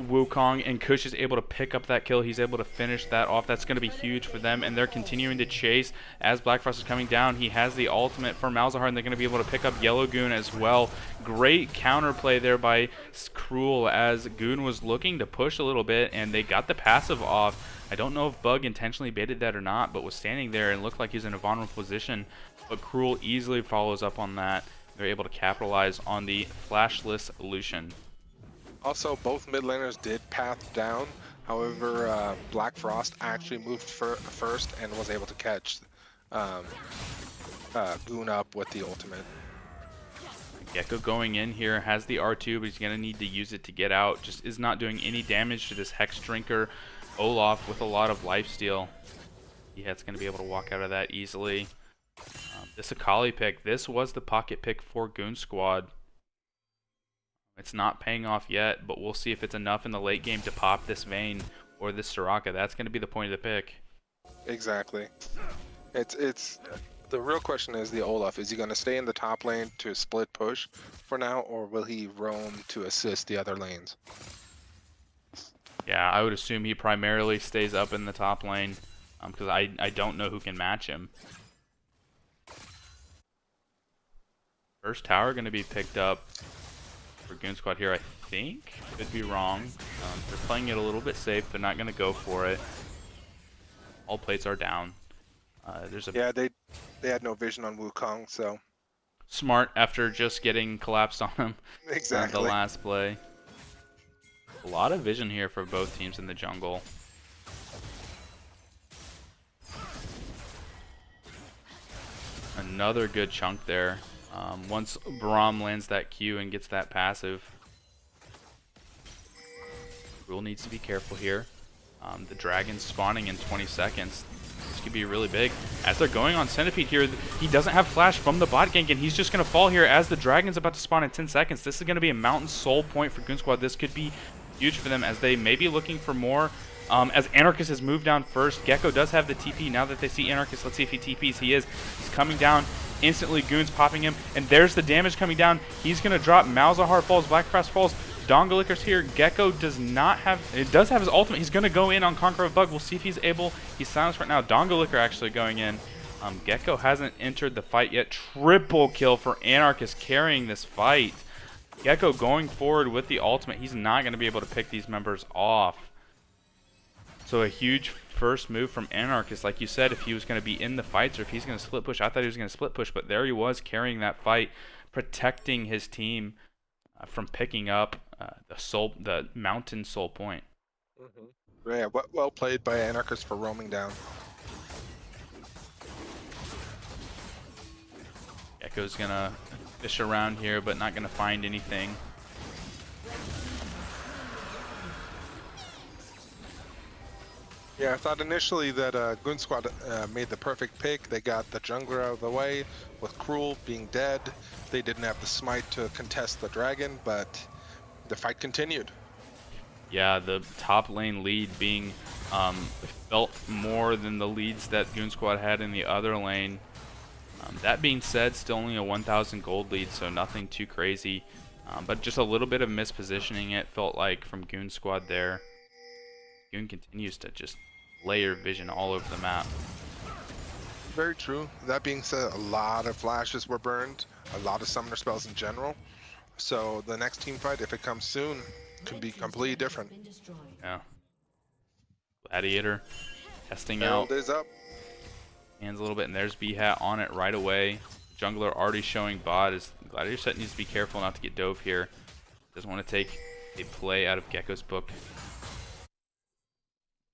Wukong, and Kush is able to pick up that kill. He's able to finish that off. That's going to be huge for them, and they're continuing to chase as Black Frost is coming down. He has the ultimate for Malzahar, and they're going to be able to pick up Yellow Goon as well. Great counterplay there by Cruel, as Goon was looking to push a little bit, and they got the passive off. I don't know if Bug intentionally baited that or not, but was standing there and looked like he's in a vulnerable position. But Cruel easily follows up on that. They're able to capitalize on the flashless Lucian. Also, both mid laners did path down. However, Black Frost actually moved first and was able to catch Goon up with the ultimate. Gecko going in here has the R2, but he's going to need to use it to get out. Just is not doing any damage to this Hex Drinker. Olaf with a lot of lifesteal. Yeah, it's going to be able to walk out of that easily. This Akali pick, this was the pocket pick for Goonz Squad. It's not paying off yet, but we'll see if it's enough in the late game to pop this Vayne or this Soraka. That's going to be the point of the pick. Exactly. It's the real question is the Olaf. Is he going to stay in the top lane to split push for now, or will he roam to assist the other lanes? Yeah, I would assume he primarily stays up in the top lane, because I don't know who can match him. First tower going to be picked up for Goon Squad here, I think. Could be wrong. They're playing it a little bit safe. They're not going to go for it. All plates are down. Yeah, they had no vision on Wukong, so Smart after just getting collapsed on him. exactly. The last play. A lot of vision here for both teams in the jungle. Another good chunk there. Once Braum lands that Q and gets that passive. Rule needs to be careful here. The dragon's spawning in 20 seconds. This could be really big. As they're going on Centipede here, he doesn't have flash from the bot gank, and he's just going to fall here as the dragon's about to spawn in 10 seconds. This is going to be a mountain soul point for Goon Squad. This could be huge for them as they may be looking for more. As Anarchist has moved down first, Gecko does have the TP. Now that they see Anarchist, let's see if he TPs. He is. He's coming down. Instantly, Goon's popping him, and there's the damage coming down. He's going to drop. Malzahar falls. Black Frost falls. Dongalicker's here. Gecko does not have... It does have his ultimate. He's going to go in on Conqueror of Bug. We'll see if he's able... He's silenced right now. Dongalicker actually going in. Gecko hasn't entered the fight yet. Triple kill for Anarchist carrying this fight. Gecko going forward with the ultimate. He's not going to be able to pick these members off. So a huge first move from Anarchist. Like you said, if he was going to be in the fights or if he's going to split push. I thought he was going to split push, but there he was carrying that fight, protecting his team from picking up the mountain soul point. Yeah, well played by Anarchist for roaming down. Gecko's going to fish around here, but not going to find anything. Yeah, I thought initially that Goon Squad made the perfect pick. They got the jungler out of the way with Cruel being dead. They didn't have the smite to contest the dragon, but the fight continued. Yeah, the top lane lead being felt more than the leads that Goon Squad had in the other lane. That being said, still only a 1,000 gold lead, so nothing too crazy. But just a little bit of mispositioning, it felt like, from Goon Squad there. Goon continues to just layer vision all over the map. Very true. That being said, a lot of flashes were burned, a lot of summoner spells in general. So the next team fight, if it comes soon, can be completely different. Yeah. Gladiator testing Herald out. is up. Hands a little bit, and there's B-Hat on it right away. Jungler already showing bot. As Gladiator set needs to be careful not to get dove here. Doesn't want to take a play out of Gecko's book.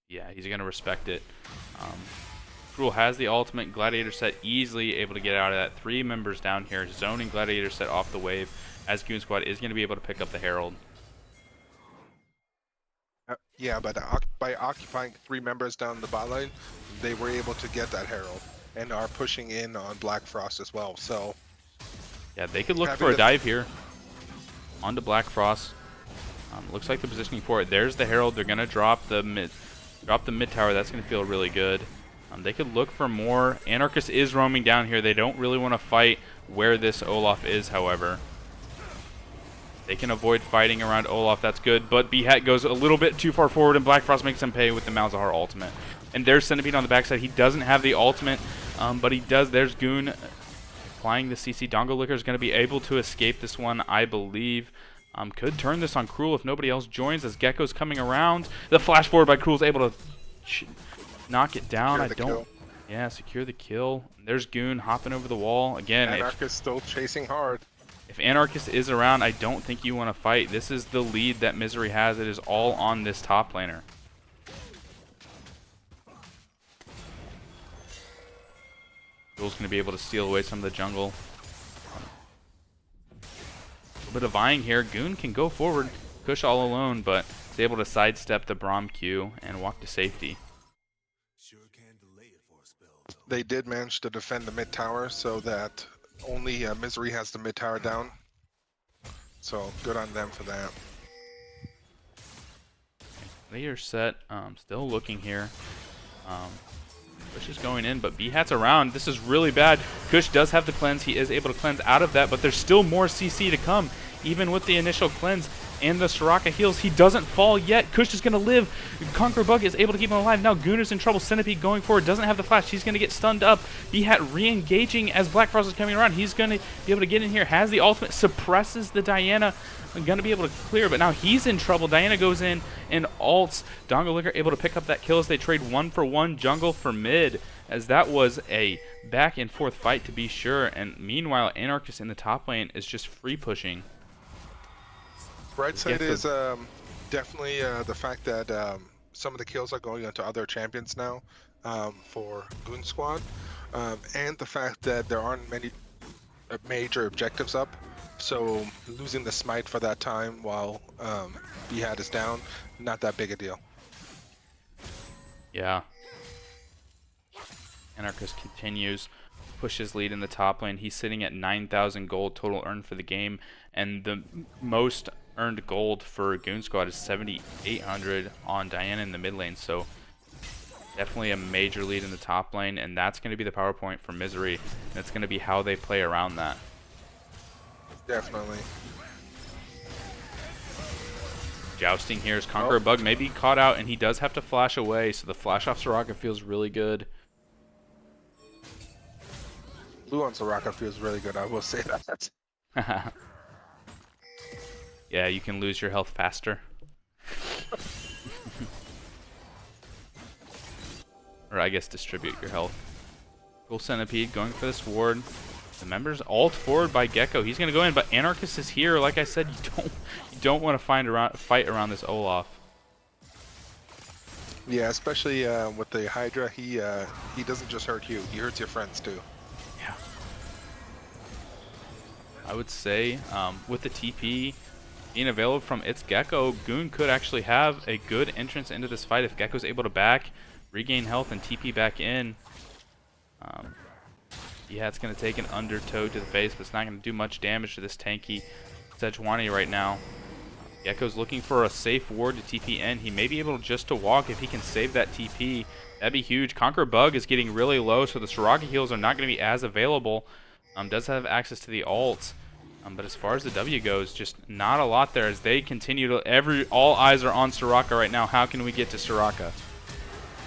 Yeah, he's going to respect it. Cruel has the ultimate. Gladiator set easily able to get out of that. 3 members down here. Zoning Gladiator set off the wave as Goon Squad is going to be able to pick up the Herald. Yeah, but by occupying 3 members down the bot lane, they were able to get that Herald and are pushing in on Black Frost as well. So yeah, they could look for a dive here onto Black Frost. Looks like the positioning for it. There's the Herald. They're going to drop the mid tower. That's going to feel really good. They could look for more. Anarchist is roaming down here. They don't really want to fight where this Olaf is, however. They can avoid fighting around Olaf. That's good. But B-Hat goes a little bit too far forward, and Black Frost makes him pay with the Malzahar ultimate. And there's Centipede on the backside. He doesn't have the ultimate, but he does. There's Goon applying the CC. Dongalicker is going to be able to escape this one, I believe. Could turn this on Cruel if nobody else joins as Gecko's coming around. The flash forward by Cruel's able to knock it down. Secure the kill. There's Goon hopping over the wall. Again, Anarchist still chasing hard. If Anarchist is around, I don't think you want to fight. This is the lead that MZRY has. It is all on this top laner. Cruel's going to be able to steal away some of the jungle. A little bit of vying here. Goon can go forward, push all alone, but is able to sidestep the Braum Q and walk to safety. They did manage to defend the mid tower so that only MZRY has the mid tower down. So good on them for that. Layer set, still looking here. Kush is going in, but B-Hat's around. This is really bad. Kush does have the cleanse. He is able to cleanse out of that, but there's still more CC to come. Even with the initial cleanse, And the Soraka heals. He doesn't fall yet. Kush is going to live. Conqueror Bug is able to keep him alive. Now Goonz is in trouble. Centipede going forward. Doesn't have the flash. He's going to get stunned up. Behat re-engaging as Black Frost is coming around. He's going to be able to get in here. Has the ultimate. Suppresses the Diana. Going to be able to clear, but now he's in trouble. Diana goes in and ults. Dongo Licker able to pick up that kill as they trade 1-for-1 jungle for mid, as that was a back and forth fight to be sure. And meanwhile, Anarchist in the top lane is just free pushing. Bright side is definitely the fact that some of the kills are going onto other champions now for Goonz Squad, and the fact that there aren't many major objectives up. So losing the smite for that time while Behat is down, not that big a deal. Yeah. Anarchist continues, pushes lead in the top lane. He's sitting at 9,000 gold total earned for the game, and the most earned gold for Goonz Squad is 7,800 on Diana in the mid lane. So definitely a major lead in the top lane, and that's going to be the power point for MZRY. That's going to be how they play around that. Definitely. Jousting here is Conqueror Bug maybe caught out, and he does have to flash away, so the flash off Soraka feels really good. Blue on Soraka feels really good, I will say that. Yeah, you can lose your health faster. Or I guess distribute your health. Cool Centipede going for this ward. The members ult forward by Gecko. He's gonna go in, but Anarchist is here. Like I said, you don't want to fight around this Olaf. Yeah, especially with the Hydra, he doesn't just hurt you; he hurts your friends too. Yeah. I would say with the TP being available from its Gecko, Goon could actually have a good entrance into this fight if Gecko's able to back, regain health, and TP back in. Yeah, it's going to take an undertow to the face, but it's not going to do much damage to this tanky Sejuani right now. Gecko's looking for a safe ward to TP in. He may be able just to walk if he can save that TP. That'd be huge. Conqueror Bug is getting really low, so the Soraka heals are not going to be as available. Does have access to the ults, but as far as the W goes, just not a lot there as they continue to... all eyes are on Soraka right now. How can we get to Soraka?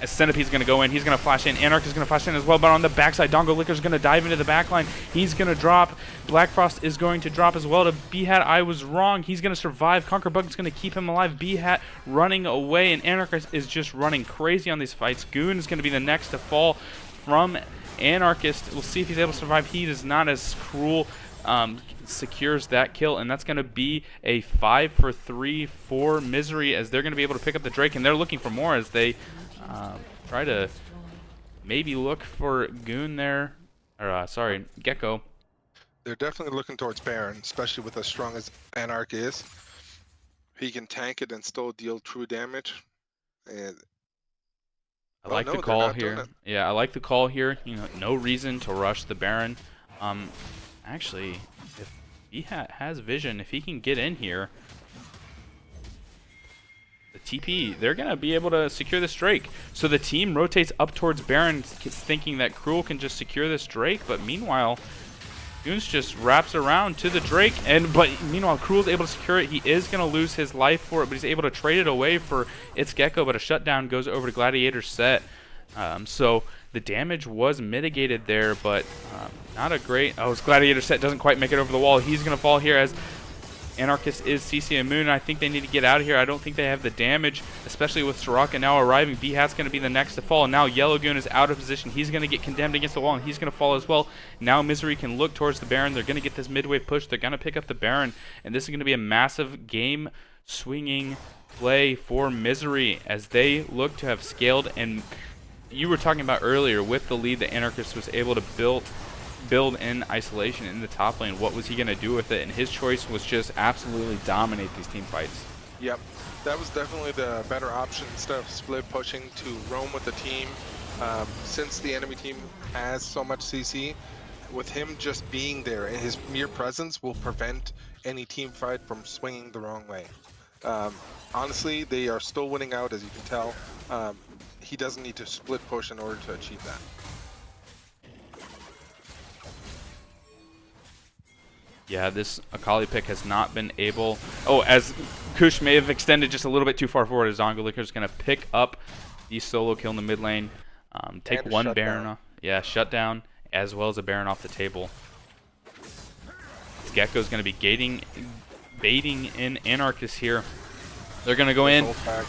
As Centipede's going to go in, he's going to flash in. Anarch is going to flash in as well, but on the backside, Dongo Licker's going to dive into the backline. He's going to drop. Black Frost is going to drop as well to Behat. I was wrong. He's going to survive. Conqueror Bug is going to keep him alive. Behat running away, and Anarchist is just running crazy on these fights. Goonz is going to be the next to fall from Anarchist. We'll see if he's able to survive. He is not as cruel. Secures that kill, and that's going to be a 5-for-3 for MZRY as they're going to be able to pick up the Drake, and they're looking for more as they try to maybe look for Goon there, or sorry, Gecko. They're definitely looking towards Baron, especially with as strong as Anarch is. He can tank it and still deal true damage. And I like the call here. Yeah, I like the call here. You know, no reason to rush the Baron. Actually, if he has vision, if he can get in here, the TP, they're going to be able to secure this Drake. So the team rotates up towards Baron, thinking that Cruel can just secure this Drake, but meanwhile, Goonz just wraps around to the Drake, but meanwhile, Cruel's able to secure it. He is going to lose his life for it, but he's able to trade it away for its Gecko, but a shutdown goes over to Gladiator's set. So the damage was mitigated there, but not a great... Oh, his Gladiator set doesn't quite make it over the wall. He's going to fall here as Anarchist is CC and Moon, and I think they need to get out of here. I don't think they have the damage, especially with Soraka now arriving. Behat's going to be the next to fall, and now Yellow Goon is out of position. He's going to get condemned against the wall, and he's going to fall as well. Now MZRY can look towards the Baron. They're going to get this mid-wave push. They're going to pick up the Baron, and this is going to be a massive game-swinging play for MZRY as they look to have scaled. And you were talking about earlier with the lead that Anarchist was able to build in isolation in the top lane. What was he going to do with it? And his choice was just absolutely dominate these team fights. Yep, that was definitely the better option instead of split pushing to roam with the team. Since the enemy team has so much CC, with him just being there and his mere presence will prevent any team fight from swinging the wrong way. Honestly, they are still winning out, as you can tell. He doesn't need to split push in order to achieve that. Yeah, this Akali pick has not been able... Oh, as Kush may have extended just a little bit too far forward, as Zongalicker is going to pick up the solo kill in the mid lane. Take And a one Baron shutdown. off. Yeah, shutdown, as well as a Baron off the table. Gecko's going to be baiting in Anarchist here. They're going to go in. Ult back.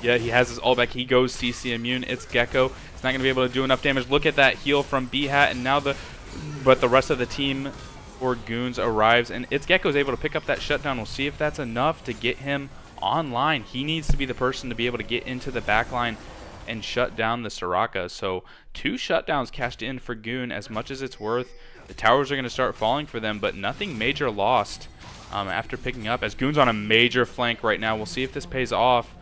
Yeah, he has his ult back. He goes CC immune. It's Gecko. It's not going to be able to do enough damage. Look at that heal from B-Hat, and now the rest of the team for Goonz arrives, and it's Gecko's able to pick up that shutdown. We'll see if that's enough to get him online. He needs to be the person to be able to get into the backline and shut down the Soraka. So 2 shutdowns cashed in for Goon, as much as it's worth. The towers are going to start falling for them, but nothing major lost after picking up, as Goon's on a major flank right now. We'll see if this pays off.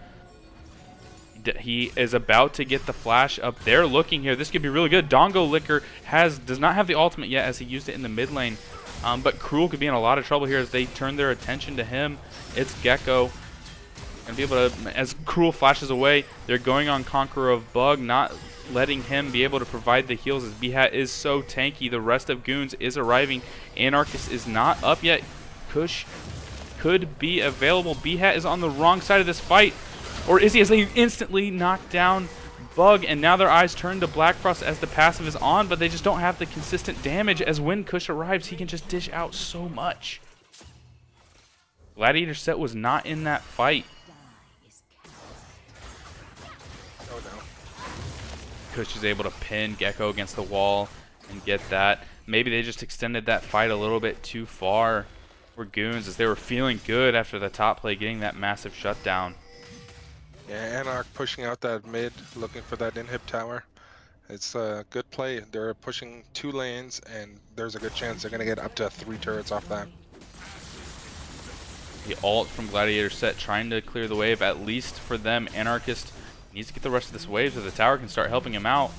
He is about to get the flash up. They're looking here. This could be really good. Dongo Licker does not have the ultimate yet, as he used it in the mid lane. But Cruel could be in a lot of trouble here as they turn their attention to him. It's Gecko. Gonna be able to, as Cruel flashes away, they're going on Conqueror of Bug, not letting him be able to provide the heals, as B-Hat is so tanky. The rest of Goonz is arriving. Anarchist is not up yet. Kush could be available. B-Hat is on the wrong side of this fight. Or is he, as they instantly knock down Bug, and now their eyes turn to Black Frost as the passive is on, but they just don't have the consistent damage, as when Kush arrives, he can just dish out so much. Gladiator Set was not in that fight. Oh no. Kush is able to pin Gecko against the wall and get that. Maybe they just extended that fight a little bit too far for Goonz, as they were feeling good after the top play, getting that massive shutdown. Yeah, Anarch pushing out that mid, looking for that inhib tower. It's a good play. They're pushing 2 lanes, and there's a good chance they're going to get up to 3 turrets off that. The ult from Gladiator Set trying to clear the wave, at least for them. Anarchist needs to get the rest of this wave so the tower can start helping him out.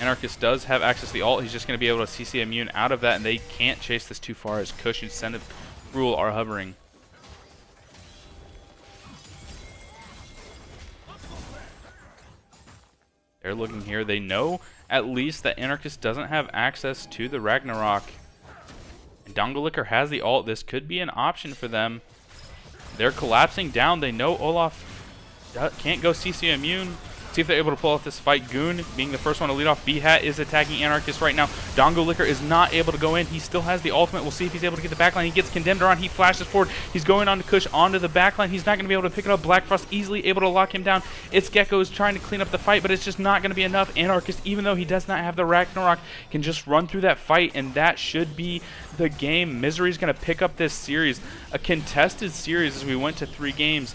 Anarchist does have access to the ult. He's just going to be able to CC immune out of that, and they can't chase this too far, as Kush and Send Rule are hovering. They're looking here. They know at least that Anarchist doesn't have access to the Ragnarok. And Dongolicker has the ult. This could be an option for them. They're collapsing down. They know Olaf can't go CC immune. See if they're able to pull off this fight. Goon being the first one to lead off. B-Hat is attacking Anarchist right now. Dongolicker is not able to go in. He still has the ultimate. We'll see if he's able to get the backline. He gets condemned around. He flashes forward. He's going on to Kush onto the backline. He's not going to be able to pick it up. Black Frost easily able to lock him down. It's Gecko is trying to clean up the fight, but it's just not going to be enough. Anarchist, even though he does not have the Ragnarok, can just run through that fight, and that should be the game. MZRY is going to pick up this series. A contested series as we went to 3 games.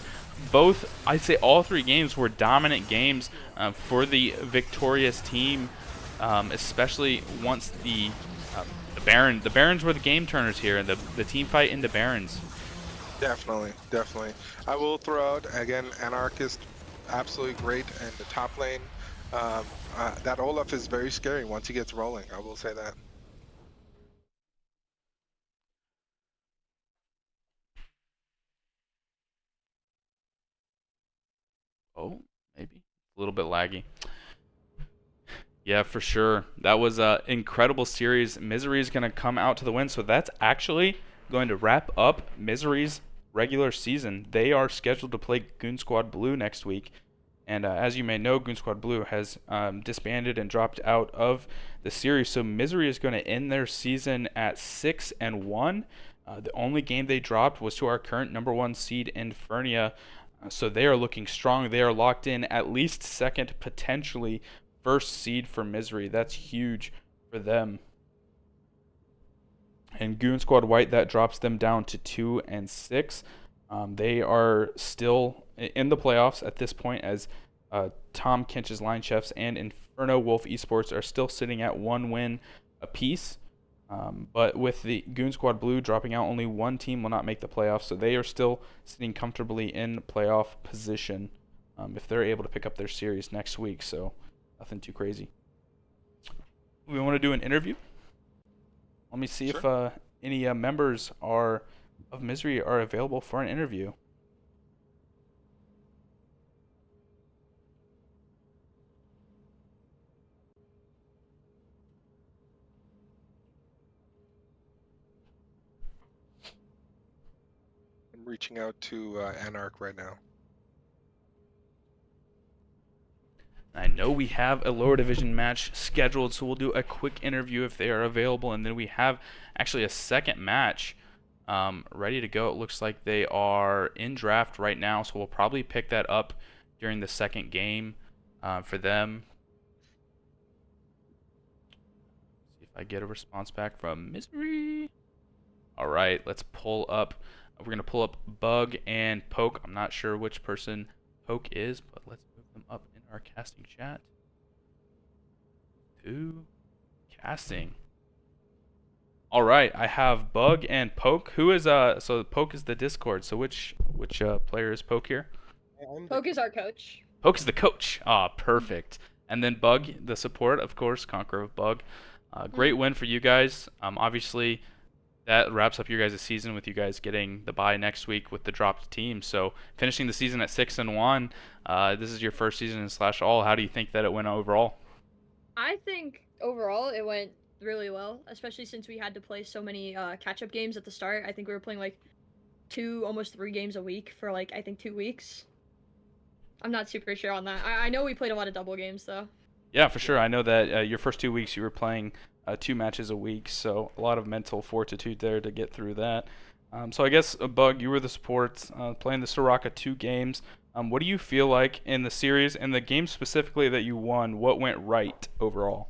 Both, I'd say all 3 games were dominant games for the victorious team, especially once the Barons were the game turners here, and the team fight into Barons. Definitely, definitely. I will throw out, again, Anarchist, absolutely great, and the top lane. That Olaf is very scary once he gets rolling, I will say that. Oh, maybe a little bit laggy. Yeah, for sure. That was an incredible series. MZRY is going to come out to the win, so that's actually going to wrap up MZRY's regular season. They are scheduled to play Goon Squad Blue next week, and as you may know, Goon Squad Blue has disbanded and dropped out of the series, so MZRY is going to end their season at 6-1. The only game they dropped was to our current #1 seed, Infernia. So they are looking strong. They are locked in at least second, potentially first seed for MZRY. That's huge for them. And Goon Squad White, that drops them down to 2-6. They are still in the playoffs at this point, as Tom Kinch's Line Chefs and Inferno Wolf Esports are still sitting at 1 win apiece. But with the Goon Squad Blue dropping out, only 1 team will not make the playoffs, so they are still sitting comfortably in playoff position if they're able to pick up their series next week, so nothing too crazy. We want to do an interview. Let me see if any members of MZRY are available for an interview. reaching out to Anarch right now. I know we have a lower division match scheduled, so we'll do a quick interview if they are available, and then we have actually a second match ready to go. It looks like they are in draft right now, so we'll probably pick that up during the second game for them. See if I get a response back from MZRY. All right, let's pull up. We're going to pull up Bug and Poke. I'm not sure which person Poke is, but let's move them up in our casting chat. To casting. All right, I have Bug and Poke. Who is so Poke is the Discord. So which player is Poke here? Poke is our coach. Poke is the coach. Ah, perfect. And then Bug, the support, of course, Conqueror of Bug. Great win for you guys. Obviously, that wraps up your guys' season with you guys getting the bye next week with the dropped team. So finishing the season at 6-1. This is your first season in Slash All. How do you think that it went overall? I think overall it went really well, especially since we had to play so many catch-up games at the start. I think we were playing like 2, almost 3 games a week for like, I think 2 weeks. I'm not super sure on that. I know we played a lot of double games though. Yeah, for sure. I know that your first 2 weeks you were playing 2 matches a week, so a lot of mental fortitude there to get through that. So I guess, Bug, you were the support, playing the Soraka 2 games. What do you feel like in the series and the game specifically that you won? What went right overall?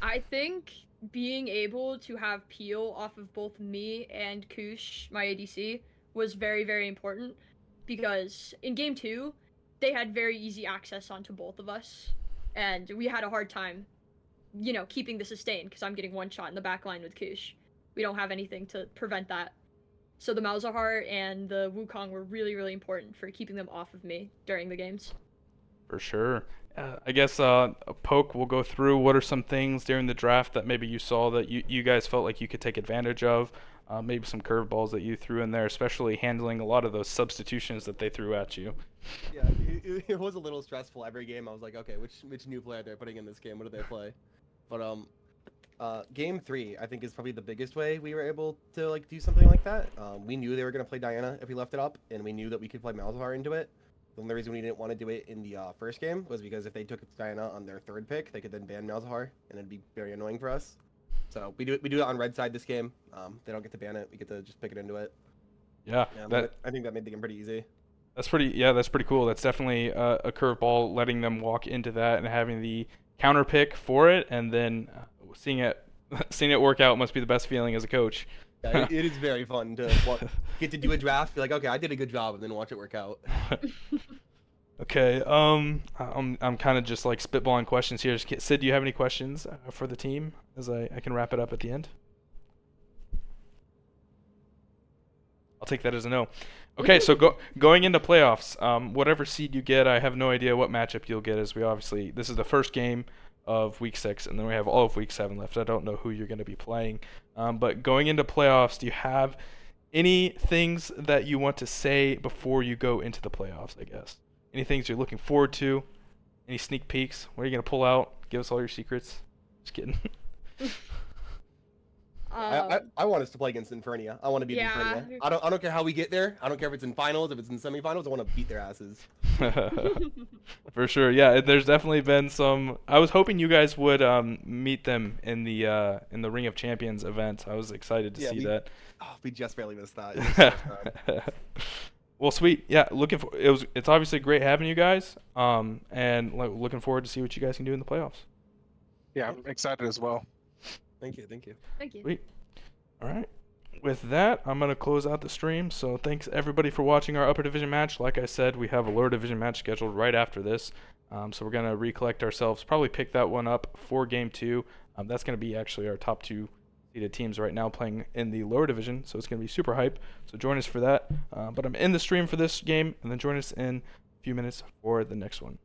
I think being able to have peel off of both me and Kush, my ADC, was very, very important because in game 2, they had very easy access onto both of us, and we had a hard time, you know, keeping the sustain because I'm getting one shot in the back line with Kush. We don't have anything to prevent that. So the Malzahar and the Wukong were really, really important for keeping them off of me during the games. For sure. I guess Poke will go through what are some things during the draft that maybe you saw that you guys felt like you could take advantage of. Maybe some curveballs that you threw in there, especially handling a lot of those substitutions that they threw at you. Yeah, it was a little stressful every game. I was like, okay, which new player they're putting in this game? What do they play? But game 3, I think, is probably the biggest way we were able to like do something like that. We knew they were gonna play Diana if we left it up, and we knew that we could play Malzahar into it. The only reason we didn't want to do it in the first game was because if they took Diana on their 3rd pick, they could then ban Malzahar, and it'd be very annoying for us. So we do it on red side this game. They don't get to ban it. We get to just pick it into it. Yeah, I think that made the game pretty easy. That's pretty cool. That's definitely a curveball, letting them walk into that and having the counter pick for it, and then seeing it work out must be the best feeling as a coach. Yeah, it is very fun to get to do a draft, be like, okay, I did a good job, and then watch it work out. Okay, I'm kind of just like spitballing questions here. Sid, do you have any questions for the team as I can wrap it up at the end? I'll take that as a no. Okay, so going into playoffs, whatever seed you get, I have no idea what matchup you'll get, as this is the first game of week 6, and then we have all of week 7 left. I don't know who you're going to be playing, but going into playoffs, do you have any things that you want to say before you go into the playoffs, I guess? Any things you're looking forward to? Any sneak peeks? What are you going to pull out? Give us all your secrets. Just kidding. I want us to play against Infernia. I want to beat Yeah. Infernia. I don't care how we get there. I don't care if it's in finals, if it's in semifinals. I want to beat their asses. For sure, yeah. There's definitely been some. I was hoping you guys would meet them in the Ring of Champions event. I was excited to see that. Oh, we just barely missed that. It was so sad. Well, sweet. Yeah, it's obviously great having you guys. And looking forward to see what you guys can do in the playoffs. Yeah, I'm excited as well. Thank you. Thank you. Sweet. All right. With that, I'm going to close out the stream. So thanks everybody for watching our upper division match. Like I said, we have a lower division match scheduled right after this. So we're going to recollect ourselves, probably pick that one up for game 2. That's going to be actually our top 2 seeded teams right now playing in the lower division. So it's going to be super hype. So join us for that. But I'm in the stream for this game, and then join us in a few minutes for the next one.